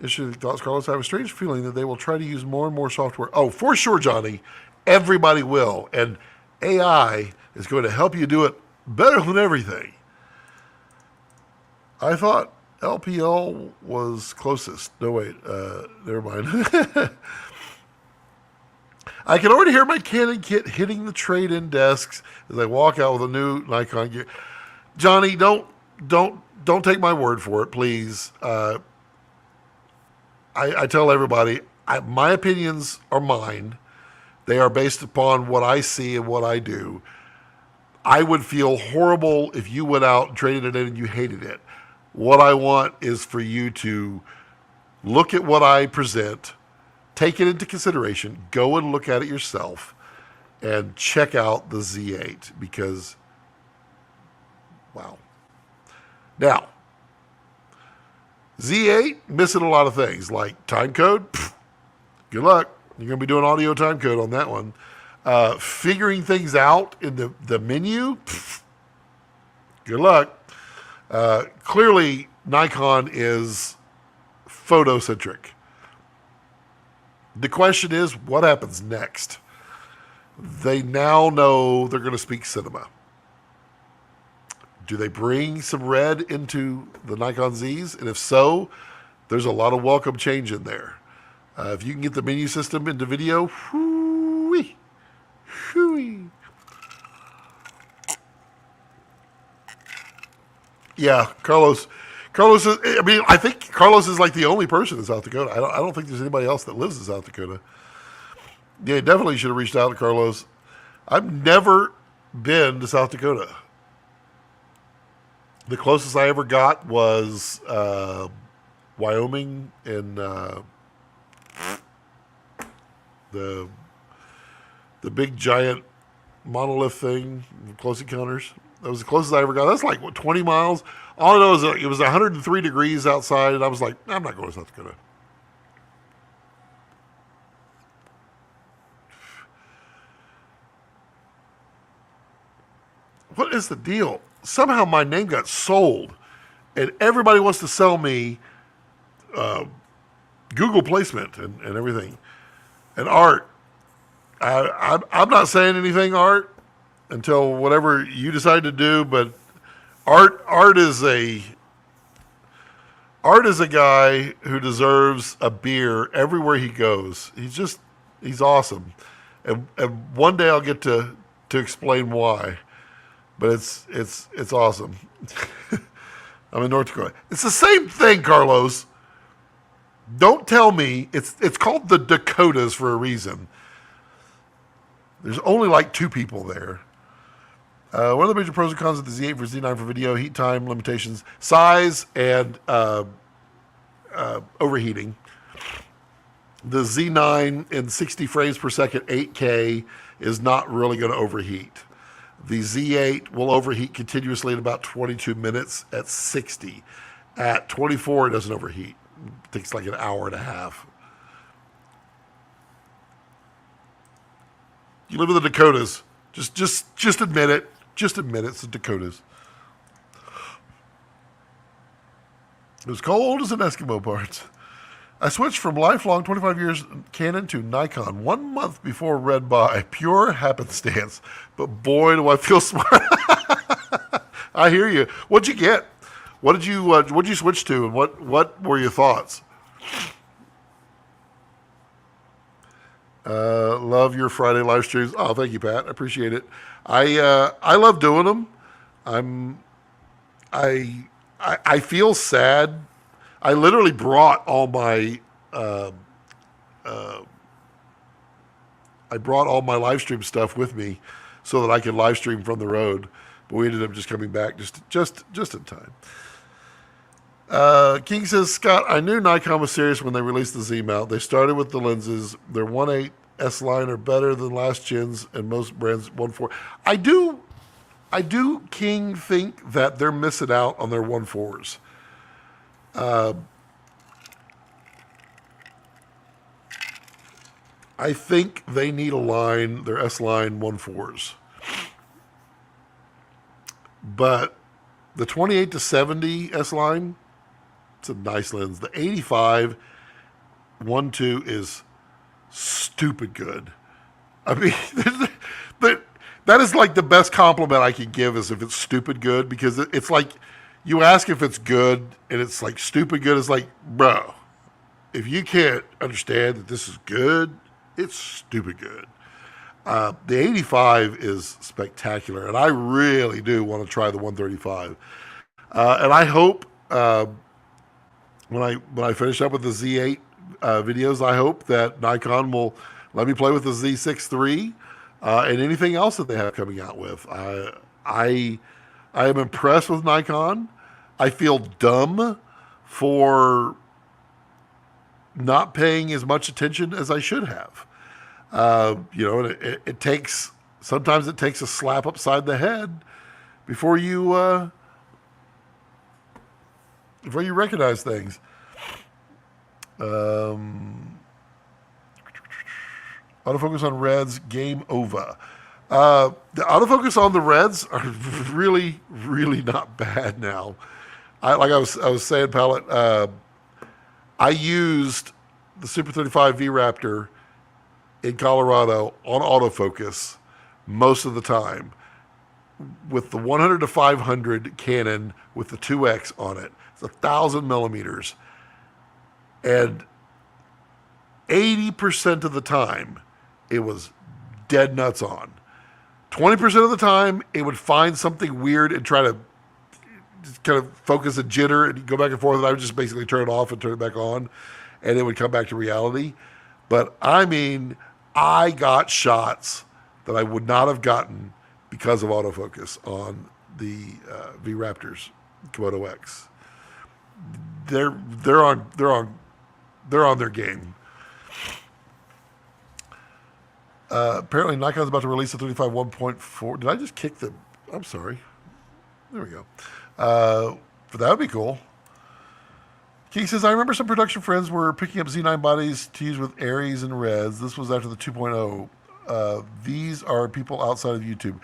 Issue thoughts, Carlos. I have a strange feeling that they will try to use more and more software. Oh, for sure, Johnny. Everybody will. And AI is going to help you do it better than everything. I thought LPL was closest. No, wait. Never mind. I can already hear my Canon kit hitting the trade-in desks as I walk out with a new Nikon gear. Johnny, don't take my word for it, please. I tell everybody, my opinions are mine. They are based upon what I see and what I do. I would feel horrible if you went out and traded it in and you hated it. What I want is for you to look at what I present, take it into consideration, go and look at it yourself, and check out the Z8 because, wow. Now, Z8, missing a lot of things like time code. Good luck. You're going to be doing audio time code on that one. Figuring things out in the menu. Good luck. Clearly, Nikon is photocentric. The question is, what happens next? They now know they're going to speak cinema. Do they bring some red into the Nikon Zs? And if so, there's a lot of welcome change in there. If you can get the menu system into video, whoo-wee, whoo-wee. Yeah, Carlos is, I think Carlos is like the only person in South Dakota. I don't think there's anybody else that lives in South Dakota. Yeah, definitely should have reached out to Carlos. I've never been to South Dakota. The closest I ever got was Wyoming and the big giant monolith thing, Close Encounters. That was the closest I ever got. That's like, 20 miles? All I know is it was 103 degrees outside, and I was like, I'm not going to South Dakota. What is the deal? Somehow my name got sold, and everybody wants to sell me Google placement and everything. And Art, I'm not saying anything, Art, until whatever you decide to do, but Art is a guy who deserves a beer everywhere he goes. He's awesome. and one day I'll get to explain why. But it's awesome. I'm in North Dakota. It's the same thing, Carlos. Don't tell me it's called the Dakotas for a reason. There's only like 2 people there. What are the major pros and cons of the Z8 for Z9 for video? Heat time, limitations, size, and overheating. The Z9 in 60 frames per second, 8K, is not really going to overheat. The Z8 will overheat continuously in about 22 minutes at 60. At 24, it doesn't overheat. It takes like an hour and a half. You live in the Dakotas. Just admit it. Just admit it's the Dakotas. It was cold as an Eskimo parts. I switched from lifelong 25 years Canon to Nikon 1 month before Red by pure happenstance. But boy, do I feel smart. I hear you. What'd you get? What'd you switch to, and what were your thoughts? Love your Friday live streams. Oh, thank you, Pat. I appreciate it. I love doing them. I feel sad. I literally brought all my live stream stuff with me so that I could live stream from the road. But we ended up just coming back just in time. King says, Scott, I knew Nikon was serious when they released the Z mount. They started with the lenses. Their 1.8 S line are better than last gens and most brands 1.4. I do, King, think that they're missing out on their 1.4s. I think they need a line, their S line 1.4s. But the 28 to 70 S line, it's a nice lens. The 85 1.2 is stupid good. I mean, that is like the best compliment I can give is if it's stupid good, because it's like you ask if it's good and it's like stupid good. It's like, bro, if you can't understand that this is good, it's stupid good. The 85 is spectacular, and I really do want to try the 135. And I hope when I finish up with the Z8 videos, I hope that Nikon will let me play with the Z6 III and anything else that they have coming out with. I am impressed with Nikon. I feel dumb for not paying as much attention as I should have. It takes sometimes it takes a slap upside the head before you recognize things. Autofocus on reds, game over. The autofocus on the reds are really, really not bad now. I was saying, Pallet, I used the Super 35 V-Raptor in Colorado on autofocus most of the time with the 100 to 500 Canon with the 2X on it. It's 1,000 millimeters. And 80% of the time, it was dead nuts on. 20% of the time, it would find something weird and try to just kind of focus a jitter and go back and forth, and I would just basically turn it off and turn it back on, and it would come back to reality. But, I mean, I got shots that I would not have gotten because of autofocus on the V-Raptors Komodo X. They're on their game. Apparently, Nikon's about to release the 35 1.4. Did I just kick the? I'm sorry. There we go. But that would be cool. King says, I remember some production friends were picking up Z9 bodies to use with Aries and Reds. This was after the 2.0. These are people outside of YouTube.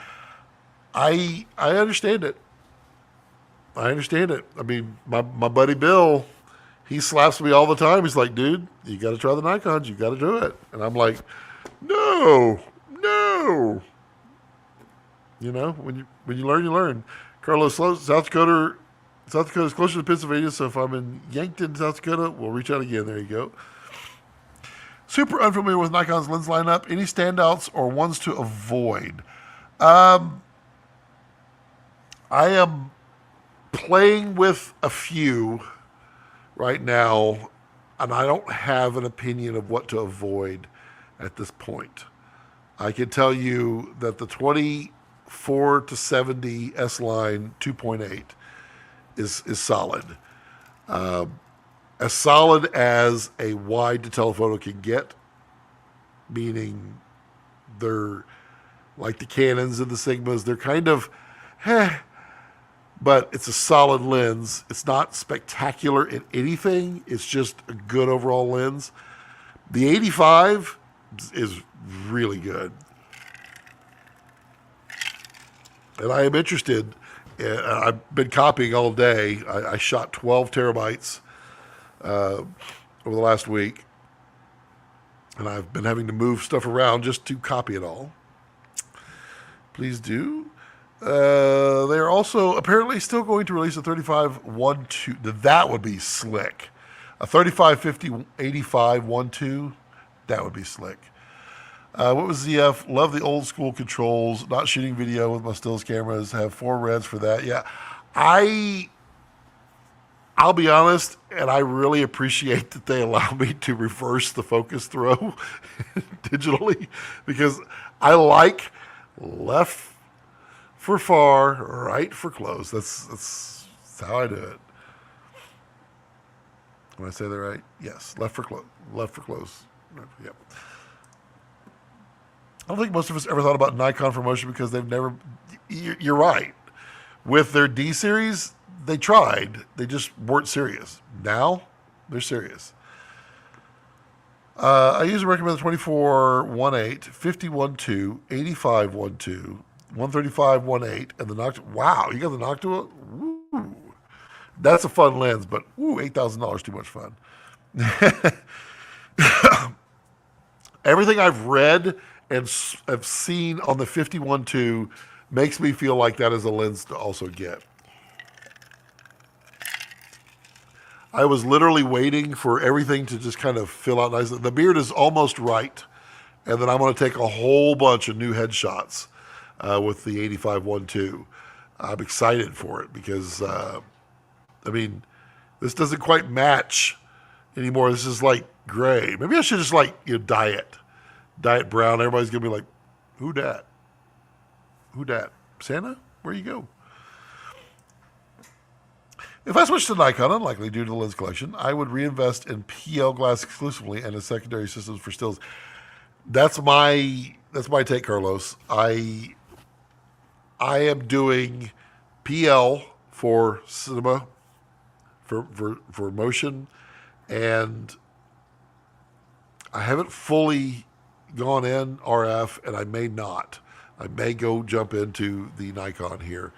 I understand it. I understand it. I mean, my buddy Bill, he slaps me all the time. He's like, dude, you got to try the Nikons. You got to do it. And I'm like, no. You know, when you learn, you learn. Carlos, South Dakota is closer to Pennsylvania, so if I'm in Yankton, South Dakota, we'll reach out again. There you go. Super unfamiliar with Nikon's lens lineup. Any standouts or ones to avoid? I am playing with a few right now, and I don't have an opinion of what to avoid at this point. I can tell you that the 24 to 70 S line 2.8 is solid. As solid as a wide to telephoto can get, meaning they're like the Canons and the Sigmas. They're kind of, but it's a solid lens. It's not spectacular in anything. It's just a good overall lens. The 85 is really good. And I am interested. I've been copying all day. I shot 12 terabytes over the last week. And I've been having to move stuff around just to copy it all. Please do. They're also apparently still going to release a 35-1.2. That would be slick. A 35-50-85 1.2. That would be slick. What was ZF? Love the old school controls. Not shooting video with my stills cameras. Have 4 reds for that. Yeah. I'll be honest, and I really appreciate that they allow me to reverse the focus throw digitally, because I like left for far, right for close. That's how I do it. When I say that right? Yes. Left for close. Left for close. Yep. I don't think most of us ever thought about Nikon for motion because they've never. You're right. With their D series, they tried. They just weren't serious. Now, they're serious. I usually recommend the 24-1.8, 50-1.2, 85-1.2, 135-1.8, and the Noctua. Wow, you got the Noctua? Woo. That's a fun lens, but $8,000 too much fun. Everything I've read and have seen on the 50-1.2 makes me feel like that is a lens to also get. I was literally waiting for everything to just kind of fill out nicely. The beard is almost right, and then I'm going to take a whole bunch of new headshots with the 85-1.2. I'm excited for it because, this doesn't quite match anymore. This is like gray. Maybe I should just dye it. Dye it brown. Everybody's going to be like, who dat? Who dat? Santa? Where you go? If I switched to Nikon, unlikely due to the lens collection, I would reinvest in PL glass exclusively and as secondary systems for stills. That's my take, Carlos. I am doing PL for cinema, for motion, and I haven't fully gone in RF, and I may not. I may go jump into the Nikon here.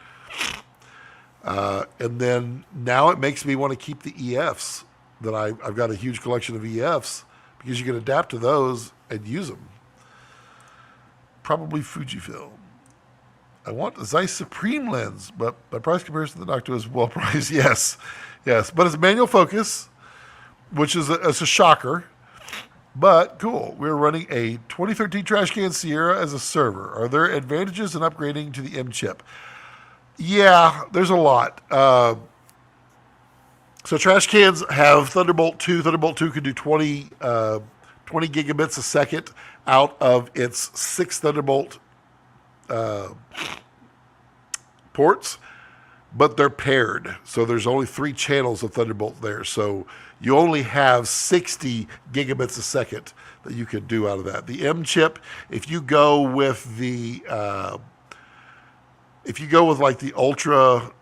And then now it makes me want to keep the EFs that I've got a huge collection of EFs because you can adapt to those and use them. Probably Fujifilm. I want a Zeiss Supreme lens, but by price comparison, the Noctua is well priced. Yes. But it's manual focus, which is a shocker. But cool. We're running a 2013 Trashcan Sierra as a server. Are there advantages in upgrading to the M chip? Yeah, there's a lot. So trash cans have Thunderbolt 2. Thunderbolt 2 can do 20 gigabits a second out of its 6 Thunderbolt ports, but they're paired. So there's only 3 channels of Thunderbolt there. So you only have 60 gigabits a second that you can do out of that. The M chip, if you go with the the Ultra,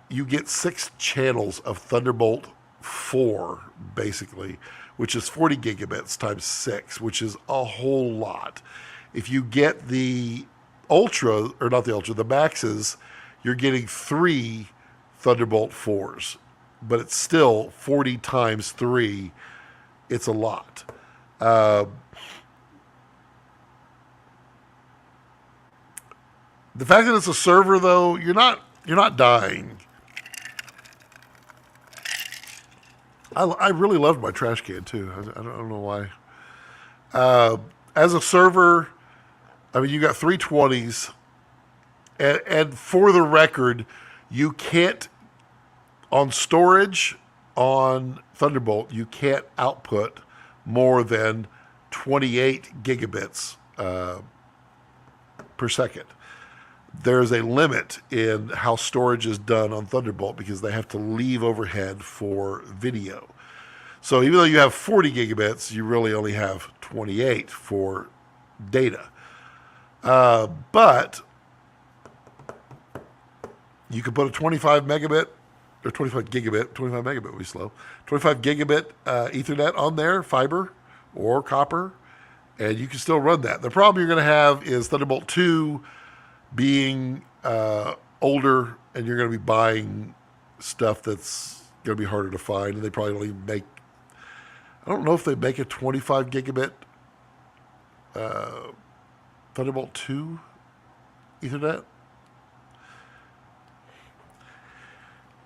you get 6 channels of Thunderbolt 4, basically, which is 40 gigabits times 6, which is a whole lot. If you get the Ultra, or not the Ultra, the Maxes, you're getting 3 Thunderbolt 4s, but it's still 40 times 3. It's a lot. The fact that it's a server, though, you're not dying. I really loved my trash can too. I don't know why. As a server, I mean, you got 320s, and for the record, you can't, on storage on Thunderbolt, you can't output more than 28 gigabits per second. There's a limit in how storage is done on Thunderbolt because they have to leave overhead for video. So even though you have 40 gigabits, you really only have 28 for data. But you could put a 25 megabit or 25 gigabit, 25 megabit would be slow, 25 gigabit Ethernet on there, fiber or copper, and you can still run that. The problem you're going to have is Thunderbolt 2 being older, and you're going to be buying stuff that's going to be harder to find, and they probably only make, I don't know if they make a 25 gigabit Thunderbolt 2 Ethernet.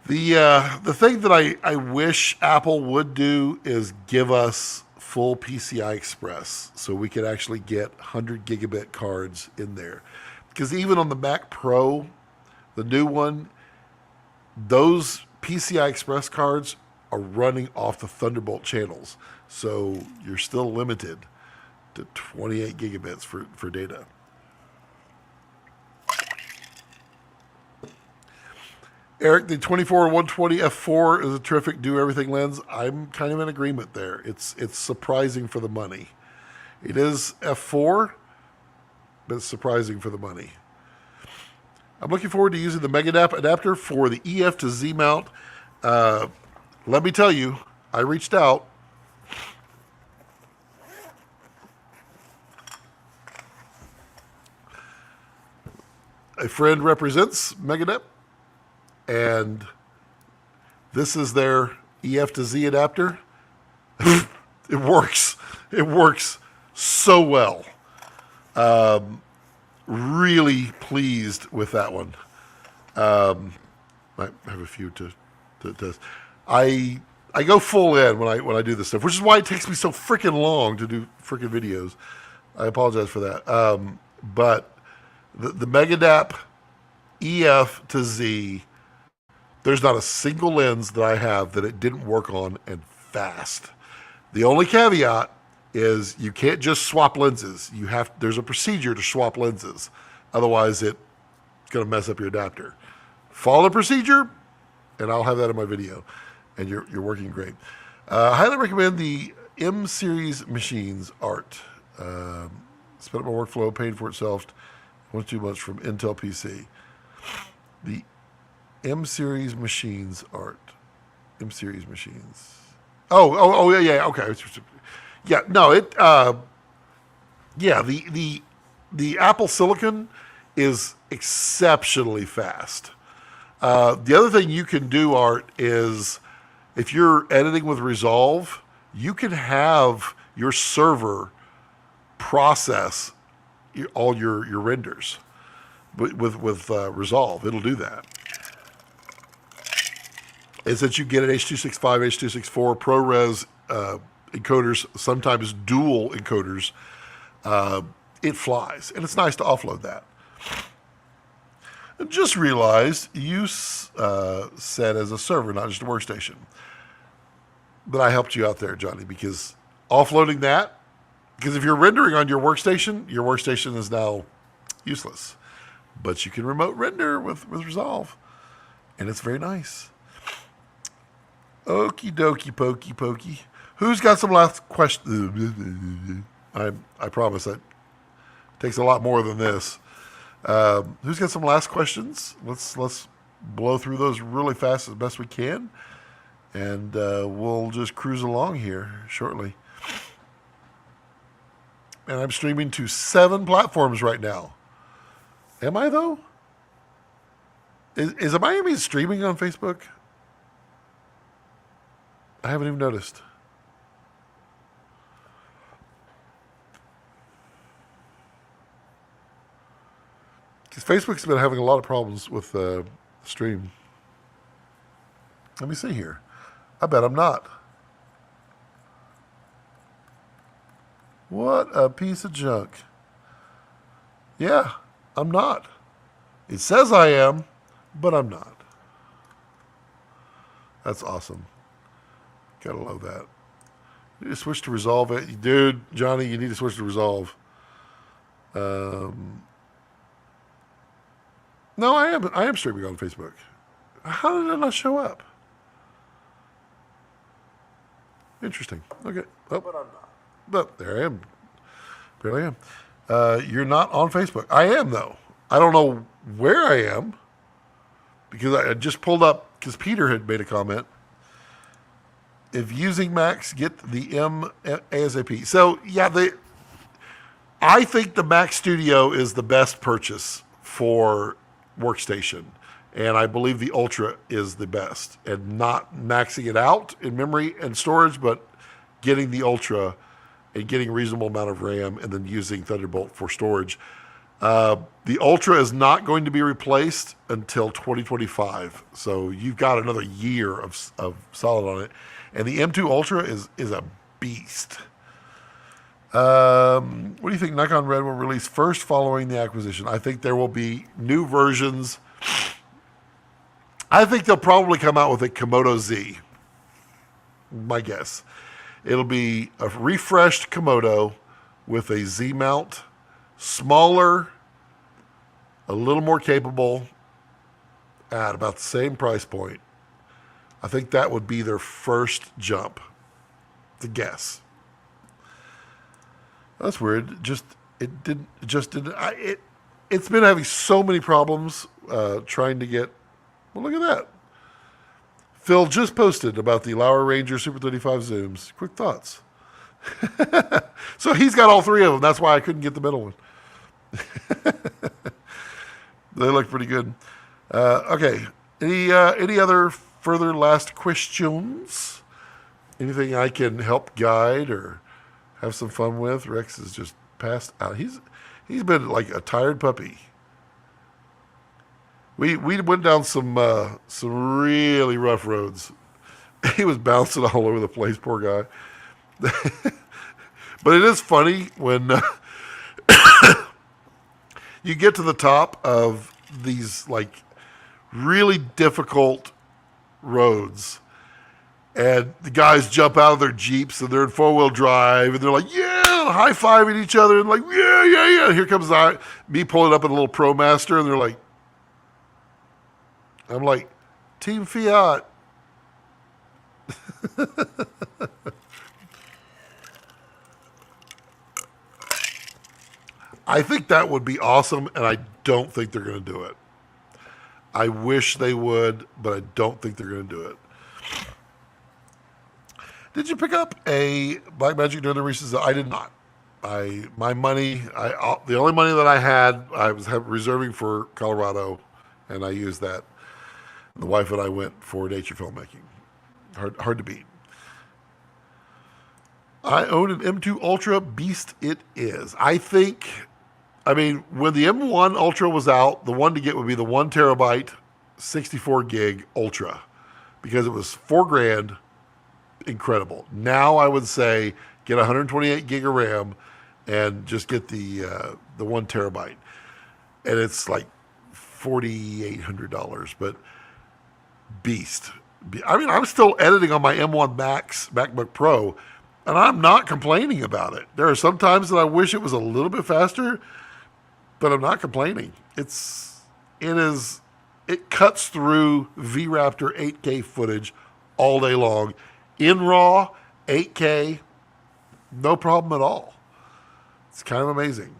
The thing that I wish Apple would do is give us full PCI Express so we could actually get 100 gigabit cards in there. Because even on the Mac Pro, the new one, those PCI Express cards are running off the Thunderbolt channels. So you're still limited to 28 gigabits for data. Eric, the 24-120 f4 is a terrific do everything lens. I'm kind of in agreement there. It's surprising for the money. It is f4, but it's surprising for the money. I'm looking forward to using the Megadap adapter for the EF to Z mount. Let me tell you, I reached out. A friend represents Megadap, and this is their EF to Z adapter. It works. It works so well. Really pleased with that one. I have a few to test. I go full in when I do this stuff, which is why it takes me so freaking long to do freaking videos. I apologize for that. But the Megadap EF to Z, there's not a single lens that I have that it didn't work on and fast. The only caveat is you can't just swap lenses. There's a procedure to swap lenses. Otherwise, it's going to mess up your adapter. Follow the procedure, and I'll have that in my video. And you're working great. I highly recommend the M series machines art. Sped up my workflow, paid for itself. Once too much from Intel PC. The M series machines art. M series machines. Oh yeah. Okay. Yeah, no, the Apple Silicon is exceptionally fast. The other thing you can do, Art, is if you're editing with Resolve, you can have your server process all your renders with Resolve. It'll do that. And since you get an H.265, H.264 ProRes encoders, sometimes dual encoders, it flies. And it's nice to offload that. I just realized you said as a server, not just a workstation. But I helped you out there, Johnny, because offloading that, because if you're rendering on your workstation is now useless. But you can remote render with Resolve. And it's very nice. Okie dokie, pokey, pokey. Who's got some last questions? I promise that takes a lot more than this. Who's got some last questions? Let's blow through those really fast as best we can, and we'll just cruise along here shortly. And I'm streaming to 7 platforms right now. Am I though? Is Miami streaming on Facebook? I haven't even noticed. Because Facebook's been having a lot of problems with the stream. Let me see here. I bet I'm not. What a piece of junk. Yeah, I'm not. It says I am, but I'm not. That's awesome. Gotta love that. You need to switch to Resolve. Dude, Johnny, you need to switch to Resolve. No, I am streaming on Facebook. How did it not show up? Interesting. Okay. Oh, but I'm not. But there I am. There I am. You're not on Facebook. I am, though. I don't know where I am because I just pulled up because Peter had made a comment. If using Macs, get the M ASAP. So, yeah, I think the Mac Studio is the best purchase for workstation. And I believe the Ultra is the best. And not maxing it out in memory and storage, but getting the Ultra and getting a reasonable amount of RAM and then using Thunderbolt for storage. The Ultra is not going to be replaced until 2025. So you've got another year of solid on it. And the M2 Ultra is a beast. What do you think Nikon Red will release first following the acquisition? I think there will be new versions. I think they'll probably come out with a Komodo Z. My guess. It'll be a refreshed Komodo with a Z mount, smaller, a little more capable, at about the same price point. I think that would be their first jump. To guess. That's weird. It's been having so many problems trying to get. Well, look at that. Phil just posted about the Lauer Ranger Super 35 zooms. Quick thoughts. So he's got all three of them. That's why I couldn't get the middle one. They look pretty good. Okay. Any other further last questions? Anything I can help guide or have some fun with? Rex is just passed out. He's been like a tired puppy. We went down some really rough roads. He was bouncing all over the place, poor guy. But it is funny when you get to the top of these like really difficult roads, and the guys jump out of their Jeeps and they're in 4-wheel drive and they're like, yeah, high-fiving each other and like, yeah. Here comes me pulling up in a little ProMaster and they're like, I'm like, Team Fiat. I think that would be awesome, and I don't think they're going to do it. I wish they would, but I don't think they're going to do it. Did you pick up a Blackmagic during the recent? I did not. The only money that I had, I was reserving for Colorado, and I used that. The wife and I went for nature filmmaking. Hard to beat. I own an M2 Ultra. Beast it is. When the M1 Ultra was out, the one to get would be the 1 terabyte, 64 gig Ultra, because it was $4,000. Incredible. Now I would say get 128 gig of RAM and just get the 1 terabyte, and it's like $4,800. But beast. I'm still editing on my M1 Max MacBook Pro, and I'm not complaining about it. There are some times that I wish it was a little bit faster, but I'm not complaining. It cuts through VRaptor 8K footage all day long. In RAW, 8K, no problem at all. It's kind of amazing.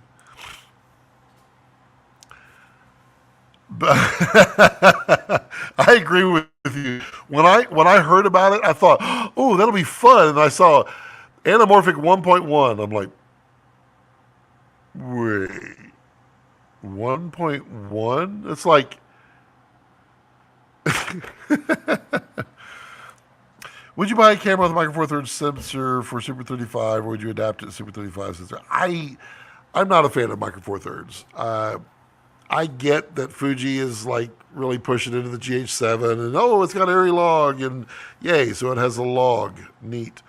But I agree with you. When I heard about it, I thought, oh, that'll be fun. And I saw Anamorphic 1.1. I'm like, wait, 1.1? It's like, would you buy a camera with a Micro Four Thirds sensor for Super 35, or would you adapt it to Super 35 sensor? I'm not a fan of Micro Four Thirds. I get that Fuji is like really pushing into the GH7, and it's got Arri log, and yay, so it has a log. Neat.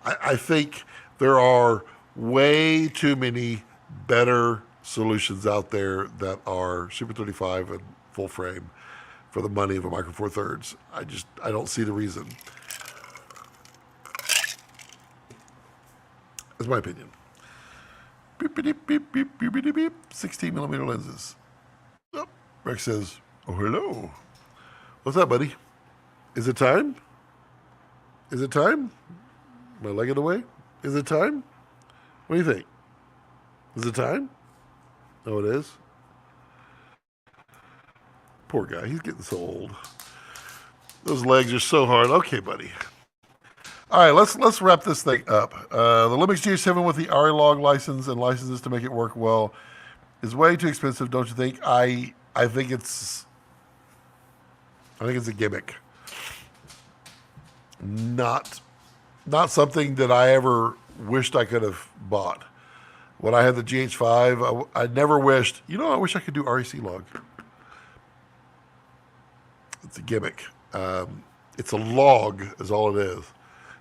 I think there are way too many better solutions out there that are Super 35 and full frame for the money of a Micro Four Thirds. I don't see the reason. That's my opinion. Beep, beep, beep, beep, beep, beep, beep. 16 millimeter lenses. Oh, Rex says, "Oh, hello. What's up, buddy? Is it time? Is it time? My leg in the way? Is it time? What do you think? Is it time? Oh, it is. Poor guy. He's getting so old. Those legs are so hard. Okay, buddy. All right, let's wrap this thing up. The Lumix G7 with the RE-Log license and licenses to make it work well is way too expensive, don't you think? I think it's a gimmick. Not something that I ever wished I could have bought. When I had the GH5, I never wished, I wish I could do REC log. It's a gimmick. It's a log is all it is.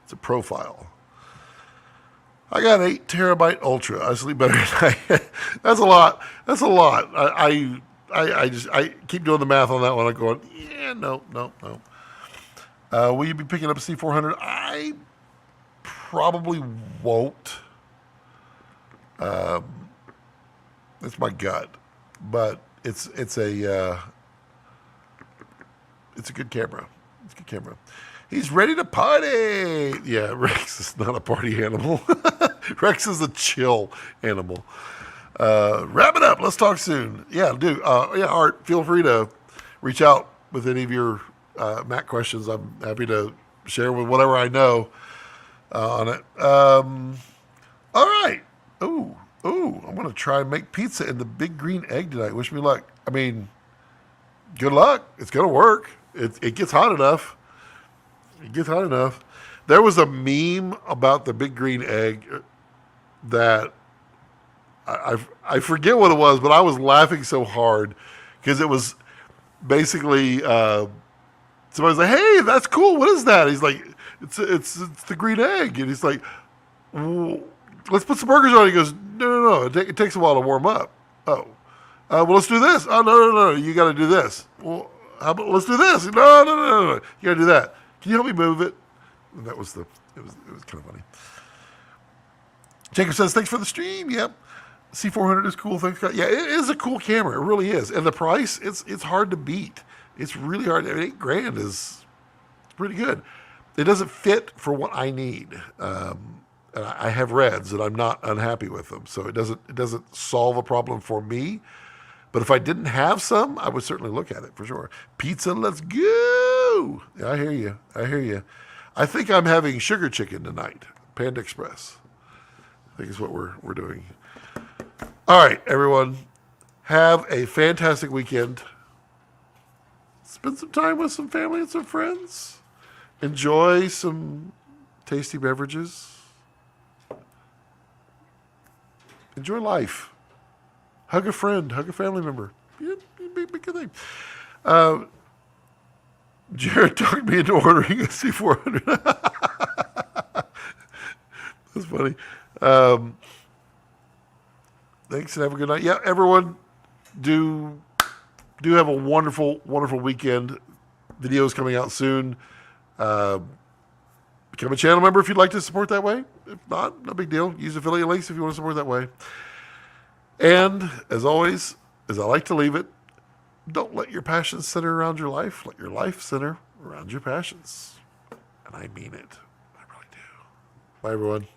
It's a profile. I got 8 terabyte ultra. I sleep better at night. That's a lot. That's a lot. I keep doing the math on that one. I'm going, yeah, no. Will you be picking up a C400? I probably won't. That's my gut, but it's a good camera. It's a good camera. He's ready to party. Yeah, Rex is not a party animal. Rex is a chill animal. Wrap it up. Let's talk soon. Yeah, do. Art, feel free to reach out with any of your Mac questions. I'm happy to share with whatever I know on it. All right. Ooh, I'm going to try and make pizza in the big green egg tonight. Wish me luck. I mean, good luck. It's going to work. It gets hot enough. It gets hot enough. There was a meme about the big green egg that I forget what it was, but I was laughing so hard because it was basically somebody was like, "Hey, that's cool. What is that?" He's like, "It's the green egg," and he's like, well, "Let's put some burgers on it." He goes, "No. It takes a while to warm up." Oh, well, let's do this. Oh, no. You got to do this. Well, how about let's do this? No. You got to do that. Can you help me move it? And that was it was kind of funny. Jacob says, "Thanks for the stream." Yep. C400 is cool. Thanks, God. Yeah, it is a cool camera. It really is. And the price, it's hard to beat. It's really hard. I mean, $8,000 is pretty good. It doesn't fit for what I need. And I have Reds, and I'm not unhappy with them. So it doesn't solve a problem for me. But if I didn't have some, I would certainly look at it for sure. Pizza, let's go. Yeah, I hear you. I think I'm having sugar chicken tonight. Panda Express. I think is what we're doing. All right, everyone. Have a fantastic weekend. Spend some time with some family and some friends. Enjoy some tasty beverages. Enjoy life. Hug a friend. Hug a family member. Yeah, big good thing. Jared talked me into ordering a C400. That's funny. Thanks and have a good night. Yeah, everyone, do have a wonderful, wonderful weekend. Videos coming out soon. Become a channel member if you'd like to support that way. If not, no big deal. Use affiliate links if you want to support that way. And as always, as I like to leave it, don't let your passions center around your life. Let your life center around your passions. And I mean it. I really do. Bye, everyone.